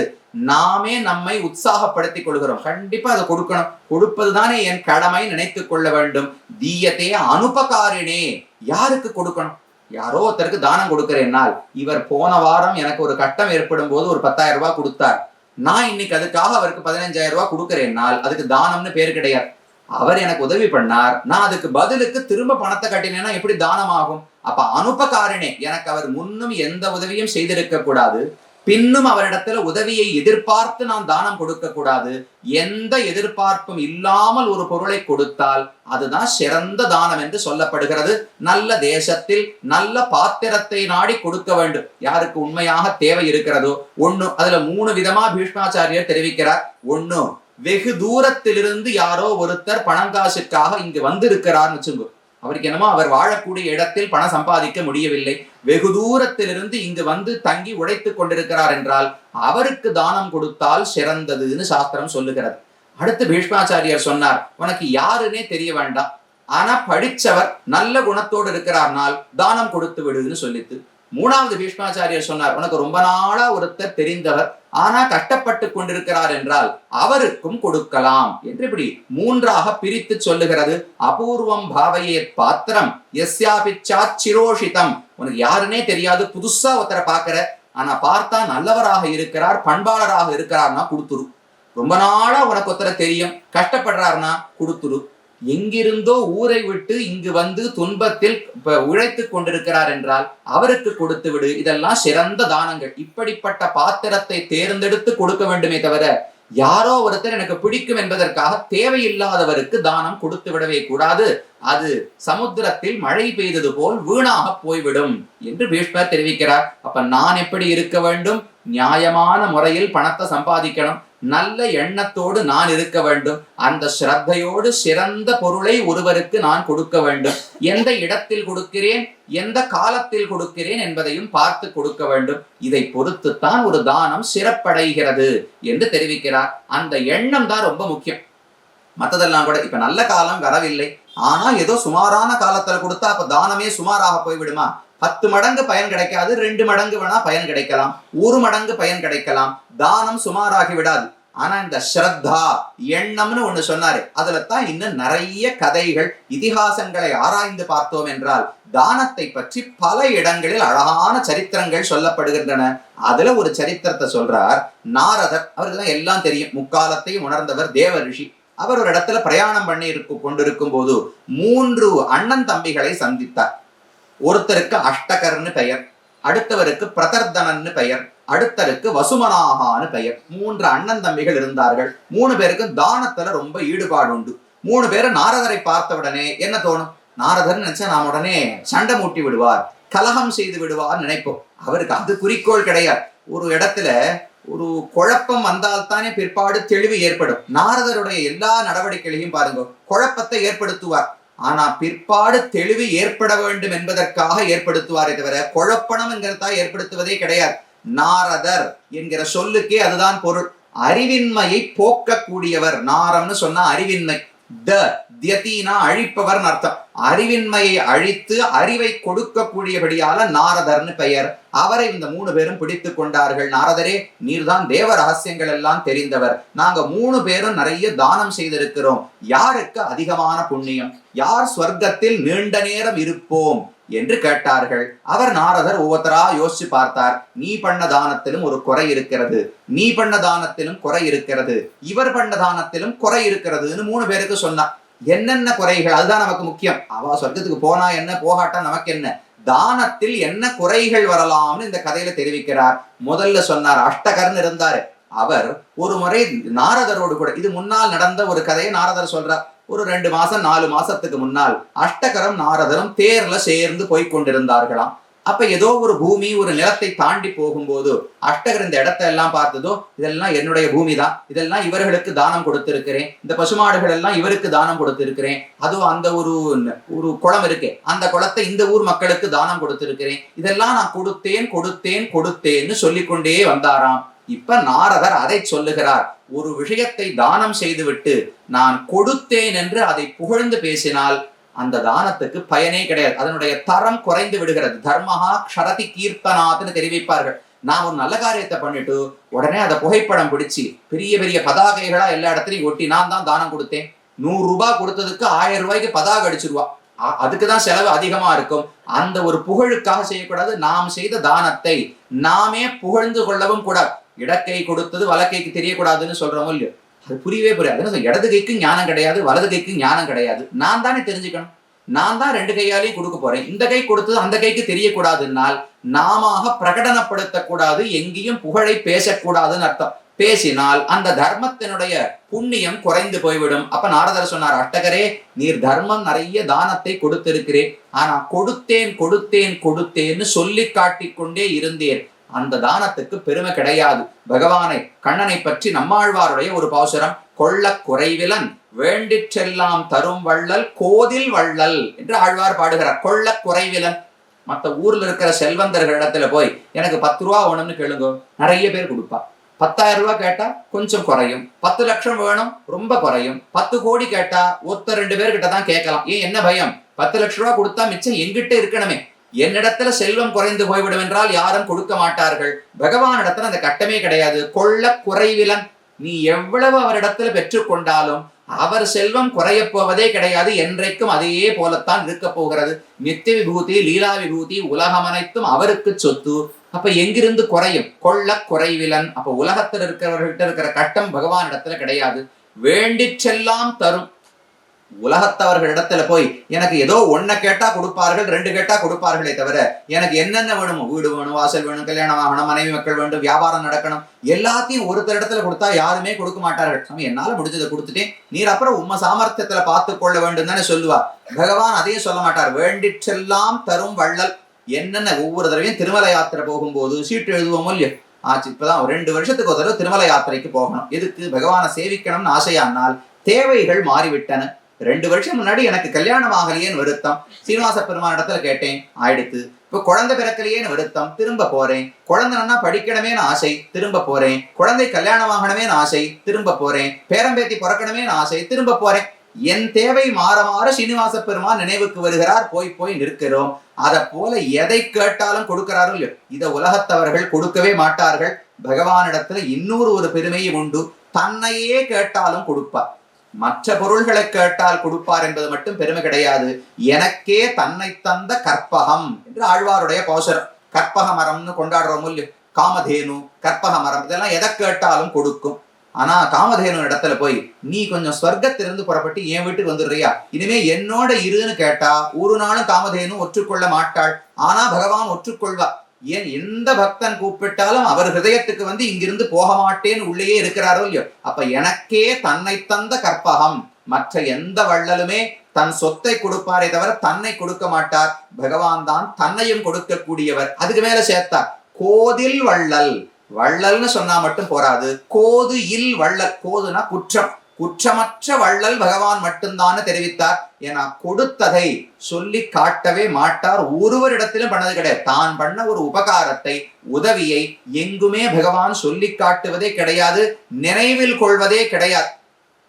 நாமே நம்மை உற்சாகப்படுத்திக் கொள்கிறோம். கண்டிப்பா அதை கொடுக்கணும், கொடுப்பதுதானே என் கடமை நினைத்துக் கொள்ள வேண்டும். தீயத்தே அனுபகாரினே, யாருக்கு கொடுக்கணும்? யாரோ ஒருத்தருக்கு தானம் கொடுக்கிறேன்னால், இவர் போன வாரம் எனக்கு ஒரு கட்டம் ஏற்படும் போது ஒரு 10,000 ரூபாய் கொடுத்தார், நான் இன்னைக்கு அதுக்காக அவருக்கு 15,000 ரூபாய் கொடுக்கிறேன்னால் அதுக்கு தானம்னு பேர் கிடையாது. அவர் எனக்கு உதவி பண்ணார், நான் அதுக்கு பதிலுக்கு திரும்ப பணத்தை கட்டினேன்னா எப்படி தானம் ஆகும்? அப்ப அனுபகாரினே, எனக்கு அவர் முன்னும் எந்த உதவியும் செய்திருக்க கூடாது, பின்னும் அவரிடத்துல உதவியை எதிர்பார்த்து நாம் தானம் கொடுக்க கூடாது. எந்த எதிர்பார்ப்பும் இல்லாமல் ஒரு பொருளை கொடுத்தால் அதுதான் சிறந்த தானம் என்று சொல்லப்படுகிறது. நல்ல தேசத்தில் நல்ல பாத்திரத்தை நாடி கொடுக்க வேண்டும். யாருக்கு உண்மையாக தேவை இருக்கிறதோ. ஒண்ணு, அதுல 3 விதமா பீஷ்மாச்சாரியர் தெரிவிக்கிறார். ஒண்ணு, வெகு தூரத்திலிருந்து யாரோ ஒருத்தர் பணங்காசுக்காக இங்கு வந்திருக்கிறார்னு வச்சுங்க. அவருக்கு என்னமோ அவர் வாழக்கூடிய இடத்தில் பணம் சம்பாதிக்க முடியவில்லை, வெகு தூரத்திலிருந்து இங்கு வந்து தங்கி உழைத்துக் கொண்டிருக்கிறார் என்றால் அவருக்கு தானம் கொடுத்தால் சிறந்ததுன்னு சாஸ்திரம் சொல்லுகிறது. அடுத்து பீஷ்மாச்சாரியர் சொன்னார், உனக்கு யாருன்னே தெரிய வேண்டாம், ஆனா படிச்சவர் நல்ல குணத்தோடு இருக்கிறார்னால் தானம் கொடுத்து விடுன்னு சொல்லிட்டு. 3வது பீஷ்மாச்சாரியர் சொன்னார், உனக்கு ரொம்ப நாளா ஒருத்தர் தெரிந்தவர் ஆனா கஷ்டப்பட்டு கொண்டிருக்கிறார் என்றால் அவருக்கும் கொடுக்கலாம் என்று இப்படி 3ஆக பிரித்து சொல்லுகிறது. அபூர்வம் பாவையே பாத்திரம் எஸ்யாபிச்சாத் சிரோஷிதம். உனக்கு யாருன்னே தெரியாது, புதுசா ஒருத்தரை பாக்குற, ஆனா பார்த்தா நல்லவராக இருக்கிறார், பண்பாளராக இருக்கிறார்னா கொடுத்துரு. ரொம்ப நாளா உனக்கு ஒருத்தரை தெரியும், கஷ்டப்படுறாருன்னா கொடுத்துரு. எங்கிருந்தோ ஊரை விட்டு இங்கு வந்து துன்பத்தில் உழைத்து கொண்டிருக்கிறார் என்றால் அவருக்கு கொடுத்து விடு. இதெல்லாம் சிறந்த தானங்கள். இப்படிப்பட்ட பாத்திரத்தை தேர்ந்தெடுத்து கொடுக்க வேண்டுமே தவிர யாரோ ஒருத்தர் எனக்கு பிடிக்கும் என்பதற்காக தேவையில்லாதவருக்கு தானம் கொடுத்து விடவே கூடாது. அது சமுத்திரத்தில் மழை பெய்தது போல் வீணாக போய்விடும் என்று பீஷ்மர் தெரிவிக்கிறார். அப்ப நான் எப்படி இருக்க வேண்டும்? நியாயமான முறையில் பணத்தை சம்பாதிக்கணும், நல்ல எண்ணத்தோடு நான் இருக்க வேண்டும், அந்த ஸ்ரத்தையோடு சிறந்த பொருளை ஒருவருக்கு நான் கொடுக்க வேண்டும். எந்த இடத்தில் கொடுக்கிறேன், எந்த காலத்தில் கொடுக்கிறேன் என்பதையும் பார்த்து கொடுக்க வேண்டும். இதை பொறுத்துத்தான் ஒரு தானம் சிறப்படைகிறது என்று தெரிவிக்கிறார். அந்த எண்ணம் தான் ரொம்ப முக்கியம். மற்றதெல்லாம் கூட இப்ப நல்ல காலம் வரவில்லை, ஆனா ஏதோ சுமாரான காலத்துல கொடுத்தா அப்ப தானமே சுமாராக போய்விடுமா? 10 மடங்கு பயன் கிடைக்காது, 2 மடங்கு வேணா பயன் கிடைக்கலாம், 1 மடங்கு பயன் கிடைக்கலாம், தானம் சுமாராகி விடாது. ஆனா இந்த ஸ்ரத்தா எண்ணம்னு ஒண்ணு சொன்னாரு, அதுல தான் இன்னும் நிறைய கதைகள் இதிகாசங்களை ஆராய்ந்து பார்த்தோம் என்றால் தானத்தை பற்றி பல இடங்களில் அழகான சரித்திரங்கள் சொல்லப்படுகின்றன. அதுல ஒரு சரித்திரத்தை சொல்றார். நாரதர், அவருக்கு தான் எல்லாம் தெரியும், முக்காலத்தையும் உணர்ந்தவர், தேவ ரிஷி. அவர் ஒரு இடத்துல பிரயாணம் பண்ணி கொண்டிருக்கும் போது 3 அண்ணன் தம்பிகளை சந்தித்தார். ஒருத்தருக்கு அஷ்டகர்னு பெயர், அடுத்தவருக்கு பிரதர்தனன்னு பெயர், அடுத்தருக்கு வசுமனாகான்னு பெயர். 3 அண்ணன் தம்பிகள் இருந்தார்கள். 3 பேருக்கு தானத்துல ரொம்ப ஈடுபாடு உண்டு. 3 பேரும் நாரதரை பார்த்த உடனே என்ன தோணும்? நாரதர் நினைச்சா நாம் உடனே சண்டை மூட்டி விடுவார், கலகம் செய்து விடுவார் நினைப்போம். அவருக்கு அது குறிக்கோள் கிடையாது. ஒரு இடத்துல ஒரு குழப்பம் வந்தால்தானே பிற்பாடு தெளிவு ஏற்படும். நாரதருடைய எல்லா நடவடிக்கைகளையும் பாருங்க, குழப்பத்தை ஏற்படுத்துவார், ஆனா பிற்பாடு தெளிவு ஏற்பட வேண்டும் என்பதற்காக ஏற்படுத்துவாரே தவிர குழப்பணம் என்கிறதா ஏற்படுத்துவதே கிடையாது. நாரதர் என்கிற சொல்லுக்கே அதுதான் பொருள். அறிவின்மையை போக்கக்கூடியவர். நாரம்னு சொன்னா அறிவின்மை, தியதீனா அழிப்பவர் அர்த்தம். அறிவின்மையை அழித்து அறிவை கொடுக்கக்கூடியபடியால நாரதர்னு பெயர். அவரை இந்த 3 பேரும் பிடித்து கொண்டார்கள். நாரதரே, நீர்தான் தேவ ரகசியங்கள் எல்லாம் தெரிந்தவர், நாங்க 3 பேரும் நிறைய தானம் செய்திருக்கிறோம், யாருக்கு அதிகமான புண்ணியம், யார் ஸ்வர்க்கத்தில் நீண்ட நேரம் இருப்போம் என்று கேட்டார்கள். அவர் நாரதர் ஒவ்வொருத்தரா யோசிச்சு பார்த்தார். நீ பண்ண தானத்திலும் ஒரு குறை இருக்கிறது, நீ பண்ண தானத்திலும் குறை இருக்கிறது, இவர் பண்ண தானத்திலும் குறை இருக்கிறதுன்னு 3 பேருக்கு சொன்னார். என்னென்ன குறைகள், அதுதான் நமக்கு முக்கியம். அவ சொர்க்கத்துக்கு போனா என்ன, போகாட்டா நமக்கு என்ன, தானத்தில் என்ன குறைகள் வரலாம்னு இந்த கதையில தெரிவிக்கிறார். முதல்ல சொன்னார், அஷ்டகர்னு இருந்தாரு. அவர் ஒரு முறை நாரதரோடு கூட, இது முன்னால் நடந்த ஒரு கதையை நாரதர் சொல்றார். ஒரு 2 மாசம் 4 மாசத்துக்கு முன்னால் அஷ்டகரும் நாரதரும் தேர்ல சேர்ந்து போய்கொண்டிருந்தார்களாம். அப்ப ஏதோ ஒரு பூமி, ஒரு நிலத்தை தாண்டி போகும்போது அஷ்டகர் இந்த இடத்தை எல்லாம் பார்த்ததோ, இதெல்லாம் என்னுடைய பூமி தான், இதெல்லாம் இவர்களுக்கு தானம் கொடுத்திருக்கிறேன், இந்த பசுமாடுகள் எல்லாம் இவருக்கு தானம் கொடுத்திருக்கிறேன், அதுவும் அந்த ஒரு குளம் இருக்கு, அந்த குளத்தை இந்த ஊர் மக்களுக்கு தானம் கொடுத்திருக்கிறேன், இதெல்லாம் நான் கொடுத்தேன் கொடுத்தேன் கொடுத்தேன்னு சொல்லிக்கொண்டே வந்தாராம். இப்ப நாரதர் அதை சொல்லுகிறார். ஒரு விஷயத்தை தானம் செய்துவிட்டு நான் கொடுத்தேன் என்று அதை புகழ்ந்து பேசினால் அந்த தானத்துக்கு பயனே கிடையாது, அதனுடைய தரம் குறைந்து விடுகிறது. தர்மஹா க்ஷரதி கீர்த்தனாத்னு தெரிவிப்பார்கள். நான் ஒரு நல்ல காரியத்தை பண்ணிட்டு உடனே அதை புகைப்படம் பிடிச்சு பெரிய பெரிய பதாகைகளா எல்லா இடத்துலையும் ஒட்டி நான் தான் தானம் கொடுத்தேன், 100 ரூபாய் கொடுத்ததுக்கு 1000 ரூபாய்க்கு பதாகை அடிச்சிருவா, அதுக்குதான் செலவு அதிகமா இருக்கும். அந்த ஒரு புகழுக்காக செய்யக்கூடாது. நாம் செய்த தானத்தை நாமே புகழ்ந்து கொள்ளவும் கூடாது. இடக்கை கொடுத்தது வலக்கைக்கு தெரியக்கூடாதுன்னு சொல்றோமோ இல்லையோ, அது புரியவே புரியாது. இடது கைக்கு ஞானம் கிடையாது, வலது கைக்கு ஞானம் கிடையாது, நான் தானே தெரிஞ்சுக்கணும். நான் தான் ரெண்டு கையாலையும் கொடுக்க போறேன், இந்த கை கொடுத்தது அந்த கைக்கு தெரியக்கூடாதுன்னால் நாம பிரகடனப்படுத்தக்கூடாது, எங்கேயும் புகழை பேசக்கூடாதுன்னு அர்த்தம். பேசினால் அந்த தர்மத்தினுடைய புண்ணியம் குறைந்து போய்விடும். அப்ப நாரதர் சொன்னார், அட்டகரே, நீர் தர்மம் நிறைய தானத்தை கொடுத்திருக்கிறேன், ஆனா கொடுத்தேன் கொடுத்தேன் கொடுத்தேன்னு சொல்லி காட்டிக்கொண்டே இருந்தேன், அந்த தானத்துக்கு பெருமை கிடையாது. பகவானை கண்ணனை பற்றி நம்மாழ்வாருடைய ஒரு பாசுரம், கொள்ள குறைவிலன் வேண்டிற்றெல்லாம் தரும் வள்ளல் கோதில் வள்ளல் என்று ஆழ்வார் பாடுகிறார். கொள்ள குறைவிலன், மற்ற ஊர்ல இருக்கிற செல்வந்தர்கள் இடத்துல போய் எனக்கு 10 ரூபா வேணும்னு கேளுங்க, நிறைய பேர் கொடுப்பா. 10,000 ரூபாய் கேட்டா கொஞ்சம் குறையும், 10 லட்சம் வேணும் ரொம்ப குறையும், 10 கோடி கேட்டா ஒருத்தர் 2 பேர்கிட்ட தான் கேட்கலாம். ஏன், என்ன பயம்? 10 லட்சம் ரூபாய் கொடுத்தா மிச்சம் எங்கிட்ட இருக்கணுமே. என்னிடத்துல செல்வம் குறைந்து போய்விடும் என்றால் யாரும் கொடுக்க மாட்டார்கள். பகவான் இடத்துல அந்த கட்டமே கிடையாது. கொள்ள குறைவிலன், நீ எவ்வளவு அவரிடத்துல பெற்றுக்கொண்டாலும் அவர் செல்வம் குறைய போவதே கிடையாது, என்றைக்கும் அதையே போலத்தான் இருக்க போகிறது. நித்திய விபூதி லீலா விபூதி உலகம் அனைத்தும் அவருக்கு சொத்து. அப்ப எங்கிருந்து குறையும்? கொள்ள குறைவிலன். அப்ப உலகத்தில் இருக்கிறவர்கிட்ட இருக்கிற கட்டம் பகவான் இடத்துல கிடையாது. வேண்டிச்செல்லாம் தரும். உலகத்தவர்களிடத்துல போய் எனக்கு ஏதோ 1 கேட்டா கொடுப்பார்கள், 2 கேட்டா கொடுப்பார்களே தவிர எனக்கு என்னென்ன வேணும், வீடு வேணும், வாசல் வேணும், கல்யாணம் ஆகணும், மனைவி மக்கள் வேண்டும், வியாபாரம் நடக்கணும், எல்லாத்தையும் ஒருத்தர் இடத்துல கொடுத்தா யாருமே கொடுக்க மாட்டார்கள். என்னால முடிஞ்சதை கொடுத்துட்டேன், நீர் அப்புறம் உம்ம சாமர்த்தியத்துல பார்த்து கொள்ள வேண்டும் தானே சொல்லுவார். பகவான் அதையும் சொல்ல மாட்டார். வேண்டிச்செல்லாம் தரும் வள்ளல். என்னென்ன ஒவ்வொரு தடவையும் திருமலை யாத்திரை போகும்போது சீட்டு எழுதுவோமோ இல்லையோ, ஆச்சு இப்பதான் 2 வருஷத்துக்கு ஒரு தடவை திருமலை யாத்திரைக்கு போகணும். எதுக்கு? பகவானை சேவிக்கணும்னு ஆசையானால் தேவைகள் மாறிவிட்டன. 2 வருஷம் முன்னாடி எனக்கு கல்யாணம் ஆகலையேன்னு வருத்தம், சீனிவாச பெருமான் இடத்துல கேட்டேன், ஆயிடுத்து. இப்ப குழந்தை பிறக்கலையேன்னு வருத்தம், திரும்ப போறேன். குழந்தைன்னா படிக்கணுமேனு ஆசை, திரும்ப போறேன். குழந்தை கல்யாணம் ஆகணுமேனு ஆசை, திரும்ப போறேன். பேரம்பேத்தி பிறக்கணுமேனு ஆசை, திரும்ப போறேன். என் தேவை மாற மாற சீனிவாச பெருமான் நினைவுக்கு வருகிறார், போய் போய் நிற்கிறோம். அதை போல எதை கேட்டாலும் கொடுக்கிறார்கள் இல்லையோ, இதை உலகத்தவர்கள் கொடுக்கவே மாட்டார்கள். பகவானிடத்துல இன்னொரு ஒரு பெருமையும் உண்டு, தன்னையே கேட்டாலும் கொடுப்பார். மற்ற பொருள்களை கேட்டால் கொடுப்பார் என்பது மட்டும் பெருமை கிடையாது. எனக்கே தன்னை தந்த கற்பகம் என்று ஆழ்வாருடைய பாசுரம். கற்பக மரம்னு கொண்டாடுறோம் இல்லையோ, காமதேனு கற்பக மரம், இதெல்லாம் எதை கேட்டாலும் கொடுக்கும். ஆனா காமதேனு இடத்துல போய் நீ கொஞ்சம் ஸ்வர்க்கத்திலிருந்து புறப்பட்டு என் வீட்டுக்கு வந்துடுறியா, இனிமே என்னோட இருன்னு கேட்டா ஒரு நாளும் காமதேனு ஒற்றுக்கொள்ள மாட்டாள். ஆனா பகவான் ஒற்றுக்கொள்வா. ஏன், எந்த பக்தன் கூப்பிட்டாலும் அவர் ஹிருதயத்துக்கு வந்து இங்கிருந்து போக மாட்டேன்னு உள்ளேயே இருக்கிறாரோ இல்லையோ. அப்ப எனக்கே தன்னை தந்த கற்பகம். மற்ற எந்த வள்ளலுமே தன் சொத்தை கொடுப்பாரே தவிர தன்னை கொடுக்க மாட்டார். பகவான் தான் தன்னையும் கொடுக்கக்கூடியவர். அதுக்கு மேல சேர்த்தார் கோதில் வள்ளல். வள்ளல்னு சொன்னா மட்டும் போராது, கோது இல் வள்ளல். கோதுனா குற்றம், குற்றமற்ற வள்ளல் பகவான் மட்டும்தான் தெரிவித்தார். ஏன்னா கொடுத்ததை சொல்லி காட்டவே மாட்டார். ஒருவரிடத்திலும் பண்ணது கிடையாது. தான் பண்ண ஒரு உபகாரத்தை, உதவியை எங்குமே பகவான் சொல்லி காட்டுவதே கிடையாது, நினைவில் கொள்வதே கிடையாது.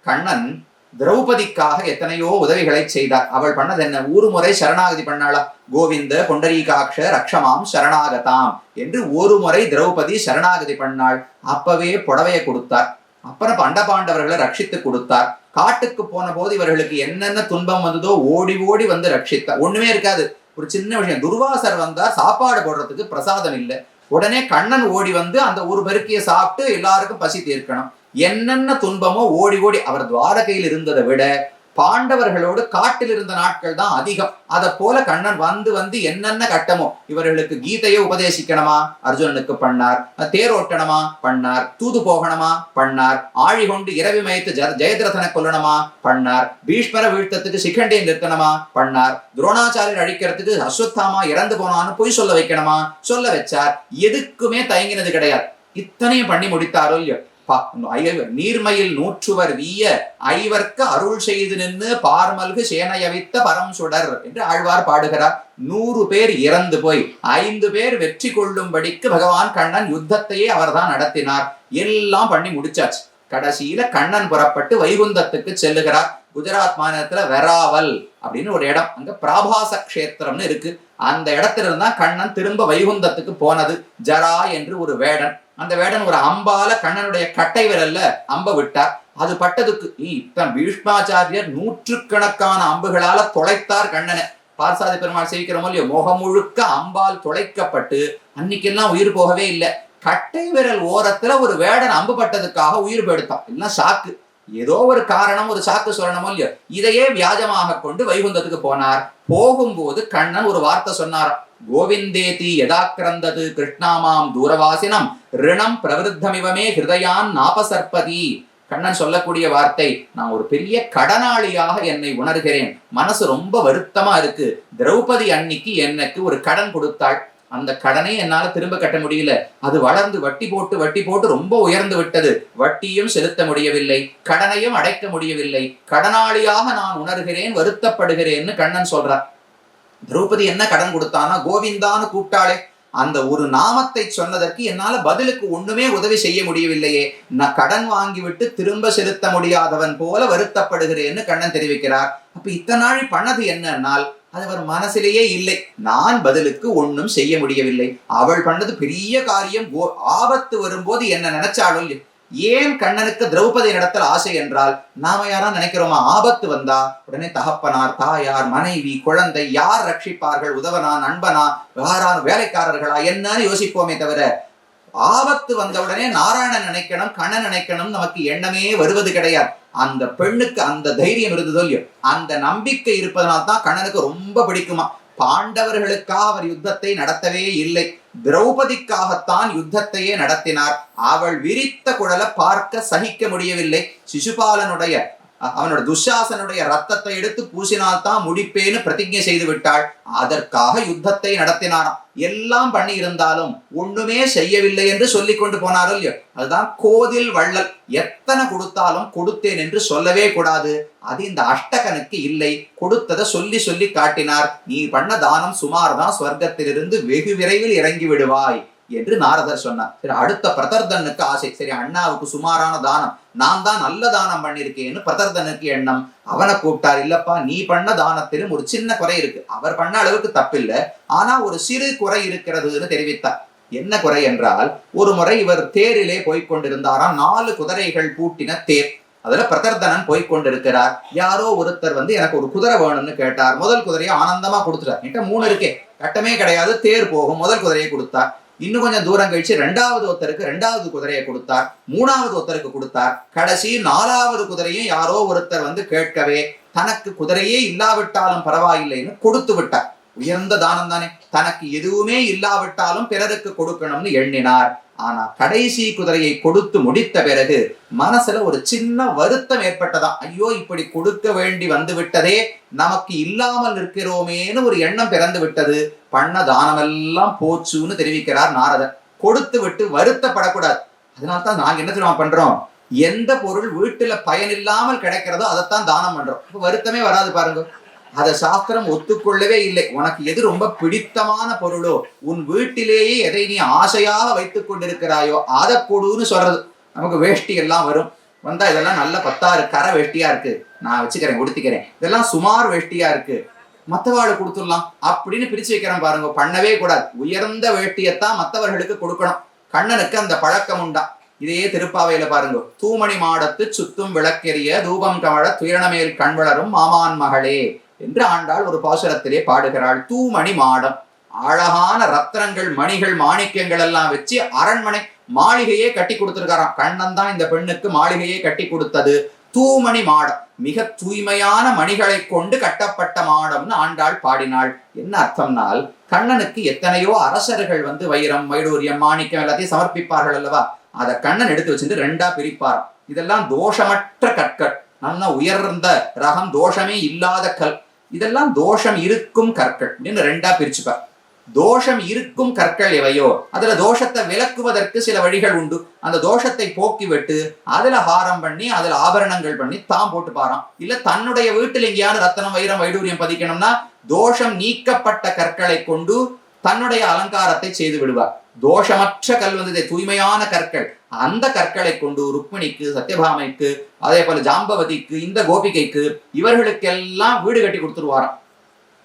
கண்ணன் திரௌபதிக்காக எத்தனையோ உதவிகளை செய்தார். அவள் பண்ணது என்ன? ஒரு முறை சரணாகதி பண்ணாளா? கோவிந்த பொண்டரீகாட்ச ரக்ஷமாம் சரணாகதாம் என்று ஒரு முறை திரௌபதி சரணாகதி பண்ணாள். அப்பவே புடவையை கொடுத்தார். அப்புறம் பண்டபாண்டவர்களை ரட்சித்து கொடுத்தார். காட்டுக்கு போன போது இவர்களுக்கு என்னென்ன துன்பம் வந்ததோ ஓடி ஓடி வந்து ரட்சித்தார். ஒண்ணுமே இருக்காது, ஒரு சின்ன விஷயம். துர்வாசர் வந்தார், சாப்பாடு போடுறதுக்கு பிரசாதம் இல்லை. உடனே கண்ணன் ஓடி வந்து அந்த ஒரு பெருக்கியை சாப்பிட்டு எல்லாருக்கும் பசி தீர்க்கணும். என்னென்ன துன்பமோ ஓடி ஓடி. அவர் துவாரகையில் இருந்ததை விட பாண்டவர்களோடு காட்டில் இருந்த நாட்கள் தான் அதிகம். அதை போல கண்ணன் வந்து வந்து என்னென்ன கட்டமோ, இவர்களுக்கு கீதையை உபதேசிக்கணுமா, அர்ஜுனனுக்கு பண்ணார். தேரோட்டணுமா பண்ணார். தூது போகணுமா பண்ணார். ஆழி கொண்டு இரவி மயத்து ஜெயதிரதனை கொல்லணுமா பண்ணார். பீஷ்மரை வீழ்த்தத்துக்கு சிகண்டியை நிறுத்தணுமா பண்ணார். துரோணாச்சாரியர் அழிக்கிறதுக்கு அஸ்வத்தாமா இறந்து போனான்னு பொய் சொல்ல வைக்கணுமா சொல்ல வச்சார். எதுக்குமே தயங்கினது கிடையாது. இத்தனையும் பண்ணி முடித்தாரோ இல்லையோ. நீர்மையில் நூற்றுவர் வீய ஐவர்க்கு அருள் செய்து நின்று பார்மல்கு சேனையவித்த பரம் சுடர் என்று ஆழ்வார் பாடுகிறார். 100 பேர் இறந்து போய் 5 பேர் வெற்றி கொள்ளும்படிக்கு பகவான் கண்ணன் யுத்தத்தையே அவர்தான் நடத்தினார். எல்லாம் பண்ணி முடிச்சாச்சு. கடைசியில கண்ணன் புறப்பட்டு வைகுந்தத்துக்கு செல்லுகிறார். குஜராத் மாநிலத்துல வெராவல் அப்படின்னு ஒரு இடம், அங்க பிராபாச கஷேத்திரம்னு இருக்கு. அந்த இடத்துல இருந்தா கண்ணன் திரும்ப வைகுந்தத்துக்கு போனது. ஜரா என்று ஒரு வேடன். அந்த வேடன் ஒரு அம்பால கண்ணனுடைய கட்டை விரல்ல அம்ப விட்டார். அது பட்டதுக்கு பீஷ்மாச்சாரியர் 100கணக்கான அம்புகளால தொலைத்தார் கண்ணனை. பார்சாதி பெருமாள் சேவிக்கிறோமோ இல்லையோ, முகம் முழுக்க அம்பால் தொலைக்கப்பட்டு அன்னைக்கெல்லாம் உயிர் போகவே இல்லை. கட்டை விரல் ஓரத்துல ஒரு வேடன் அம்பு பட்டதுக்காக உயிர் போயிடுத்தான். எல்லாம் ஷாக்கு. ஏதோ ஒரு காரணம், ஒரு சாக்கு சொல்லணுமோ இல்லையோ, இதையே வியாஜமாக கொண்டு வைகுந்தத்துக்கு போனார். போகும்போது கண்ணன் ஒரு வார்த்தை சொன்னார், கோவிந்தேதி யதாக்கிரந்தது கிருஷ்ணாமாம் தூரவாசினம் ரிணம் பிரவருத்தமிவமே ஹிருதயான் நாபசர்பதி. கண்ணன் சொல்லக்கூடிய வார்த்தை, நான் ஒரு பெரிய கடனாளியாக என்னை உணர்கிறேன், மனசு ரொம்ப வருத்தமா இருக்கு. திரௌபதி அன்னிக்கு எனக்கு ஒரு கடன் கொடுத்தாள், அந்த கடனை என்னால திரும்ப கட்ட முடியல. அது வளர்ந்து வட்டி போட்டு ரொம்ப உயர்ந்து விட்டது. வட்டியும் செலுத்த முடியவில்லை, கடனையும் அடைக்க முடியவில்லை. கடனாளியாக நான் உணர்கிறேன், வருத்தப்படுகிறேன்னு கண்ணன் சொல்றார். திரௌபதி என்ன கடன் கொடுத்தானா, கோவிந்தான்னு கூப்பிட்டாளே, அந்த ஒரு நாமத்தை சொன்னதற்கு என்னால பதிலுக்கு ஒண்ணுமே உதவி செய்ய முடியவில்லையே, நான் கடன் வாங்கிவிட்டு திரும்ப செலுத்த முடியாதவன் போல வருத்தப்படுகிறேன்னு கண்ணன் தெரிவிக்கிறார். அப்ப இத்தனை நாள் பண்ணது என்னன்னால் அது அவர் மனசிலேயே இல்லை. நான் பதிலுக்கு ஒன்னும் செய்ய முடியவில்லை. அவள் பண்ணது பெரிய காரியம். ஆபத்து வரும்போது என்ன நினைச்சாலும். ஏன் கண்ணனுக்கு திரௌபதி நடத்தல் ஆசை என்றால், நாம யாரா நினைக்கிறோமா, ஆபத்து வந்தா உடனே தகப்பனார், தாயார், மனைவி, குழந்தை யார் ரட்சிப்பார்கள், உதவனா, நண்பனா, யாரான வேலைக்காரர்களா என்னன்னு யோசிப்போமே தவிர, ஆபத்து வந்தவுடனே நாராயணன் நினைக்கணும், கண்ணன் நினைக்கணும் நமக்கு எண்ணமே வருவது கிடையாது. அந்த பெண்ணுக்கு அந்த தைரியம் இருந்ததோ இல்லையோ, அந்த நம்பிக்கை இருப்பதனால்தான் கண்ணனுக்கு ரொம்ப பிடிக்குமா. பாண்டவர்களுக்காக அவர் யுத்தத்தை நடத்தவே இல்லை, திரௌபதிக்காகத்தான் யுத்தத்தையே நடத்தினார். அவள் விரித்த குழலை பார்க்க சகிக்க முடியவில்லை. சிசுபாலனுடைய அவனோட துஷாசனுடைய ரத்தத்தை எடுத்து பூசினால்தான் முடிப்பேன்னு பிரதிஜை செய்து விட்டாள். அதற்காக யுத்தத்தை நடத்தினாராம். எல்லாம் பண்ணி இருந்தாலும் ஒண்ணுமே செய்யவில்லை என்று சொல்லி கொண்டு போனாரோ இல்லையோ, அதுதான் கோதில் வள்ளல். எத்தனை கொடுத்தாலும் கொடுத்தேன் என்று சொல்லவே கூடாது. அது இந்த அஷ்டகனுக்கு இல்லை. கொடுத்ததை சொல்லி சொல்லி காட்டினார். நீ பண்ண தானம் சுமார் தான், ஸ்வர்க்கத்திலிருந்து வெகு விரைவில் இறங்கி விடுவாய் என்று நாரதர் சொன்னார். சரி, அடுத்த பிரதர்தனுக்கு ஆசை. சரி, அண்ணாவுக்கு சுமாரான தானம், நான் தான் நல்ல தானம் பண்ணிருக்கேன்னு பிரதர்தனுக்கு எண்ணம். அவனை கூப்பிட்டார். இல்லப்பா, நீ பண்ண தானத்திலும் ஒரு சின்ன குறை இருக்கு. அவர் பண்ண அளவுக்கு தப்பில்லை, ஆனா ஒரு சிறு குறை இருக்கிறதுன்னு தெரிவித்தார். என்ன குறை என்றால், ஒரு முறை இவர் தேரிலே போய்கொண்டிருந்தாராம். 4 குதிரைகள் பூட்டின தேர். அதுல பிரதர்தனன் போய்கொண்டிருக்கிறார். யாரோ ஒருத்தர் எனக்கு ஒரு குதிரை வேணும்னு கேட்டார். முதல் குதிரையை ஆனந்தமா கொடுத்துட்டார். என்கிட்ட 3 இருக்கே, கட்டமே கிடையாது, தேர் போகும். முதல் குதிரையை கொடுத்தார். இன்னும் கொஞ்சம் தூரம் கழிச்சு 2வது ஒருத்தருக்கு 2வது குதிரையை கொடுத்தார். 3வது ஒருத்தருக்கு கொடுத்தார். கடைசி 4வது குதிரையும் யாரோ ஒருத்தர் கேட்கவே, தனக்கு குதிரையே இல்லாவிட்டாலும் பரவாயில்லைன்னு கொடுத்து விட்டார். உயர்ந்த தானம் தானே, தனக்கு எதுவுமே இல்லாவிட்டாலும் பிறருக்கு கொடுக்கணும்னு எண்ணினார். ஆனா கடைசி குதிரையை கொடுத்து முடித்த பிறகு மனசுல ஒரு சின்ன வருத்தம் ஏற்பட்டதாம். ஐயோ, இப்படி கொடுக்க வேண்டி வந்து விட்டதே, நமக்கு இல்லாமல் இருக்கிறோமேன்னு ஒரு எண்ணம் பிறந்து விட்டது. பண்ண தானமெல்லாம் போச்சுன்னு தெரிவிக்கிறார் நாரதர். கொடுத்து விட்டு வருத்தப்படக்கூடாது. அதனால்தான் நாங்க என்ன தெரியுமா பண்றோம், எந்த பொருள் வீட்டுல பயனில்லாமல் கிடைக்கிறதோ அதைத்தான் தானம் பண்றோம். வருத்தமே வராது பாருங்க. அதை சாஸ்திரம் ஒத்துக்கொள்ளவே இல்லை. உனக்கு எது ரொம்ப பிடித்தமான பொருளோ, உன் வீட்டிலேயே எதை நீ ஆசையாக வைத்துக் கொண்டிருக்கிறாயோ அதை கொடுன்னு சொல்றது. நமக்கு வேஷ்டி எல்லாம் வரும், வந்தா இதெல்லாம் நல்ல 10 கரை வேஷ்டியா இருக்கு, நான் வச்சுக்கிறேன், உடுத்திக்கிறேன். இதெல்லாம் சுமார் வேஷ்டியா இருக்கு, மற்றவாளு கொடுத்துடலாம் அப்படின்னு பிரிச்சு வைக்கிறேன் பாருங்க. பண்ணவே கூடாது. உயர்ந்த வேட்டியத்தான் மற்றவர்களுக்கு கொடுக்கணும். கண்ணனுக்கு அந்த பழக்கம் உண்டா. இதே திருப்பாவையில பாருங்க, தூமணி மாடத்து சுத்தும் விளக்கெரிய தூபம் கமழ துயரணமேல் கண் வளரும் மாமான் மகளே என்று ஆண்டாள் ஒரு பாசுரத்திலே பாடுகிறாள். தூமணி மாடம், அழகான ரத்னங்கள், மணிகள், மாணிக்கங்கள் எல்லாம் வச்சு அரண்மனை மாளிகையே கட்டி கொடுத்திருக்காராம். கண்ணன் தான் இந்த பெண்ணுக்கு மாளிகையே கட்டி கொடுத்தது. தூமணி மாடம், மிக தூய்மையான மணிகளை கொண்டு கட்டப்பட்ட மாடம்னு ஆண்டாள் பாடினாள். என்ன அர்த்தம்னால், கண்ணனுக்கு எத்தனையோ அரசர்கள் வைரம், வைடூரியம், மாணிக்கம் எல்லாத்தையும் சமர்ப்பிப்பார்கள் அல்லவா. அதை கண்ணன் எடுத்து வச்சுட்டு 2ஆ பிரிப்பாராம். இதெல்லாம் தோஷமற்ற கற்கள், நல்ல உயர்ந்த ரகம், தோஷமே இல்லாத கல். இதெல்லாம் தோஷம் இருக்கும் கற்கள் அப்படின்னு 2ஆ பிரிச்சுப்பார். தோஷம் இருக்கும் கற்கள் எவையோ அதுல தோஷத்தை விலக்குவதற்கு சில வழிகள் உண்டு. அந்த தோஷத்தை போக்கிவிட்டு அதுல ஹாரம் பண்ணி, அதுல ஆபரணங்கள் பண்ணி தான் போட்டு பாராம். இல்ல தன்னுடைய வீட்டில் எங்கேயாவது ரத்தனம், வைரம், வைடூரியம் பதிக்கணும்னா தோஷம் நீக்கப்பட்ட கற்களை கொண்டு தன்னுடைய அலங்காரத்தை செய்து விடுவார். தோஷமற்ற கல் தூய்மையான கற்கள், அந்த கற்களை கொண்டு ருக்மிணிக்கு, சத்யபாமைக்கு, அதே போல ஜாம்பவதிக்கு, இந்த கோபிகைக்கு, இவர்களுக்கெல்லாம் வீடு கட்டி கொடுத்துருவாராம்.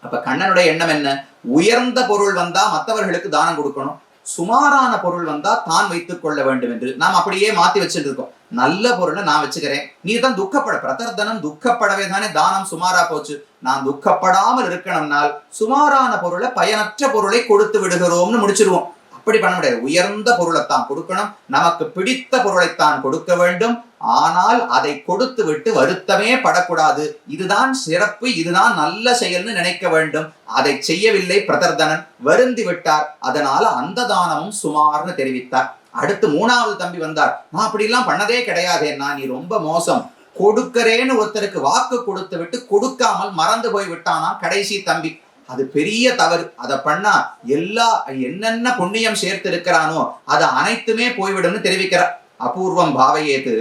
அப்ப கண்ணனுடைய எண்ணம் என்ன, உயர்ந்த பொருள் வந்தா மற்றவர்களுக்கு தானம் கொடுக்கணும், சுமாரான பொருள் வந்தா தான் வைத்துக் கொள்ள வேண்டும் என்று நாம் அப்படியே மாத்தி வச்சுட்டு இருக்கோம். நல்ல பொருளை நான் வச்சுக்கிறேன், நீ தான் துக்கப்பட. பிரதர்தனம் துக்கப்படவே தானே தானம் சுமாரா போச்சு. நான் துக்கப்படாமல் இருக்கணும்னால் சுமாரான பொருளை, பயனற்ற பொருளை கொடுத்து விடுகிறோம்னு முடிச்சிருவோம். அப்படி பண்ண முடியாது. உயர்ந்த பொருளைத்தான் கொடுக்கணும், நமக்கு பிடித்த பொருளைத்தான் கொடுக்க வேண்டும். ஆனால் அதை கொடுத்து விட்டு வருத்தமே படக்கூடாது. இதுதான் சிறப்பு, இதுதான் நல்ல செயல்னு நினைக்க வேண்டும். அதை செய்யவில்லை பிரதர்தனன், வருந்தி விட்டார். அதனால அந்த தானமும் சுமார்னு தெரிவித்தார். அடுத்து மூணாவது தம்பி வந்தார். நான் அப்படி எல்லாம் பண்ணதே கிடையாதேன்னா, நீ ரொம்ப மோசம். கொடுக்கிறேன்னு ஒருத்தருக்கு வாக்கு கொடுத்து விட்டு கொடுக்காமல் மறந்து போய் விட்டானா கடைசி தம்பி. அது பெரிய தவறு. அதை பண்ணா என்னென்ன புண்ணியம் சேர்த்து இருக்கிறானோ அதை அனைத்துமே போய்விடும்னு தெரிவிக்கிறார். அபூர்வம் பாவையேது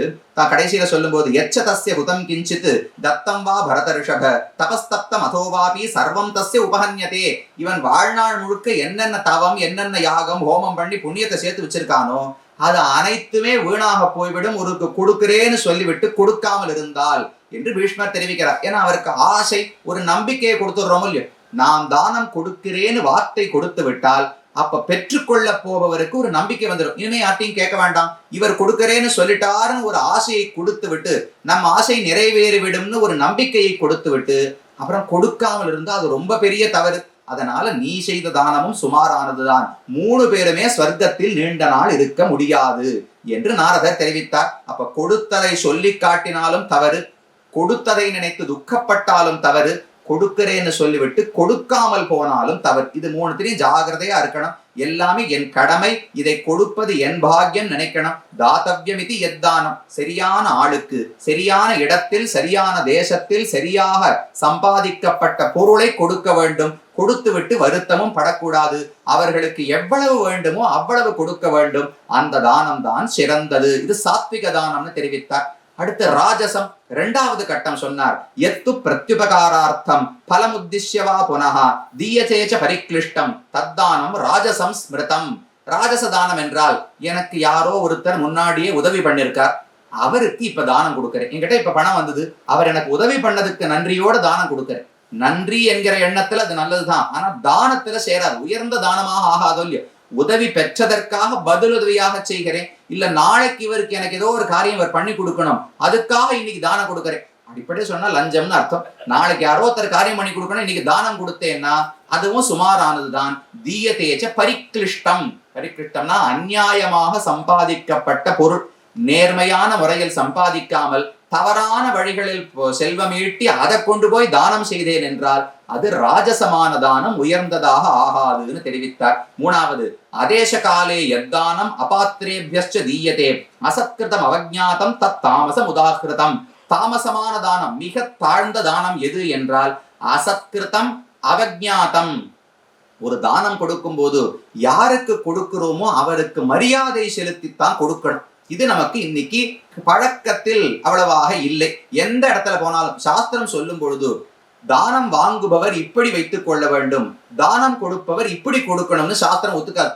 கடைசியில சொல்லும் போது, எச்ச தஸ்ய ஹுதம் கிஞ்சித் தத்தம் வா பரத ரிஷப தபஸ்தப்தம் அதோவாபி சர்வம் தஸ்ய உபஹன்யதே. இவன் வாழ்நாள் முழுக்க என்னென்ன தவம், என்னென்ன யாகம், ஹோமம் பண்ணி புண்ணியத்தை சேர்த்து வச்சிருக்கானோ அது அனைத்துமே வீணாக போய்விடும் ஒருக்கு கொடுக்கிறேன்னு சொல்லிவிட்டு கொடுக்காமல் இருந்தால் என்று பீஷ்மர் தெரிவிக்கிறார். ஏன்னா அவருக்கு ஆசை, ஒரு நம்பிக்கையை கொடுத்துடுறோம் இல்லையோ. நாம் தானம் கொடுக்கிறேன்னு வார்த்தை கொடுத்து விட்டால் அப்ப பெற்றுக்கொள்ள போபவருக்கு ஒரு நம்பிக்கை வந்துடும். இனிமே யார்ட்டையும் கேட்க வேண்டாம், இவர் கொடுக்கிறேன்னு சொல்லிட்டாருன்னு ஒரு ஆசையை கொடுத்து விட்டு நம்ம ஆசை நிறைவேறிவிடும்னு ஒரு நம்பிக்கையை கொடுத்து விட்டு அப்புறம் கொடுக்காமல் இருந்தா அது ரொம்ப பெரிய தவறு. அதனால நீ செய்த தானமும் சுமாரானதுதான். 3 பேருமே ஸ்வர்க்கத்தில் நீண்ட நாள் இருக்க முடியாது என்று நாரதர் தெரிவித்தார். அப்ப கொடுத்ததை சொல்லி காட்டினாலும் தவறு, கொடுத்ததை நினைத்து துக்கப்பட்டாலும் தவறு, கொடுக்கிறேன்னு சொல்லிவிட்டு கொடுக்காமல் போனாலும் தவறு. இது 3 ஜாகிரதையா இருக்கணும். எல்லாமே என் கடமை, இதை கொடுப்பது என் பாக்கியம் நினைக்கணும். தாத்தவ்யம் இது எத்தானம். சரியான ஆளுக்கு சரியான இடத்தில் சரியான தேசத்தில் சரியாக சம்பாதிக்கப்பட்ட பொருளை கொடுக்க வேண்டும். கொடுத்து விட்டு வருத்தமும் படக்கூடாது. அவர்களுக்கு எவ்வளவு வேண்டுமோ அவ்வளவு கொடுக்க வேண்டும். அந்த தானம் தான் சிறந்தது. இது சாத்விக தானம்னு தெரிவித்தார். அடுத்து ராஜசம் 2வது கட்டம் சொன்னார். எத்து பிரத்யுபகாரார்த்தம் பலமுத்திஷ்யவா புனஹா தீயதேச்ச பரிக்ளிஷ்டம் தத்தானம் ராஜசம் ஸ்மிருதம். ராஜச தானம் என்றால், எனக்கு யாரோ ஒருத்தர் முன்னாடியே உதவி பண்ணிருக்கார், அவருக்கு இப்ப தானம் கொடுக்கிறேன். என்கிட்ட இப்ப பணம் வந்தது, அவர் எனக்கு உதவி பண்ணதுக்கு நன்றியோட தானம் கொடுக்கிறேன். நன்றி என்கிற எண்ணத்துல அது நல்லதுதான், ஆனா தானத்துல சேராது, உயர்ந்த தானமாக ஆகாதோ இல்லையோ. உதவி பெற்றதற்காக பதிலுதவியாக செய்கிறேன். இல்ல நாளைக்கு இவருக்கு எனக்கு ஏதோ ஒரு காரியம் இவர் பண்ணி கொடுக்கணும், அதுக்காக இன்னைக்கு தானம் கொடுக்கிறேன். அடிப்படையே சொன்னா லஞ்சம்னு அர்த்தம். நாளைக்கு யாரோ ஒருத்தர் காரியம் பண்ணி கொடுக்கணும், இன்னைக்கு தானம் கொடுத்தேன்னா அதுவும் சுமாரானதுதான். தீயதேச்ச பரிக்ளிஷ்டம். பரிக்ளிஷ்டம்னா அநியாயமாக சம்பாதிக்கப்பட்ட பொருள். நேர்மையான முறையில் சம்பாதிக்காமல் தவறான வழிகளில் செல்வம் ஈட்டி அதை கொண்டு போய் தானம் செய்தேன் என்றால் அது ராஜசமான தானம், உயர்ந்ததாக ஆகாதுன்னு தெரிவித்தார். 3வது அதேச காலே யத்தானம் அபாத்ரேபியஸ்ச தீயதே அசத்கிருதம் அவஜ்ஞாதம் தத் தாமசம் உதாகிருதம். தாமசமான தானம், மிக தாழ்ந்த தானம் எது என்றால் அசத்கிருதம் அவஜ்ஞாதம். ஒரு தானம் கொடுக்கும் போது யாருக்கு கொடுக்கிறோமோ அவருக்கு மரியாதை செலுத்தித்தான் கொடுக்கணும். இது நமக்கு இன்னைக்கு பழக்கத்தில் அவ்வளவாக இல்லை. எந்த இடத்துல போனாலும் சாஸ்திரம் சொல்லும் பொழுது தானம் வாங்குபவர் இப்படி வைத்துக் கொள்ள வேண்டும், தானம் கொடுப்பவர் இப்படி கொடுக்கணும்னு சாஸ்திரம் ஒத்துக்காது.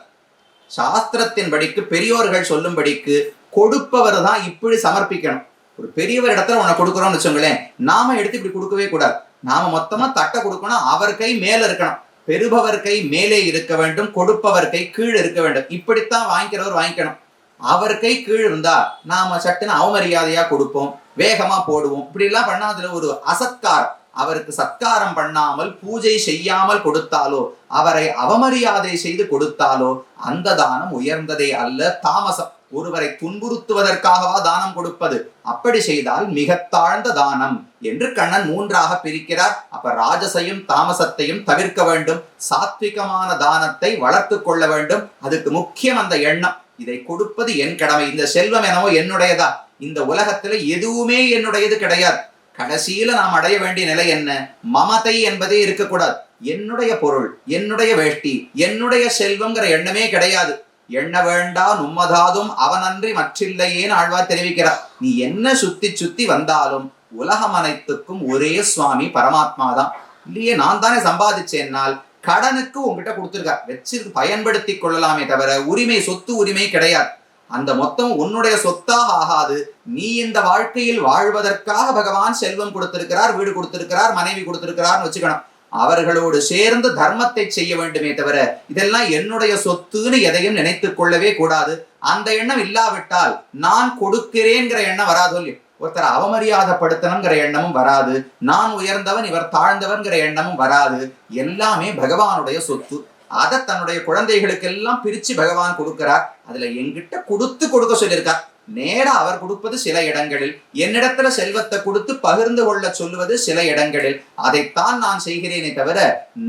சாஸ்திரத்தின்படிக்கு பெரியோர்கள் சொல்லும்படிக்கு கொடுப்பவர் தான் இப்படி சமர்ப்பிக்கணும். ஒரு பெரியவர் இடத்துல உன்னை கொடுக்குறோம்னு வச்சுங்களேன், நாம எடுத்து இப்படி கொடுக்கவே கூடாது. நாம மொத்தமா தட்டை கொடுக்கணும், அவர் கை மேல இருக்கணும். பெறுபவர் கை மேலே இருக்க வேண்டும், கொடுப்பவர் கை கீழே இருக்க வேண்டும். இப்படித்தான் வாங்கிக்கிறவர் வாங்கிக்கணும். அவர் கை கீழ் இருந்தா நாம சட்டுன்னு அவமரியாதையா கொடுப்போம், வேகமா போடுவோம். இப்படி எல்லாம் பண்ணா அதுல ஒரு அசத்காரம். அவருக்கு சத்காரம் பண்ணாமல் பூஜை செய்யாமல் கொடுத்தாலோ, அவரை அவமரியாதை செய்து கொடுத்தாலோ அந்த தானம் உயர்ந்ததே அல்ல, தாமசம். ஒருவரை துன்புறுத்துவதற்காகவா தானம் கொடுப்பது? அப்படி செய்தால் மிக தாழ்ந்த தானம் என்று கண்ணன் 3ஆக பிரிக்கிறார். அப்ப ராஜசையும் தாமசத்தையும் தவிர்க்க வேண்டும், சாத்விகமான தானத்தை வளர்த்து கொள்ள வேண்டும். அதுக்கு முக்கியம் அந்த எண்ணம், இதை கொடுப்பது என் கடமை. இந்த செல்வம் என்னவோ என்னுடையதா? இந்த உலகத்துல எதுவுமே என்னுடையது கிடையாது. கடைசியில நாம் அடைய வேண்டிய நிலை என்ன? மமதை என்பதே இருக்கக்கூடாது. என்னுடைய பொருள், என்னுடைய வேஷ்டி, என்னுடைய செல்வம்ங்கிற எண்ணமே கிடையாது. எண்ண வேண்டா நும்மதாதும் அவனன்றி மற்றில்லையேன்னு ஆழ்வார் தெரிவிக்கிறார். நீ என்ன சுத்தி சுத்தி வந்தாலும் உலகம் அனைத்துக்கும் ஒரே சுவாமி பரமாத்மாதான். இல்லையே நான் தானே சம்பாதிச்சேன்னால் கடனுக்கு உங்ககிட்ட கொடுத்துருக்க, வச்சு பயன்படுத்தி கொள்ளலாமே தவிர உரிமை, சொத்து உரிமை கிடையாது. அந்த மொத்தம் உன்னுடைய சொத்தாக ஆகாது. நீ இந்த வாழ்க்கையில் வாழ்வதற்காக பகவான் செல்வம் கொடுத்திருக்கிறார், வீடு கொடுத்திருக்கிறார், மனைவி கொடுத்திருக்கிறார்னு வச்சுக்கணும். அவர்களோடு சேர்ந்து தர்மத்தை செய்ய வேண்டுமே தவிர இதெல்லாம் என்னுடைய சொத்துன்னு எதையும் நினைத்துக் கொள்ளவே கூடாது. அந்த எண்ணம் இல்லாவிட்டால் நான் கொடுக்கிறேங்கிற எண்ணம் வராது இல்லையோ. ஒருத்தர் அவமரியாதைப்படுத்தணுங்கிற எண்ணமும் வராது, நான் உயர்ந்தவன் இவர் தாழ்ந்தவன்கிற எண்ணமும் வராது. எல்லாமே பகவானுடைய சொத்து. அதை தன்னுடைய குழந்தைகளுக்கு எல்லாம் பிரிச்சு பகவான் கொடுக்கிறார். அதுல என்கிட்ட கொடுக்க சொல்லியிருக்கார். நேரா அவர் கொடுப்பது சில இடங்களில், என்னிடத்துல செல்வத்தை கொடுத்து பகிர்ந்து கொள்ள சொல்லுவது சில இடங்களில். அதைத்தான் நான் செய்கிறேனே தவிர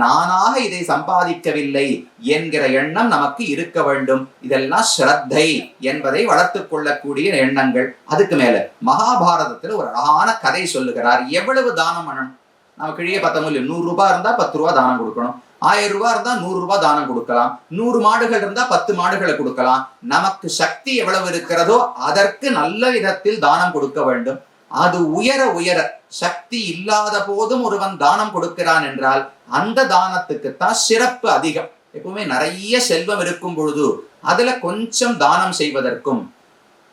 நானாக இதை சம்பாதிக்கவில்லை என்கிற எண்ணம் நமக்கு இருக்க வேண்டும். இதெல்லாம் ஸ்ரத்தை என்பதை வளர்த்துக் கொள்ளக்கூடிய எண்ணங்கள். அதுக்கு மேல மகாபாரதத்துல ஒரு அழகான கதை சொல்லுகிறார். எவ்வளவு தானம் பண்ணணும்? நமக்கு இடையே 100 ரூபாய் இருந்தா 10 ரூபாய் தானம் கொடுக்கணும். 1000 ரூபாய் இருந்தா 100 ரூபாய் தானம் கொடுக்கலாம். 100 மாடுகள் இருந்தா 10 மாடுகளை கொடுக்கலாம். நமக்கு சக்தி எவ்வளவு இருக்கிறதோ அதற்கு நல்ல விதத்தில் தானம் கொடுக்க வேண்டும். அது உயர உயர சக்தி இல்லாத போதும் ஒருவன் தானம் கொடுக்கிறான் என்றால் அந்த தானத்துக்குத்தான் சிறப்பு அதிகம். எப்பவுமே நிறைய செல்வம் இருக்கும் பொழுது அதுல கொஞ்சம் தானம் செய்வதற்கும்,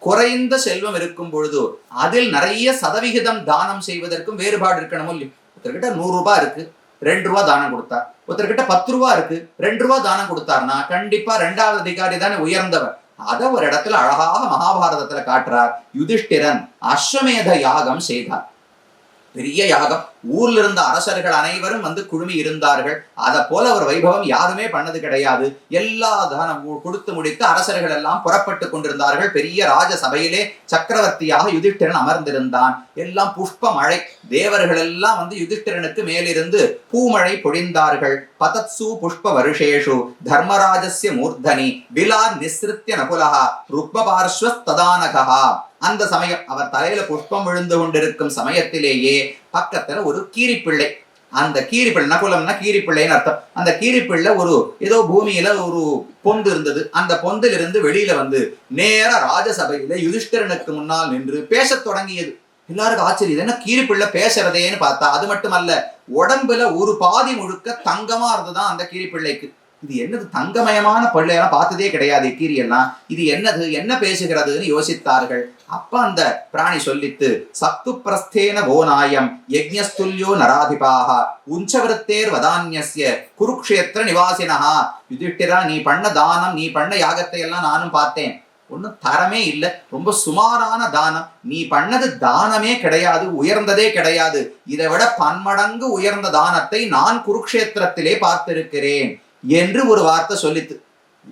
குறைந்த செல்வம் இருக்கும் பொழுது அதில் நிறைய சதவிகிதம் தானம் செய்வதற்கும் வேறுபாடு இருக்கணும் இல்லையா? ஒருத்தர்கிட்ட 100 ரூபாய் இருக்கு, 2 ரூபாய் தானம் கொடுத்தார். ஒருத்தர்கிட்ட 10 ரூபாய் இருக்கு, 2 ரூபாய் தானம் கொடுத்தார்னா கண்டிப்பா 2வது அதிகாரி தானே உயர்ந்தவர். அத ஒரு இடத்துல அழகாக மகாபாரதத்துல காட்டுறார். யுதிஷ்டிரன் அஸ்வமேத யாகம் செய்தார். பெரிய யாகம். ஊர்ல இருந்த அரசர்கள் அனைவரும் வந்து குழுமி இருந்தார்கள். அத போல ஒரு வைபவம் யாருமே பண்ணது கிடையாது. எல்லா தானம் கொடுத்து முடித்து அரசர்கள் எல்லாம் புறப்பட்டு கொண்டிருந்தார்கள். பெரிய ராஜ சபையிலே சக்கரவர்த்தியாக யுதிஷ்டிரன் அமர்ந்திருந்தான். எல்லாம் புஷ்ப மழை. தேவர்கள் எல்லாம் வந்து யுதிஷ்டிரனுக்கு மேலிருந்து பூமழை பொழிந்தார்கள். பதத்சு புஷ்ப வருஷேஷு தர்மராஜஸ்ய மூர்தனி விலா நிஸ்ருத்ய நகுலஹா ருக்மபார்ஸ்வஸ்ததானகஹா. அந்த சமயம் அவர் தலையில புஷ்பம் விழுந்து கொண்டிருக்கும் சமயத்திலேயே பக்கத்துல ஒரு கீரிப்பிள்ளை, அந்த கீரிப்பிள்ளை, நகுலம்னா கீரிப்பிள்ளைன்னு அர்த்தம். அந்த கீரிப்பிள்ளை ஒரு ஏதோ பூமியில ஒரு பொந்து இருந்தது. அந்த பொந்திலிருந்து வெளியில வந்து நேர ராஜசபையில யுதிஷ்டிரனுக்கு முன்னால் நின்று பேசத் தொடங்கியது. எல்லாருக்கும் ஆச்சரியம், என்ன கீரிப்பிள்ளை பேசுறதேன்னு பார்த்தா அது மட்டுமல்ல, உடம்புல ஒரு பாதி முழுக்க தங்கமா இருந்துதான் அந்த கீரிப்பிள்ளைக்கு. இது என்னது, தங்கமயமான பிள்ளையெல்லாம் பார்த்ததே கிடையாது கீரி எல்லாம், இது என்னது, என்ன பேசுகிறதுன்னு யோசித்தார்கள். அப்ப அந்த பிராணி சொல்லித்து, சத்து பிரஸ்தேன கோநாயம் யஜ்ஞஸ்துல்யோ நராதிபாக உஞ்சவருத்தேர் வதான்யஸ்ய குருக்ஷேத்திர நிவாசினஹா. யுதிஷ்டிரா, நீ பண்ண தானம், நீ பண்ண யாகத்தை எல்லாம் நானும் பார்த்தேன். ஒன்னும் தரமே இல்லை, ரொம்ப சுமாரான தானம். நீ பண்ணது தானமே கிடையாது, உயர்ந்ததே கிடையாது. இதை விட பன்மடங்கு உயர்ந்த தானத்தை நான் குருக்ஷேத்திரத்திலே பார்த்திருக்கிறேன் என்று ஒரு வார்த்தை சொல்லித்து.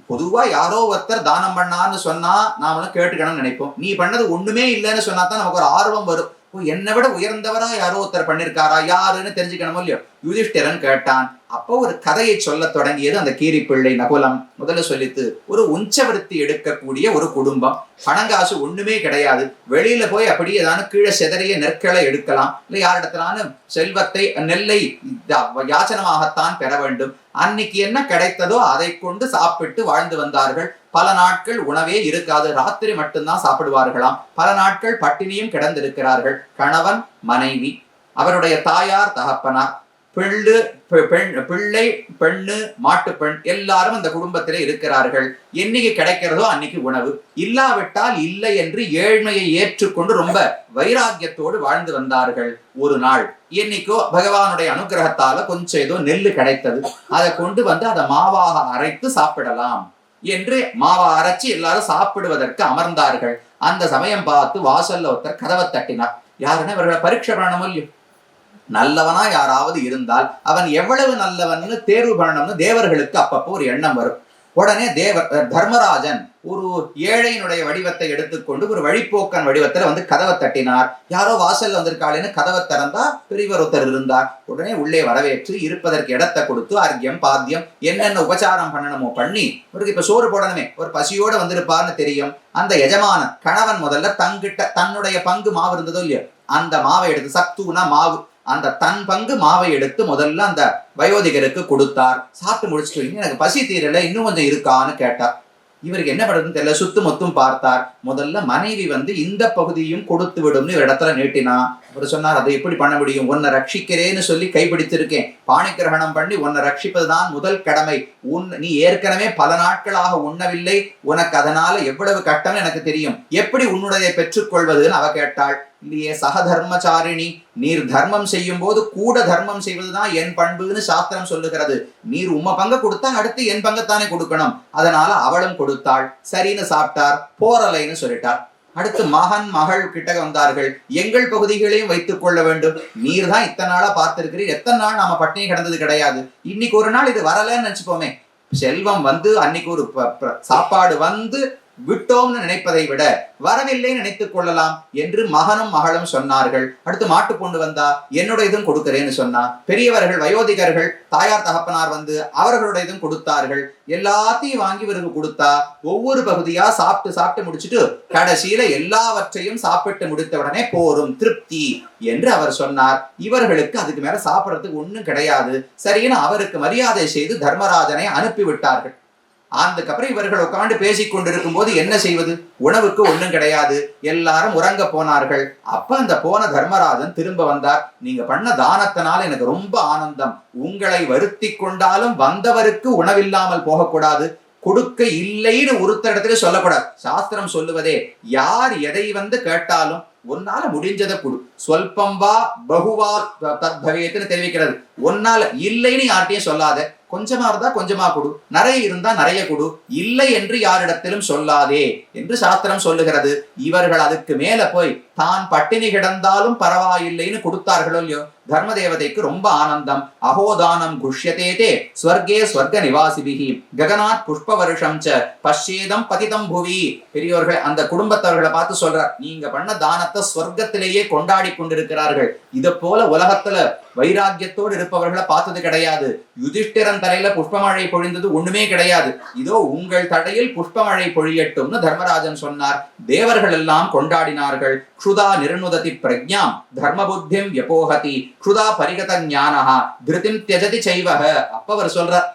பொதுவா யாரோ ஒருத்தர் தானம் பண்ணான்னு சொன்னா நாமளும் கேட்டுக்கணும்னு நினைப்போம். நீ பண்ணது ஒண்ணுமே இல்லைன்னு சொன்னா தான் நமக்கு ஒரு ஆர்வம் வரும். என்னை விட உயர்ந்தவரா யாரோ ஒருத்தர் பண்ணிருக்காரா, யாருன்னு தெரிஞ்சுக்கணுமோ இல்லையோ. யுதிஷ்டிரன் கேட்டான். அப்போ ஒரு கதையை சொல்ல தொடங்கியது அந்த கீரிப்பிள்ளை. நகுலம் முதல்ல சொல்லித்து, ஒரு உஞ்சவருத்தி எடுக்கக்கூடிய ஒரு குடும்பம், பணங்காசு ஒண்ணுமே கிடையாது. வெளியில போய் அப்படியே ஏதாவது கீழே செதறிய நெற்களை எடுக்கலாம், இல்லை யாரிடத்திலான செல்வத்தை நெல்லை யாச்சனமாகத்தான் பெற வேண்டும். அன்னைக்கு என்ன கிடைத்ததோ அதை கொண்டு சாப்பிட்டு வாழ்ந்து வந்தார்கள். பல நாட்கள் உணவே இருக்காது, ராத்திரி மட்டும்தான் சாப்பிடுவார்களாம். பல நாட்கள் பட்டினியும் கிடந்திருக்கிறார்கள். கணவன், மனைவி, அவருடைய தாயார், தகப்பனார், பிள்ளை, பெண்ணு, மாட்டு பெண் எல்லாரும் அந்த குடும்பத்திலே இருக்கிறார்கள். என்னைக்கு கிடைக்கிறதோ அன்னைக்கு உணவு, இல்லாவிட்டால் இல்லை என்று ஏழ்மையை ஏற்றுக்கொண்டு ரொம்ப வைராக்கியத்தோடு வாழ்ந்து வந்தார்கள். ஒரு நாள் என்னைக்கோ பகவானுடைய அனுகிரகத்தால கொஞ்சம் ஏதோ நெல்லு கிடைத்தது. அதை கொண்டு வந்து அதை மாவாக அரைத்து சாப்பிடலாம் என்று மாவா அரைச்சி எல்லாரும் சாப்பிடுவதற்கு அமர்ந்தார்கள். அந்த சமயம் பார்த்து வாசல்ல ஒருத்தர் கதவை தட்டினார். யாருன்னா இவர்களை பரீட்சை பண்ணணும் இல்லையோ. நல்லவனா யாராவது இருந்தால் அவன் எவ்வளவு நல்லவன்னு தேர்வு பண்ணணும்னு தேவர்களுக்கு அப்பப்போ ஒரு எண்ணம் வரும். உடனே தர்மராஜன் ஒரு ஏழையினுடைய வடிவத்தை எடுத்துக்கொண்டு ஒரு வழிப்போக்கன் வடிவத்துல வந்து கதவை தட்டினார். யாரோ வாசல் வந்திருக்காளேன்னு கதவை திறந்தா பெரியவர் ஒருத்தர் இருந்தார். உடனே உள்ளே வரவேற்று இருப்பதற்கு இடத்தை கொடுத்து அர்க்கியம், பாத்தியம், என்னென்ன உபச்சாரம் பண்ணணுமோ பண்ணி, அவருக்கு இப்ப சோறு போடணுமே, ஒரு பசியோட வந்திருப்பார்னு தெரியும். அந்த எஜமான கணவன் முதல்ல தன்னுடைய பங்கு மாவு இருந்ததோ இல்லையோ, அந்த மாவை எடுத்து, சத்துனா மாவு, அந்த தன் பங்கு மாவை எடுத்து முதல்ல அந்த வயோதிகருக்கு கொடுத்தார். சாப்பிட்டு முடிச்சுட்டு, எனக்கு பசி தீரல, இன்னும் கொஞ்சம் இருக்கான்னு கேட்டார். இவருக்கு என்ன பண்றதுன்னு தெரியல, சுத்து மொத்தம் பார்த்தார். முதல்ல மனைவி வந்து இந்த பகுதியும் கொடுத்து விடும்னு ஒரு இடத்துல நீட்டினா. அவர் சொன்னார், அதை எப்படி பண்ண முடியும், உன்னை ரட்சிக்கிறேன்னு சொல்லி கைப்பிடித்திருக்கேன், பாணி கிரகணம் பண்ணி உன்னை ரட்சிப்பதுதான் முதல் கடமை. நீ ஏற்கனவே பல நாட்களாக உண்ணவில்லை, உனக்கு அதனால எவ்வளவு கட்டம் எனக்கு தெரியும், எப்படி உன்னுடைய பெற்றுக்கொள்வதுன்னு அவ கேட்டாள். இல்லையே சகதர்மச்சாரிணி, நீர் தர்மம் செய்யும் போது கூட தர்மம் செய்வதுதான் என் பண்புன்னு சாஸ்திரம் சொல்லுகிறது. நீர் உம்ம பங்கு கொடுத்தா அடுத்து என் பங்கத்தானே கொடுக்கணும். அதனால அவளும் கொடுத்தாள். சரின்னு சாப்பிட்டார். போரலைன்னு சொல்லிட்டார். அடுத்து மகன், மகள் கிட்ட வந்தார்கள். எங்கள் பகுதிகளையும் வைத்துக் கொள்ள வேண்டும். நீர் தான் இத்தனை நாளா பார்த்திருக்கிறீர், எத்தனை நாள் நாம பட்டினி கிடந்தது கிடையாது. இன்னைக்கு ஒரு நாள் இது வரலன்னு நினைச்சுப்போமே, செல்வம் வந்து அன்னைக்கு ஒரு சாப்பாடு வந்து விட்டோம்னு நினைப்பதை விட வரவில்லை நினைத்துக் கொள்ளலாம் என்று மகனும் மகளும் சொன்னார்கள். அடுத்து மாட்டு பொண்ணு வந்தா என்னோட இதுவும் கொடுக்கிறேன்னு சொன்னா, பெரியவர்கள் வயோதிகர்கள் தாயார் தகப்பனார் வந்து அவர்களோட இதுவும் கொடுத்தார்கள். எல்லாத்தையும் வாங்கி இவருக்கு கொடுத்தா ஒவ்வொரு பகுதியா சாப்பிட்டு முடிச்சுட்டு கடைசியில எல்லாவற்றையும் சாப்பிட்டு முடித்த உடனே போரும் திருப்தி என்று அவர் சொன்னார். இவர்களுக்கு அதுக்கு மேல சாப்பிடறதுக்கு ஒண்ணும் கிடையாது. சரின்னு அவருக்கு மரியாதை செய்து தர்மராஜனை அனுப்பி விட்டார்கள். அதுக்கப்புறம் இவர்கள் உட்காந்து பேசிக் கொண்டிருக்கும் போது என்ன செய்வது, உணவுக்கு ஒண்ணும் கிடையாது, எல்லாரும் உறங்க போனார்கள். அப்ப அந்த போன தர்மராஜன் திரும்ப வந்தார். நீங்க பண்ண தானத்தினால எனக்கு ரொம்ப ஆனந்தம். உங்களை வருத்தி கொண்டாலும் வந்தவருக்கு உணவில்லாமல் போகக்கூடாது, கொடுக்க இல்லைன்னு ஒருத்தரிடத்துல சொல்லக்கூடாது. சாஸ்திரம் சொல்லுவதே யார் எதை வந்து கேட்டாலும் ஒன்னால முடிஞ்சதை கொடு, சொல்பம் வா பகுவா தத்பவேத்துன்னு தெரிவிக்கிறது. ஒன்னால இல்லைன்னு யார்ட்டையும் சொல்லாத, கொஞ்சமா இருந்தா கொஞ்சமா கொடு, நிறைய இருந்தா நிறைய கொடு, இல்லை என்று யாரிடத்திலும் சொல்லாதே என்று சாஸ்திரம் சொல்லுகிறது. இவர்கள் அதுக்கு மேல போய் தான் பட்டினி கிடந்தாலும் பரவாயில்லைன்னு கொடுத்தார்களோ இல்லையோ, தர்ம தேவதைக்கு ரொம்ப ஆனந்தம். அகோதானம் குஷ்யதே ஸ்வர்கே ஸ்வர்க நிவாசிபிகி ககனாத் புஷ்ப வருஷம் ச பஷ்யேதம் பதிதம் புவி. பெரியோர்கள் அந்த குடும்பத்தவர்களை பார்த்து சொல்றார், நீங்க பண்ண தானத்தை ஸ்வர்க்கத்திலேயே கொண்டாடி கொண்டிருக்கிறார்கள். இதை போல உலகத்துல வைராக்கியத்தோடு இருப்பவர்களை பார்த்தது கிடையாது. யுதிஷ்டிரன் தலையில புஷ்பமழை பொழிந்தது ஒண்ணுமே கிடையாது. இதோ உங்கள் தடையில் புஷ்பமழை பொழியட்டும்னு தர்மராஜன் சொன்னார். தேவர்கள் எல்லாம் கொண்டாடினார்கள். க்ஷுதா நிர்ணுததி பிரஜ்ஞாம் தர்ம புத்திம் யபோஹதி க்ஷுதா பரிகத ஞானஹா திருதிம் தியஜதி சைவஹ. அப்ப அவர் சொல்றார்,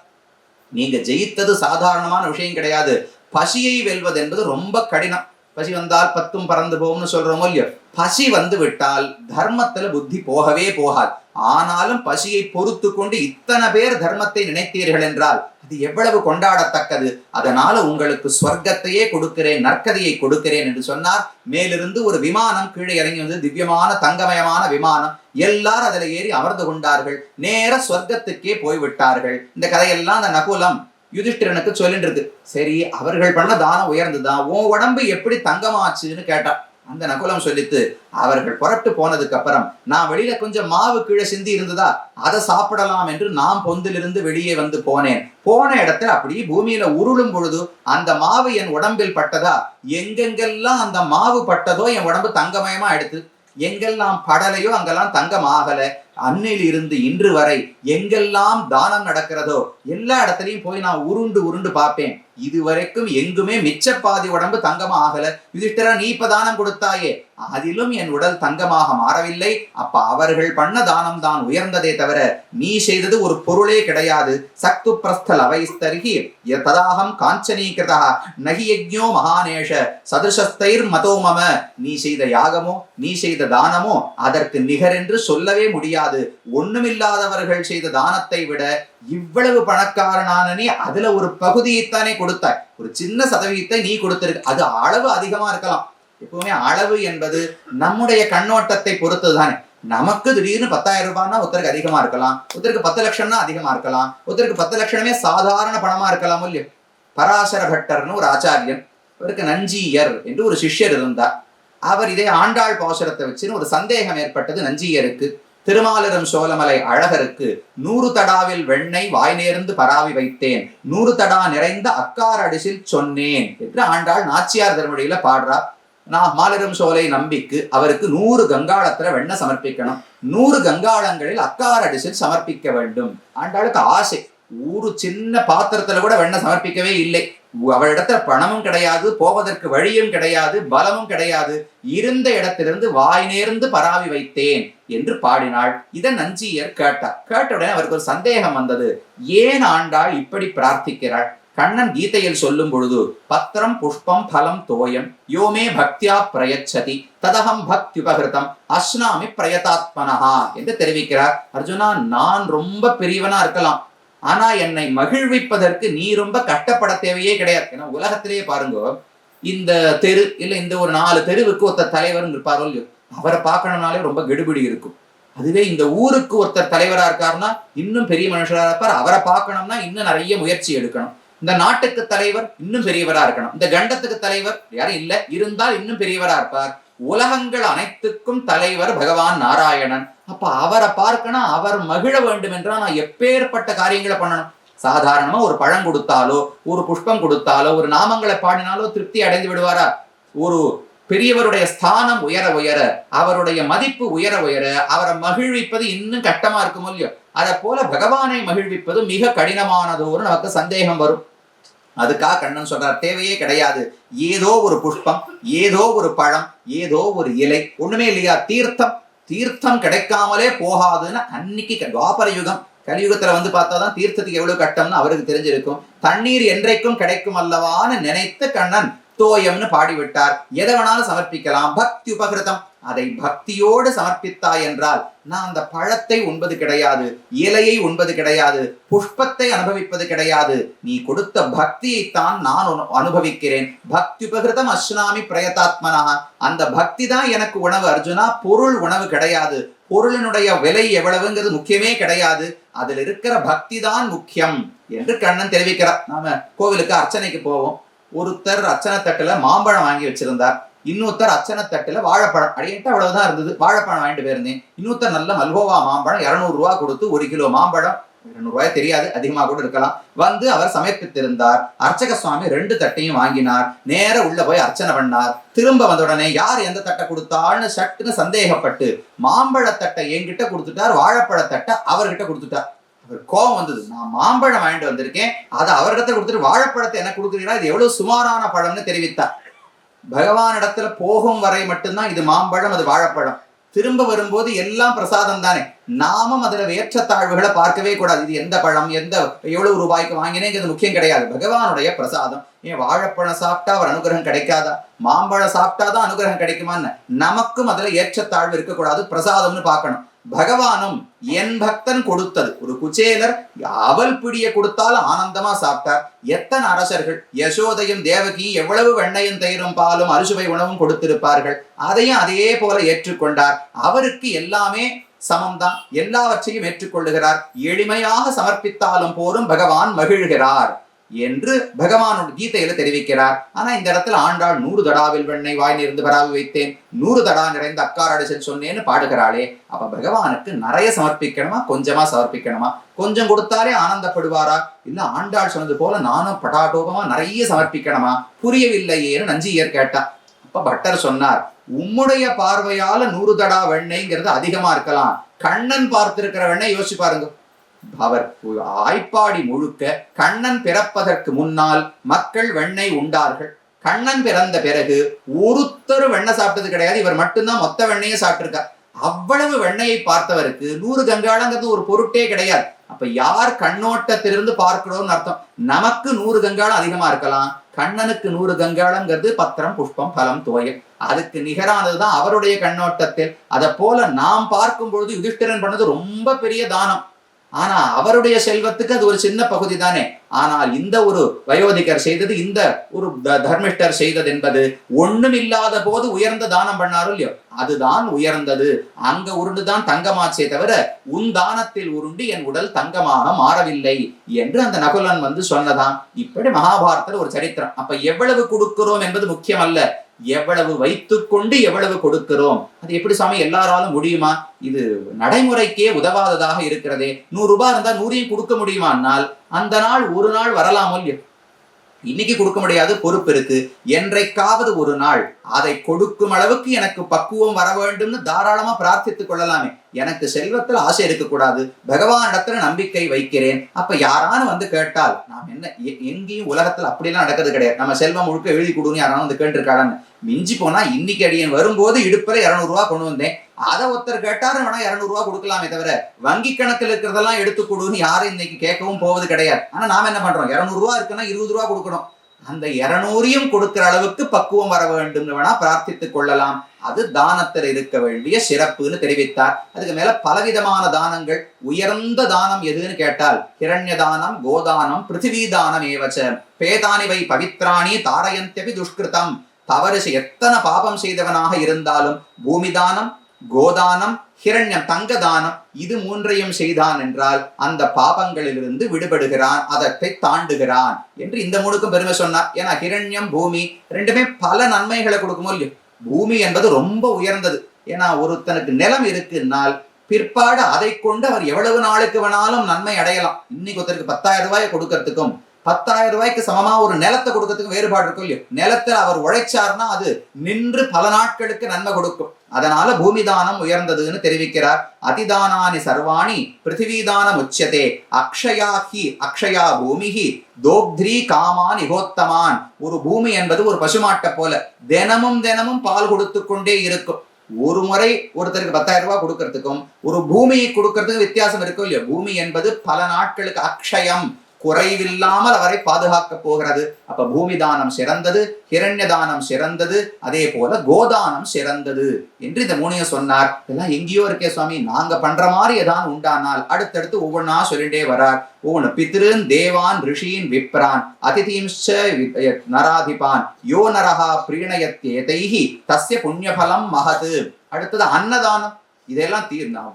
நீங்க ஜெயித்தது சாதாரணமான விஷயம் கிடையாது. பசியை வெல்வது என்பது ரொம்ப கடினம். பசி வந்தால் பத்தும் பறந்து போகும்னு சொல்றோமோ இல்லையோ, பசி வந்து விட்டால் தர்மத்துல புத்தி போகவே போகாது. ஆனாலும் பசியை பொறுத்து கொண்டு இத்தனை பேர் தர்மத்தை நினைத்தீர்கள் என்றால் அது எவ்வளவு கொண்டாடத்தக்கது. அதனால உங்களுக்கு ஸ்வர்க்கத்தையே கொடுக்கிறேன், நற்கதியை கொடுக்கிறேன் என்று சொன்னார். மேலிருந்து ஒரு விமானம் கீழே இறங்கி வந்து திவ்யமான தங்கமயமான விமானம். எல்லாரும் அதுல ஏறி அமர்ந்து கொண்டார்கள். நேர ஸ்வர்க்கத்துக்கே போய்விட்டார்கள். இந்த கதையெல்லாம் அந்த நகுலம் யுதிஷ்டிரனுக்கு சொல்லிட்டு இருக்கு. சரி, அவர்கள் பண்ண தானம் உயர்ந்துதான், உன் உடம்பு எப்படி தங்கமாச்சுன்னு கேட்டான். அந்த நகுலம் சொல்லித்து, அவர்கள் புறட்டு போனதுக்கு அப்புறம் நான் வெளியில கொஞ்சம் மாவு கீழே சிந்தி இருந்ததா, அதை சாப்பிடலாம் என்று நான் பொந்திலிருந்து வெளியே வந்து போனேன். போன இடத்துல அப்படியே பூமியில உருளும் பொழுது அந்த மாவு என் உடம்பில் பட்டதா, எங்கெங்கெல்லாம் அந்த மாவு பட்டதோ என் உடம்பு தங்கமயமா எடுத்து, எங்கெல்லாம் படலையோ அங்கெல்லாம் தங்கம் ஆகல. அன்னில் இருந்து இன்று வரை எங்கெல்லாம் தானம் நடக்கிறதோ எல்லா இடத்துலயும் போய் நான் உருண்டு உருண்டு பார்ப்பேன். இதுவரைக்கும் எங்குமே மிச்ச பாதி உடம்பு தங்கமா ஆகல. யுதிஷ்டிரா, நீ இப்ப தானம் கொடுத்தாயே, அதிலும் என் உடல் தங்கமாக மாறவில்லை. அப்ப அவர்கள் பண்ண தானம் தான் உயர்ந்ததே தவிர நீ செய்தது ஒரு பொருளே கிடையாது. சக்து பிரஸ்தல் அவைஸ்தரிகி ததாகம் காஞ்சனீகிருதா நகி யஜ்ஞோ மகானேஷ சதுஷஸ்தைர் மதோ மம. நீ செய்த யாகமோ நீ செய்த தானமோ அதற்கு நிகரென்று சொல்லவே முடியாது. ஒண்ணுமில்லாதவர்கள் செய்த தானத்தை விட இவ்வளவு பணக்காரனான நீ அதுல ஒரு பகுதியைத்தானே கொடுத்தாய், ஒரு சின்ன சதவீதத்தை நீ கொடுத்திருக்க. அது அளவு அதிகமா இருக்கலாம். எப்பவுமே அளவு என்பது நம்முடைய கண்ணோட்டத்தை பொறுத்து தானே. நமக்கு திடீர்னு 10,000 ரூபாய்னா ஒருத்தருக்கு அதிகமா இருக்கலாம், ஒருத்தருக்கு 10 லட்சம்னா அதிகமா இருக்கலாம், ஒருத்தருக்கு 10 லட்சமே சாதாரண பணமா இருக்கலாம் இல்லையோ. பராசர பட்டர்னு ஒரு ஆச்சாரியன், அவருக்கு நஞ்சியர் என்று ஒரு சிஷ்யர் இருந்தார். அவர் இதே ஆண்டாள் பாசுரத்தை வச்சுன்னு ஒரு சந்தேகம் ஏற்பட்டது நஞ்சியருக்கு. திருமாலிரம் சோழமலை அழகருக்கு 100 தடாவில் வெண்ணெய் வாய் நேர்ந்து பராவி வைத்தேன், 100 தடா நிறைந்த அக்கார் அடிசில் சொன்னேன் என்று ஆண்டாள் நாச்சியார் திருமொழியில பாடுறார். நான் மாலிரம் சோலை நம்பிக்கு அவருக்கு 100 கங்காளத்துல வெண்ணெய் சமர்ப்பிக்கணும், 100 கங்காளங்களில் அக்கார் அடிசில் சமர்ப்பிக்க வேண்டும். ஆண்டாளுக்கு ஆசை. ஒரு சின்ன பாத்திரத்துல கூட வெண்ணெய் சமர்ப்பிக்கவே இல்லை. அவளிடத்துல பணமும் கிடையாது, போவதற்கு வழியும் கிடையாது, பலமும் கிடையாது. இருந்த இடத்திலிருந்து வாய் நேர்ந்து பராவி வைத்தேன் என்று பாடினாள். இதை நஞ்சியர் கேட்டார். கேட்ட உடனே அவருக்கு ஒரு சந்தேகம் வந்தது. ஏன் ஆண்டாள் இப்படி பிரார்த்திக்கிறாள்? கண்ணன் கீதையில் சொல்லும் பொழுது பத்திரம் புஷ்பம் பலம் தோயம் யோமே பக்தியா பிரயச்சதி ததகம் பக்தியுபகிருதம் அஸ்னாமி பிரயதாத்மனஹா என்று தெரிவிக்கிறார். அர்ஜுனா, நான் ரொம்ப பெரியவனா இருக்கலாம், ஆனா என்னை மகிழ்விப்பதற்கு நீ ரொம்ப கஷ்டப்பட தேவையே கிடையாது. ஏன்னா உலகத்திலேயே பாருங்க, இந்த தெரு இல்ல இந்த ஒரு 4 தெருவுக்கு ஒருத்தர் தலைவர் இருப்பாரோ இல்லையோ, அவரை பார்க்கணும்னாலே ரொம்ப கெடுபிடி இருக்கும். அதுவே இந்த ஊருக்கு ஒருத்தர் தலைவரா இருக்காருன்னா இன்னும் பெரிய மனுஷரா இருப்பார், அவரை பார்க்கணும்னா இன்னும் நிறைய முயற்சி எடுக்கணும். இந்த நாட்டுக்கு தலைவர் இன்னும் பெரியவரா இருக்கணும், இந்த கண்டத்துக்கு தலைவர் யாரும் இல்ல, இருந்தால் இன்னும் பெரியவரா இருப்பார். உலகங்கள் அனைத்துக்கும் தலைவர் பகவான் நாராயணன். அப்ப அவரை பார்க்கணும், அவர் மகிழ வேண்டும் என்றால் நான் எப்பேற்பட்ட காரியங்களை பண்ணணும். சாதாரணமா ஒரு பழம் கொடுத்தாலோ ஒரு புஷ்பம் கொடுத்தாலோ ஒரு நாமங்களை பாடினாலோ திருப்தி அடைந்து விடுவாரா? ஒரு பெரியவருடைய ஸ்தானம் உயர உயர, அவருடைய மதிப்பு உயர உயர, அவரை மகிழ்விப்பது இன்னும் கஷ்டமா இருக்கும் இல்லையோ? அதை போல பகவானை மகிழ்விப்பது மிக கடினமானதோன்னு நமக்கு சந்தேகம் வரும். அதுக்காக கண்ணன் சொல்றார், தேவையே கிடையாது. ஏதோ ஒரு புஷ்பம், ஏதோ ஒரு பழம், ஏதோ ஒரு இலை, ஒண்ணுமே இல்லையா? தீர்த்தம் கிடைக்காமலே போகாதுன்னு அன்னைக்கு துவாபர யுகம், கலியுகத்துல வந்து பார்த்தாதான் தீர்த்தத்துக்கு எவ்வளவு கட்டம்னு அவருக்கு தெரிஞ்சிருக்கும். தண்ணீர் என்றைக்கும் கிடைக்கும் அல்லவான்னு நினைத்து கண்ணன் தோயம்னு பாடிவிட்டார். எதை வேணாலும் சமர்ப்பிக்கலாம், பக்தி உபகிருதம். அதை பக்தியோடு சமர்ப்பித்தாய் என்றால் நான் அந்த பழத்தை உண்பது கிடையாது, இலையை உண்பது கிடையாது, புஷ்பத்தை அனுபவிப்பது கிடையாது. நீ கொடுத்த பக்தியைத்தான் நான் அனுபவிக்கிறேன். பக்தி உபகிருதம் அஸ்னாமி பிரயதாத்மனா. அந்த பக்தி தான் எனக்கு உணவு அர்ஜுனா. பொருள் உணவு கிடையாது. பொருளினுடைய விலை எவ்வளவுங்கிறது முக்கியமே கிடையாது. அதில் இருக்கிற பக்தி தான் முக்கியம் என்று கண்ணன் தெரிவிக்கிறார். நாம கோவிலுக்கு அர்ச்சனைக்கு போவோம். ஒருத்தர் அர்ச்சனை தட்டுல மாம்பழம் வாங்கி வச்சிருந்தார், இன்னொருத்தர் அர்ச்சனை தட்டுல வாழைப்பழம். அடிக்கிட்ட அவ்வளவுதான் இருந்தது, வாழைப்பழம் வாங்கிட்டு போயிருந்தேன். இன்னொருத்தர் நல்ல மல்கோவா மாம்பழம் 200 ரூபா கொடுத்து 1 கிலோ மாம்பழம், 200 ரூபாய் தெரியாது, அதிகமா கூட இருக்கலாம், வந்து அவர் சமர்ப்பித்திருந்தார். அர்ச்சக சுவாமி 2 தட்டையும் வாங்கினார், நேர உள்ள போய் அர்ச்சனை பண்ணார். திரும்ப வந்த உடனே யார் எந்த தட்டை கொடுத்தாள்னு சட்டுன்னு சந்தேகப்பட்டு மாம்பழத்தட்டை என்கிட்ட கொடுத்துட்டார், வாழைப்பழத்தட்டை அவர்கிட்ட கொடுத்துட்டார். அவர் கோபம் வந்தது, நான் மாம்பழம் வாங்கிட்டு வந்திருக்கேன், அதை அவரிடத்தை கொடுத்துட்டு வாழைப்பழத்தை எனக்கு கொடுக்குறீங்களா, இது எவ்வளவு சுமாரான பழம்னு தெரிவித்தார். பகவானிடத்துல போகும் வரை மட்டும்தான் இது மாம்பழம், அது வாழைப்பழம். திரும்ப வரும்போது எல்லாம் பிரசாதம் தானே. நாமும் அதுல ஏற்றத்தாழ்வுகளை பார்க்கவே கூடாது. இது எந்த பழம், எவ்வளவு ரூபாய்க்கு வாங்கினேங்கிறது முக்கியம் கிடையாது. பகவானுடைய பிரசாதம். ஏன் வாழைப்பழம் சாப்பிட்டா அவர் அனுகிரகம் கிடைக்காதா? மாம்பழம் சாப்பிட்டாதான் அனுகிரகம் கிடைக்குமான்னு நமக்கும் அதுல ஏற்றத்தாழ்வு இருக்கக்கூடாது. பிரசாதம்னு பார்க்கணும். பகவானும் என் பக்தன் கொடுத்தது, ஒரு குச்சேலர் அவல் பிடிய கொடுத்தாலும் ஆனந்தமா சாப்பிட்டார். எத்தனை அரசர்கள் யசோதையும் தேவகி எவ்வளவு வெண்ணையும் தயிரும் பாலும் அறுசுவை உணவும் கொடுத்திருப்பார்கள். அதையும் அதே போல ஏற்றுக்கொண்டார். அவருக்கு எல்லாமே சமம்தான், எல்லாவற்றையும் ஏற்றுக்கொள்ளுகிறார். எளிமையாக சமர்ப்பித்தாலும் போரும் பகவான் மகிழ்கிறார் என்று பகவானோட கீதையில தெரிவிக்கிறார். ஆனா இந்த இடத்துல ஆண்டாள் 100 தடாவில் வெண்ணெய் வாய் நிறந்து பராவி வைத்தேன், 100 தடா நிறைந்த அக்காரடிசல் சொன்னேன்னு பாடுகிறாளே. அப்ப பகவானுக்கு நிறைய சமர்ப்பிக்கணுமா, கொஞ்சமா சமர்ப்பிக்கணுமா? கொஞ்சம் கொடுத்தாலே ஆனந்தப்படுவாரா? இல்ல ஆண்டாள் சொன்னது போல நானும் பட்டாட்டோபமா நிறைய சமர்ப்பிக்கணுமா? புரியவில்லையேன்னு நஞ்சியர் கேட்டா. அப்ப பட்டர் சொன்னார், உம்முடைய பார்வையால 100 தடா வெண்ணெய்ங்கிறது அதிகமா இருக்கலாம், கண்ணன் பார்த்திருக்கிற வெண்ணெய் யோசிச்சு பாருங்க. அவர் ஆய்ப்பாடி முழுக்க கண்ணன் பிறப்பதற்கு முன்னால் மக்கள் வெண்ணெய் உண்டார்கள். கண்ணன் பிறந்த பிறகு ஒருத்தரும் வெண்ணெய் சாப்பிட்டது கிடையாது. இவர் மட்டும்தான் மொத்த வெண்ணெயை சாப்பிட்டிருக்கார். அவ்வளவு வெண்ணெயை பார்த்தவருக்கு 100 கங்காளங்கிறது ஒரு பொருட்டே கிடையாது. அப்ப யார் கண்ணோட்டத்திலிருந்து பார்க்கிறோம்னு அர்த்தம். நமக்கு 100 கங்காளம் அதிகமா இருக்கலாம், கண்ணனுக்கு 100 கங்காளங்கிறது பத்திரம், புஷ்பம், பலம், தோயம். அதுக்கு நிகரானதுதான் அவருடைய கண்ணோட்டத்தில். அதை போல நாம் பார்க்கும் பொழுது யுதிஷ்டிரன் பண்ணது ரொம்ப பெரிய தானம். ஆனா அவருடைய செல்வத்துக்கு அது ஒரு சின்ன பகுதி தானே. ஆனால் இந்த ஒரு வயோதிகர் செய்தது, இந்த ஒரு தர்மிஷ்டர் செய்தது என்பது ஒண்ணும் இல்லாத போது உயர்ந்த தானம் பண்ணாரோ இல்லையோ, அதுதான் உயர்ந்தது. அங்க உருண்டுதான் தங்கமாச்சே தவிர உன் தானத்தில் உருண்டு என் உடல் தங்கமாக மாறவில்லை என்று அந்த நகுலன் வந்து சொன்னதான். இப்படி மகாபாரதத்துல ஒரு சரித்திரம். அப்ப எவ்வளவு கொடுக்கிறோம் என்பது முக்கியம் அல்ல, எவ்வளவு வைத்துக்கொண்டு எவ்வளவு கொடுக்கிறோம். அது எப்படி சாமி எல்லாராலும் முடியுமா? இது நடைமுறைக்கே உதவாததாக இருக்கிறதே. 100 ரூபாய் இருந்தா 100 கொடுக்க முடியுமானால் அந்த நாள் ஒரு நாள் வரலாமோ இல்லையோ? இன்னைக்கு கொடுக்க முடியாது, பொறுப்பு இருக்கு. என்றைக்காவது ஒரு நாள் அதை கொடுக்கும் அளவுக்கு எனக்கு பக்குவம் வர வேண்டும்னு தாராளமா பிரார்த்தித்துக் கொள்ளலாமே. எனக்கு செல்வத்துல ஆசை இருக்கக்கூடாது, பகவானிடத்துல நம்பிக்கை வைக்கிறேன். அப்ப யாரானு வந்து கேட்டால் நாம் என்ன, எங்கேயும் உலகத்துல அப்படிலாம் நடக்கிறது கிடையாது. நம்ம செல்வம் முழுக்க எழுதி கொடுன்னு யாரானு வந்து கேட்டிருக்காடான்னு. மிஞ்சி போனா இன்னைக்கு அடியன் வரும்போது இடுப்புல 200 ரூபாய் கொண்டு வந்தேன், அதை ஒருத்தர் கேட்டாரு வேணா 200 ரூபாய் கொடுக்கலாமே தவிர வங்கி கணக்கில் இருக்கிறதெல்லாம் எடுத்து கொடுன்னு யாரும் இன்னைக்கு கேட்கவும் போவது கிடையாது. ஆனா நாம என்ன பண்றோம், 200 ரூபாய் இருக்குன்னா 20 ரூபாய் கொடுக்கணும். அந்த 200 கொடுக்கிற அளவுக்கு பக்குவம் வர வேண்டும் வேணா பிரார்த்தித்துக் கொள்ளலாம். அது தானத்தில் இருக்க வேண்டிய சிறப்புன்னு தெரிவித்தார். அதுக்கு மேல பலவிதமான தானங்கள். உயர்ந்த தானம் எதுன்னு கேட்டால் ஹிரண்ய தானம், கோதானம், பிருத்திவி தானம் ஏவச்ச பேதானி வை பவித்ராணி தாரயந்தியபி துஷ்கிருதம். தவறு எத்தனை பாபம் செய்தவனாக இருந்தாலும் பூமி தானம், கோதானம், ஹிரண்யம் தங்க தானம், இது 3ஐயும் செய்தான் என்றால் அந்த பாபங்களிலிருந்து விடுபடுகிறான், அதத்தை தாண்டுகிறான் என்று இந்த 3க்கும் பெருமை சொன்னார். ஏன்னா ஹிரண்யம், பூமி ரெண்டுமே பல நன்மைகளை கொடுக்குமோ இல்லையோ. பூமி என்பது ரொம்ப உயர்ந்தது. ஏன்னா ஒருத்தனுக்கு நிலம் இருக்குன்னால் பிற்பாடு அதை கொண்டு அவர் எவ்வளவு நாளுக்கு வேணாலும் நன்மை அடையலாம். இன்னைக்கு ஒருத்தருக்கு 10,000 ரூபாயை கொடுக்கறதுக்கும் 10,000 ரூபாய்க்கு சமமா ஒரு நிலத்தை கொடுக்கறதுக்கும் வேறுபாடு இருக்கும் இல்லையோ. நிலத்துல அவர் உழைச்சார்னா அது நின்று பல நாட்களுக்கு நன்மை கொடுக்கும். அதனால பூமி தானம் உயர்ந்ததுன்னு தெரிவிக்கிறார். அதிதானானி சர்வாணி பிருத்திவிதானம் உச்சதே அக்ஷயாஹி அக்ஷயா பூமிஹி தோக்த்ரி காமான் இகோத்தமான். ஒரு பூமி என்பது ஒரு பசுமாட்டை போல தினமும் தினமும் பால் கொடுத்து கொண்டே இருக்கும். ஒரு முறை ஒருத்தருக்கு 10,000 ரூபாய் கொடுக்கறதுக்கும் ஒரு பூமியை கொடுக்கறதுக்கு வித்தியாசம் இருக்கும் இல்லையா. பூமி என்பது பல நாட்களுக்கு அக்ஷயம் குறைவில்லாமல் அவரை பாதுகாக்க போகிறது. அப்ப பூமி தானம் சிறந்தது, ஹிரண்ய தானம் சிறந்தது, அதே போல கோதானம் சிறந்தது என்று இந்த மூணையும் சொன்னார். இதெல்லாம் எங்கேயோ இருக்கே சுவாமி, நாங்க பண்ற மாதிரி ஏதான் உண்டானால் அடுத்தடுத்து ஒவ்வொன்னா சொல்லிட்டே வரார். ஒவ்வொன்னு பித்ருன் தேவான் ரிஷீன் விப்ரான் அதிதீம்ச்ச நராதிபான் யோ நரஹா பிரீணயத்யேதைஹி தஸ்ய புண்ணியபலம் மகது. அடுத்தது அன்னதானம். இதெல்லாம்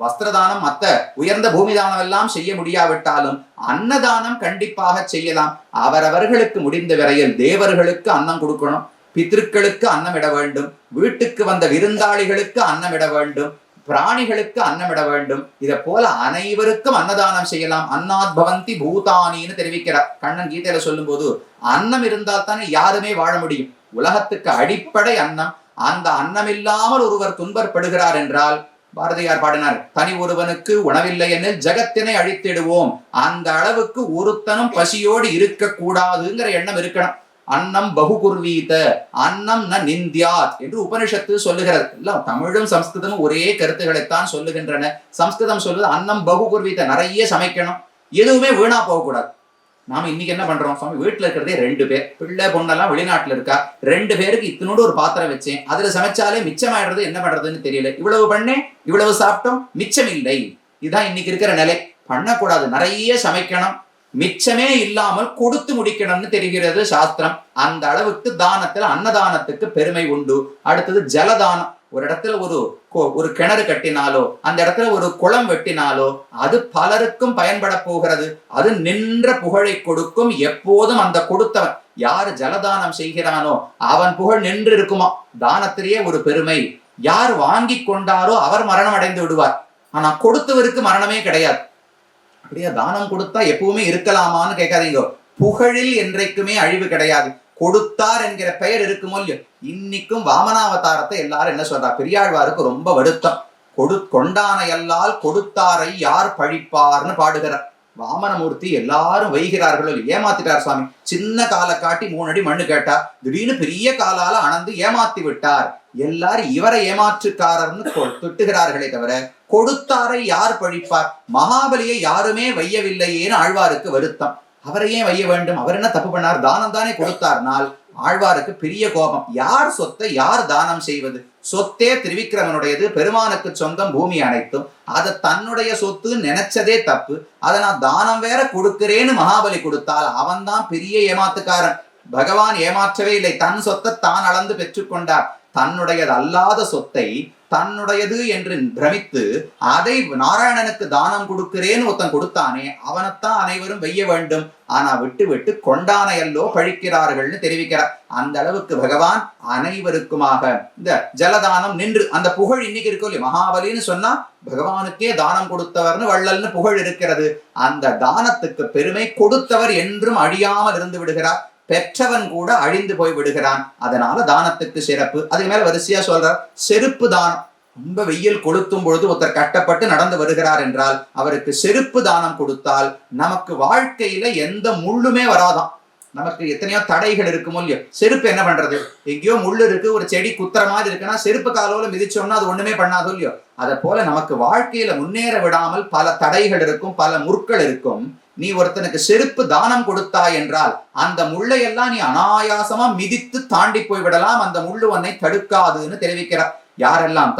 வஸ்திரதானம் மற்ற உயர்ந்த பூமி தானம் எல்லாம் செய்ய முடியாவிட்டாலும் அன்னதானம் கண்டிப்பாக செய்யலாம். அவரவர்களுக்கு முடிந்த வரையில் தேவர்களுக்கு அன்னம் கொடுக்கணும், பித்ருக்களுக்கு அன்னமிட வேண்டும், வீட்டுக்கு வந்த விருந்தாளிகளுக்கு அன்னமிட வேண்டும், பிராணிகளுக்கு அன்னமிட வேண்டும். இதை போல அனைவருக்கும் அன்னதானம் செய்யலாம். அன்னாத் பவந்தி பூதானின்னு தெரிவிக்கிறார் கண்ணன் கீதையில சொல்லும் போது. அன்னம் இருந்தால் தானே யாருமே வாழ முடியும். உலகத்துக்கு அடிப்படை அன்னம். அந்த அன்னம் இல்லாமல் ஒருவர் துன்பப்படுகிறார் என்றால் பாரதியார் பாடினார், தனி ஒருவனுக்கு உணவில்லை எனில் ஜகத்தினை அழித்திடுவோம். அந்த அளவுக்கு ஒருத்தனும் பசியோடு இருக்க கூடாதுங்கிற எண்ணம் இருக்கணும். அன்னம் பகுகுர்வீத அன்னம் ந நிந்தியாத் என்று உபனிஷத்து சொல்லுகிறது. எல்லாம் தமிழும் சம்ஸ்கிருதமும் ஒரே கருத்துக்களைத்தான் சொல்லுகின்றன. சம்ஸ்கிருதம் சொல்லுது அன்னம் பகுகுர்வீத, நிறைய சமைக்கணும், எதுவுமே வீணா போகக்கூடாது. நாம இன்னைக்கு என்ன பண்றோம் சுவாமி, வீட்டுல இருக்கிறதே 2 பேர், பிள்ளை பொண்ணெல்லாம் வெளிநாட்டுல இருக்கா, 2 பேருக்கு இத்தனோடு ஒரு பாத்திரம் வச்சேன், அதுல சமைச்சாலே மிச்சமாயிடுறது, என்ன பண்றதுன்னு தெரியல, இவ்வளவு பண்ணேன் இவ்வளவு சாப்பிட்டோம் மிச்சம் இல்லை. இதுதான் இன்னைக்கு இருக்கிற நிலை. பண்ணக்கூடாது, நிறைய சமைக்கணும், மிச்சமே இல்லாமல் கொடுத்து முடிக்கணும்னு தெரிகிறது சாஸ்திரம். அந்த அளவுக்கு தானத்துல அன்னதானத்துக்கு பெருமை உண்டு. அடுத்தது ஜலதானம். ஒரு இடத்துல ஒரு கிணறு கட்டினாலோ அந்த இடத்துல ஒரு குளம் வெட்டினாலோ அது பலருக்கும் பயன்பட போகிறது. அது நின்ற புகழை கொடுக்கும். எப்போதும் அந்த கொடுத்தவன் யாரு ஜலதானம் செய்கிறானோ அவன் புகழ் நின்று இருக்குமா. தானத்திலேயே ஒரு பெருமை. யார் வாங்கி கொண்டாரோ அவர் மரணம் அடைந்து விடுவார். ஆனா கொடுத்தவருக்கு மரணமே கிடையாது. அப்படியே தானம் கொடுத்தா எப்பவுமே இருக்கலாமான்னு கேட்காதீங்க. புகழில் என்றைக்குமே அழிவு கிடையாது. கொடுத்தார் என்கிற பெயர் இருக்குமோ இல்லையோ. இன்னைக்கும் வாமனாவதாரத்தை எல்லாரும் என்ன சொல்றா, பெரியாழ்வாருக்கு ரொம்ப வருத்தம். கொண்டான எல்லால் கொடுத்தாரை யார் பழிப்பார்னு பாடுகிறார். வாமனமூர்த்தி எல்லாரும் வைகிறார்களோ, ஏமாத்திட்டார் சுவாமி. சின்ன காலை காட்டி 3 அடி மண்ணு கேட்டா திடீர்னு பெரிய காலால அணந்து ஏமாத்தி விட்டார். எல்லாரும் இவரை ஏமாற்றுக்காரர்னு திட்டுகிறார்களே தவிர கொடுத்தாரை யார் பழிப்பார். மகாபலியை யாருமே வையவில்லையேன்னு ஆழ்வாருக்கு வருத்தம். அவரையே வைய வேண்டும், அவர் என்ன தப்பு பண்ணார், தானம் தானே கொடுத்தார்னால் ஆழ்வாருக்கு பெரிய கோபம். யார் சொத்தை யார் தானம் செய்வது? சொத்தே திருவிக்கிரமனுடையது, பெருமானுக்கு சொந்தம் பூமி அனைத்தும். அதை தன்னுடைய சொத்து நினைச்சதே தப்பு. அதை நான் தானம் வேற கொடுக்கிறேன்னு மகாபலி கொடுத்தால் அவன்தான் பெரிய ஏமாத்துக்காரன். பகவான் ஏமாற்றவே இல்லை, தன் சொத்தை தான் அளந்து பெற்றுக்கொண்டார். தன்னுடையது அல்லாத சொத்தை தன்னுடையது என்று பிரமித்து அதை நாராயணனுக்கு தானம் கொடுக்கிறேன்னு ஒருத்தன் கொடுத்தானே அவனைத்தான் அனைவரும் வைய வேண்டும். ஆனா விட்டு விட்டு கொண்டானையல்லோ பழிக்கிறார்கள்னு தெரிவிக்கிறார். அந்த அளவுக்கு பகவான் அனைவருக்குமாக இந்த ஜலதானம் நின்று அந்த புகழ் இன்னைக்கு இருக்கும் இல்லையா. மகாபலின்னு சொன்னா பகவானுக்கே தானம் கொடுத்தவர்னு வள்ளல்னு புகழ் இருக்கிறது. அந்த தானத்துக்கு பெருமை. கொடுத்தவர் என்றும் அழியாமல் இருந்து விடுகிறார், பெற்றவன் கூட அழிந்து போய் விடுகிறான். அதனால தானத்துக்கு சிறப்பு. அதுக்கு மேல வரிசையா சொல்றார், செருப்பு தானம். ரொம்ப வெயில் கொளுத்தும் பொழுது ஒருத்தர் கட்டப்பட்டு நடந்து வருகிறார் என்றால் அவருக்கு செருப்பு தானம் கொடுத்தால் நமக்கு வாழ்க்கையில எந்த முள்ளுமே வராதாம். நமக்கு எத்தனையோ தடைகள் இருக்குமோ இல்லையோ. செருப்பு என்ன பண்றது, எங்கேயோ முள்ளு இருக்கு, ஒரு செடி குத்துற மாதிரி இருக்குன்னா செருப்பு காலோல மிதிச்சோம்னா அது ஒண்ணுமே பண்ணாதோ இல்லையோ. அதை போல நமக்கு வாழ்க்கையில முன்னேற விடாமல் பல தடைகள் இருக்கும், பல முற்கள் இருக்கும். நீ ஒருத்தனுக்கு செருப்பு தானம் கொடுத்தாய் என்றால் அந்த முள்ளையெல்லாம் நீ அனாயாசமா மிதித்து தாண்டி போய் விடலாம். அந்த முள்ளு உன்னை தடுக்காதுன்னு தெரிவிக்கிறார். யாரெல்லாம்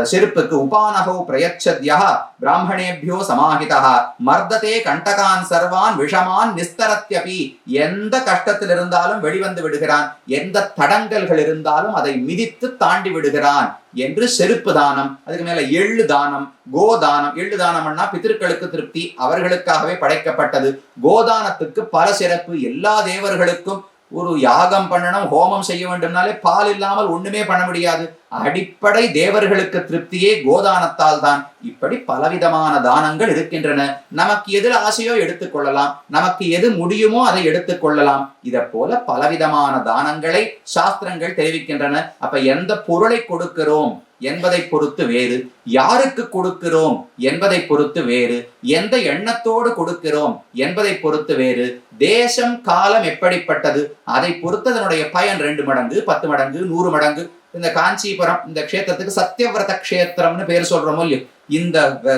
செருப்புக்கு உபானகோ பிரயச்சத்யா பிராமணேபியோ சமாஹிதா மர்ததே கண்டகான் சர்வான் விஷமான் நிஸ்தரத்யபி. எந்த கஷ்டத்தில் இருந்தாலும் வெளிவந்து விடுகிறான், எந்த தடங்கல்கள் இருந்தாலும் அதை மிதித்து தாண்டி விடுகிறான் என்று செருப்பு தானம். அதுக்கு மேல எள்ளு தானம், கோதானம். எள்ளு தானம்னா பித்திருக்களுக்கு திருப்தி, அவர்களுக்காகவே படைக்கப்பட்டது. கோதானத்துக்கு பல சிறப்பு. எல்லா தேவர்களுக்கும் ஒரு யாகம் பண்ணணும், ஹோமம் செய்ய வேண்டும்னாலே பால் இல்லாமல் ஒண்ணுமே பண்ண முடியாது. அடிப்படை தேவர்களுக்கு திருப்தியே கோதானத்தால் தான். இப்படி பலவிதமான தானங்கள் இருக்கின்றன. நமக்கு எதில் ஆசையோ எடுத்துக்கொள்ளலாம், நமக்கு எது முடியுமோ அதை எடுத்துக்கொள்ளலாம். இதை போல பலவிதமான தானங்களை சாஸ்திரங்கள் தெரிவிக்கின்றன. அப்ப எந்த பொருளை கொடுக்கிறோம் என்பதை பொறுத்து வேறு, யாருக்கு கொடுக்கிறோம் என்பதை பொறுத்து வேறு, எந்த எண்ணத்தோடு கொடுக்கிறோம் என்பதை பொறுத்து வேறு, தேசம் காலம் எப்படிப்பட்டது அதை பொறுத்து அதனுடைய பயன் 2 மடங்கு 10 மடங்கு 100 மடங்கு. இந்த காஞ்சிபுரம் இந்த க்ஷேத்திரத்துக்கு சத்தியவிரத க்ஷேத்திரம்னு பேர் சொல்றோமோ இல்லையோ, இந்த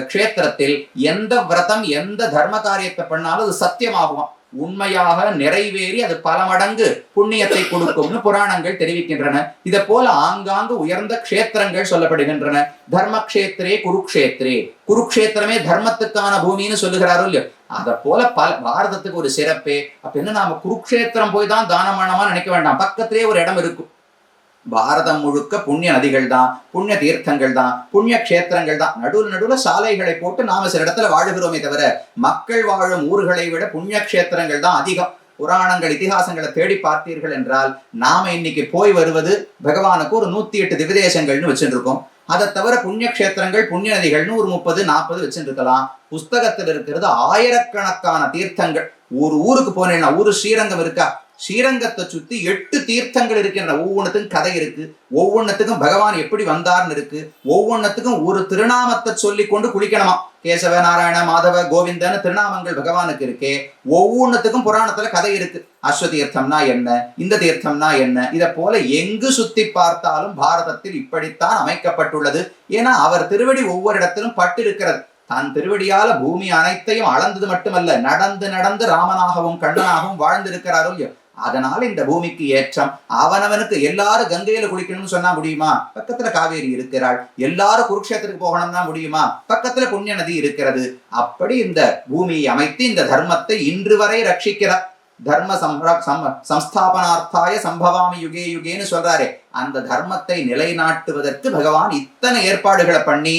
க்ஷேத்திரத்தில் எந்த விரதம் எந்த தர்ம காரியத்தை பண்ணாலும் அது சத்தியமாகுமா, உண்மையாக நிறைவேறி அது பல மடங்கு புண்ணியத்தை கொடுக்கும்னு புராணங்கள் தெரிவிக்கின்றன. இதை போல ஆங்காங்கு உயர்ந்த க்ஷேத்திரங்கள் சொல்லப்படுகின்றன. தர்மக்ஷேத்திரே குருக்ஷேத்திரே, குருக்ஷேத்திரமே தர்மத்துக்கான பூமின்னு சொல்லுகிறாரோ இல்லையோ, அதை போல பாரதத்துக்கு ஒரு சிறப்பே. அப்ப என்ன, நாம குருக்ஷேத்திரம் போய் தான் தானம் பண்ணமா நினைக்க வேண்டாம், பக்கத்திலே ஒரு இடம் இருக்கும். பாரதம் முழுக்க புண்ணிய நதிகள் தான், புண்ணிய தீர்த்தங்கள் தான், புண்ணிய கஷேத்திரங்கள் தான். நடுவுல சாலைகளை போட்டு நாம சில இடத்துல வாழுகிறோமே தவிர மக்கள் வாழும் ஊர்களை விட புண்ணிய கஷேத்திரங்கள் தான் அதிகம். புராணங்கள் இதிகாசங்களை தேடி பார்த்தீர்கள் என்றால் நாம இன்னைக்கு போய் வருவது பகவானுக்கு ஒரு 108 திவ்யதேசங்கள்னு வச்சுருக்கோம். அதை தவிர புண்ணிய கஷேத்திரங்கள் புண்ணிய நதிகள்னு ஒரு 30-40 வச்சுருக்கலாம். புஸ்தகத்தில் இருக்கிறது ஆயிரக்கணக்கான தீர்த்தங்கள். ஒரு ஊருக்கு போனேன்னா, ஊரு ஸ்ரீரங்கம் இருக்கா, ஸ்ரீரங்கத்தை சுத்தி 8 தீர்த்தங்கள் இருக்கின்றன. ஒவ்வொன்றுத்துக்கும் கதை இருக்கு, ஒவ்வொன்றுத்துக்கும் பகவான் எப்படி வந்தார்னு இருக்கு, ஒவ்வொன்றுத்துக்கும் ஒரு திருநாமத்தை சொல்லி கொண்டு குளிக்கணுமா. கேசவ நாராயண மாதவ கோவிந்தன்னு திருநாமங்கள் பகவானுக்கு இருக்கே, ஒவ்வொன்றுத்துக்கும் புராணத்துல கதை இருக்கு. அஸ்வதீர்த்தம்னா என்ன, இந்த தீர்த்தம்னா என்ன, இதை போல எங்கு சுத்தி பார்த்தாலும் பாரதத்தில் இப்படித்தான் அமைக்கப்பட்டுள்ளது. ஏன்னா அவர் திருவடி ஒவ்வொரு இடத்திலும் பட்டு இருக்கிறது. தன் திருவடியால பூமி அனைத்தையும் அளந்தது மட்டுமல்ல, நடந்து நடந்து ராமனாகவும் கண்ணனாகவும் வாழ்ந்திருக்கிறாரோ இல்லையோ, அதனால இந்த பூமிக்கு ஏற்றம். அவனவனுக்கு எல்லாரும் கங்கையில குளிக்கணும்னு சொன்னா முடியுமா, பக்கத்துல காவேரி இருக்கிறாள். எல்லாரும் குருக்ஷேத்திரத்துக்கு போகணும்னா முடியுமா, பக்கத்துல புண்ணிய நதி இருக்கிறது. அப்படி இந்த பூமியை அமைத்து இந்த தர்மத்தை இன்று வரை ரட்சிக்கிறார். தர்ம சம்ஸ்தாபனார்த்தாய சம்பவாமி யுகே யுகேன்னு சொல்றாரே, அந்த தர்மத்தை நிலைநாட்டுவதற்கு பகவான் இத்தனை ஏற்பாடுகளை பண்ணி,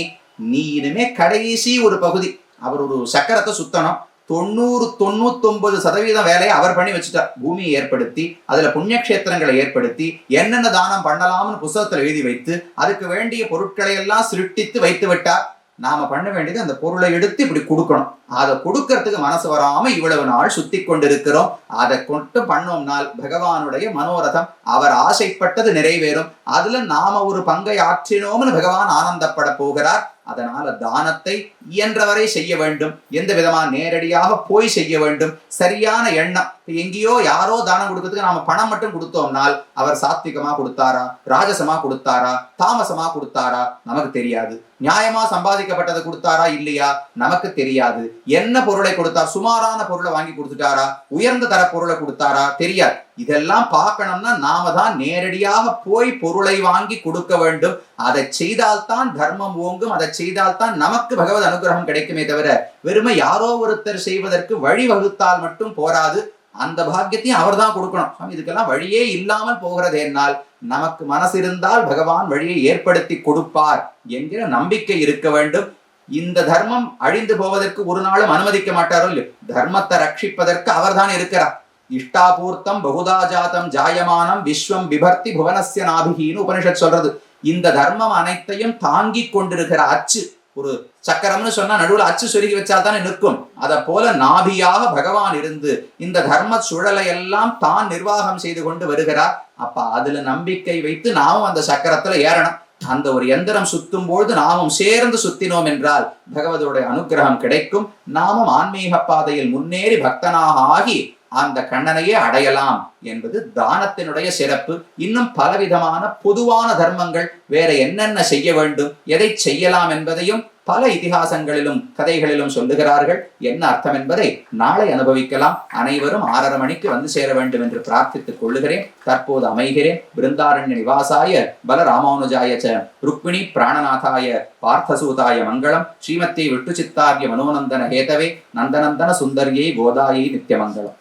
நீ இனிமே கடைசி ஒரு பகுதி, அவர் ஒரு சக்கரத்தை சுத்தணும், 90-99% வேலையை அவர் பண்ணி வச்சுட்டார். பூமியை ஏற்படுத்தி அதுல புண்ணிய கஷேத்திரங்களை ஏற்படுத்தி என்னென்ன தானம் பண்ணலாம்னு புத்தகத்துல எழுதி வைத்து அதுக்கு வேண்டிய பொருட்களை எல்லாம் சிருஷ்டித்து வைத்து விட்டார். நாம பண்ண வேண்டியது அந்த பொருளை எடுத்து இப்படி கொடுக்கணும். அதை கொடுக்கறதுக்கு மனசு வராம இவ்வளவு நாள் சுத்தி கொண்டிருக்கிறோம். அதை கொண்டு பண்ணோம்னால் பகவானுடைய மனோரதம், அவர் ஆசைப்பட்டது நிறைவேறும். அதுல நாம ஒரு பங்கை ஆற்றினோம்னு பகவான் ஆனந்தப்பட போகிறார். அதனால தானத்தை இயன்றவரை செய்ய வேண்டும். எந்த விதமா நேரடியாக போய் செய்ய வேண்டும். சரியான எண்ணம். எங்கேயோ யாரோ தானம் கொடுக்கறதுக்கு நாம பணம் மட்டும் கொடுத்தோம்னால் அவர் சாத்விகமா கொடுத்தாரா, ராஜசமா கொடுத்தாரா, தாமசமா கொடுத்தாரா நமக்கு தெரியாது. நியாயமா சம்பாதிக்கப்பட்டதை கொடுத்தாரா இல்லையா நமக்கு தெரியாது. என்ன பொருளை கொடுத்தார், சுமாரான பொருளை வாங்கி கொடுத்துட்டாரா, உயர்ந்த தர பொருளை கொடுத்தாரா தெரியாது. இதெல்லாம் பார்க்கணும்னா நாம தான் நேரடியாக போய் பொருளை வாங்கி கொடுக்க வேண்டும். அதை செய்தால்தான் தர்மம் ஓங்கும். அதை செய்தால்தான் நமக்கு பகவத் அனுகிரகம் கிடைக்குமே தவிர வெறுமை யாரோ ஒருத்தர் செய்வதற்கு வழி வகுத்தால் மட்டும் போராது. அந்த பாக்கியத்தையும் அவர் தான் கொடுக்கணும். இதுக்கெல்லாம் வழியே இல்லாமல் போகிறது என்னால் நமக்கு மனசு இருந்தால் பகவான் வழியை ஏற்படுத்தி கொடுப்பார் என்கிற நம்பிக்கை இருக்க வேண்டும். இந்த தர்மம் அழிந்து போவதற்கு ஒரு நாளும் அனுமதிக்க மாட்டாரோ இல்லையோ, தர்மத்தை ரட்சிப்பதற்கு அவர் தான் இருக்கிறார். இஷ்டாபூர்த்தம் பகுதா ஜாதம் ஜாயமானம் விஸ்வம் பிபர்த்தி புவனஸ்ய நாபிகின்னு உபனிஷத் சொல்றது. இந்த தர்மம் அனைத்தையும் தாங்கி கொண்டிருக்கிற அச்சு, ஒரு சக்கரம்னு சொன்னா நடுவுல அச்சு சொருகி வச்சா தானே நிற்கும். அத போல நாபியாக பகவான் இருந்து இந்த தர்ம சுழலை எல்லாம் தான் நிர்வாகம் செய்து கொண்டு வருகிறார். அப்ப அதுல நம்பிக்கை வைத்து நாமும் அந்த சக்கரத்துல ஏறணும். அந்த ஒரு எந்திரம் சுத்தும் பொழுது நாமும் சேர்ந்து சுத்தினோம் என்றால் பகவதுடைய அனுகிரகம் கிடைக்கும். நாமும் ஆன்மீக பாதையில் முன்னேறி பக்தனாக ஆகி அந்த கண்ணனையே அடையலாம் என்பது தானத்தினுடைய சிறப்பு. இன்னும் பலவிதமான பொதுவான தர்மங்கள் வேற என்னென்ன செய்ய வேண்டும், எதை செய்யலாம் என்பதையும் பல இதிகாசங்களிலும் கதைகளிலும் சொல்லுகிறார்கள். என்ன அர்த்தம் என்பதை நாளை அனுபவிக்கலாம். அனைவரும் 6:30 மணிக்கு வந்து சேர வேண்டும் என்று பிரார்த்தித்துக் கொள்ளுகிறேன். தற்போது அமைகிறேன். பிருந்தாரண்ய நிவாசாய பலராமானுஜாய ச ருக்மிணி பிராணநாதாய பார்த்தசூதாய மங்களம். ஸ்ரீமத்தி விட்டு சித்தார்ய மனோநந்தன ஹேதவே நந்தநந்தன சுந்தரியை கோதாயை நித்தியமங்கலம்.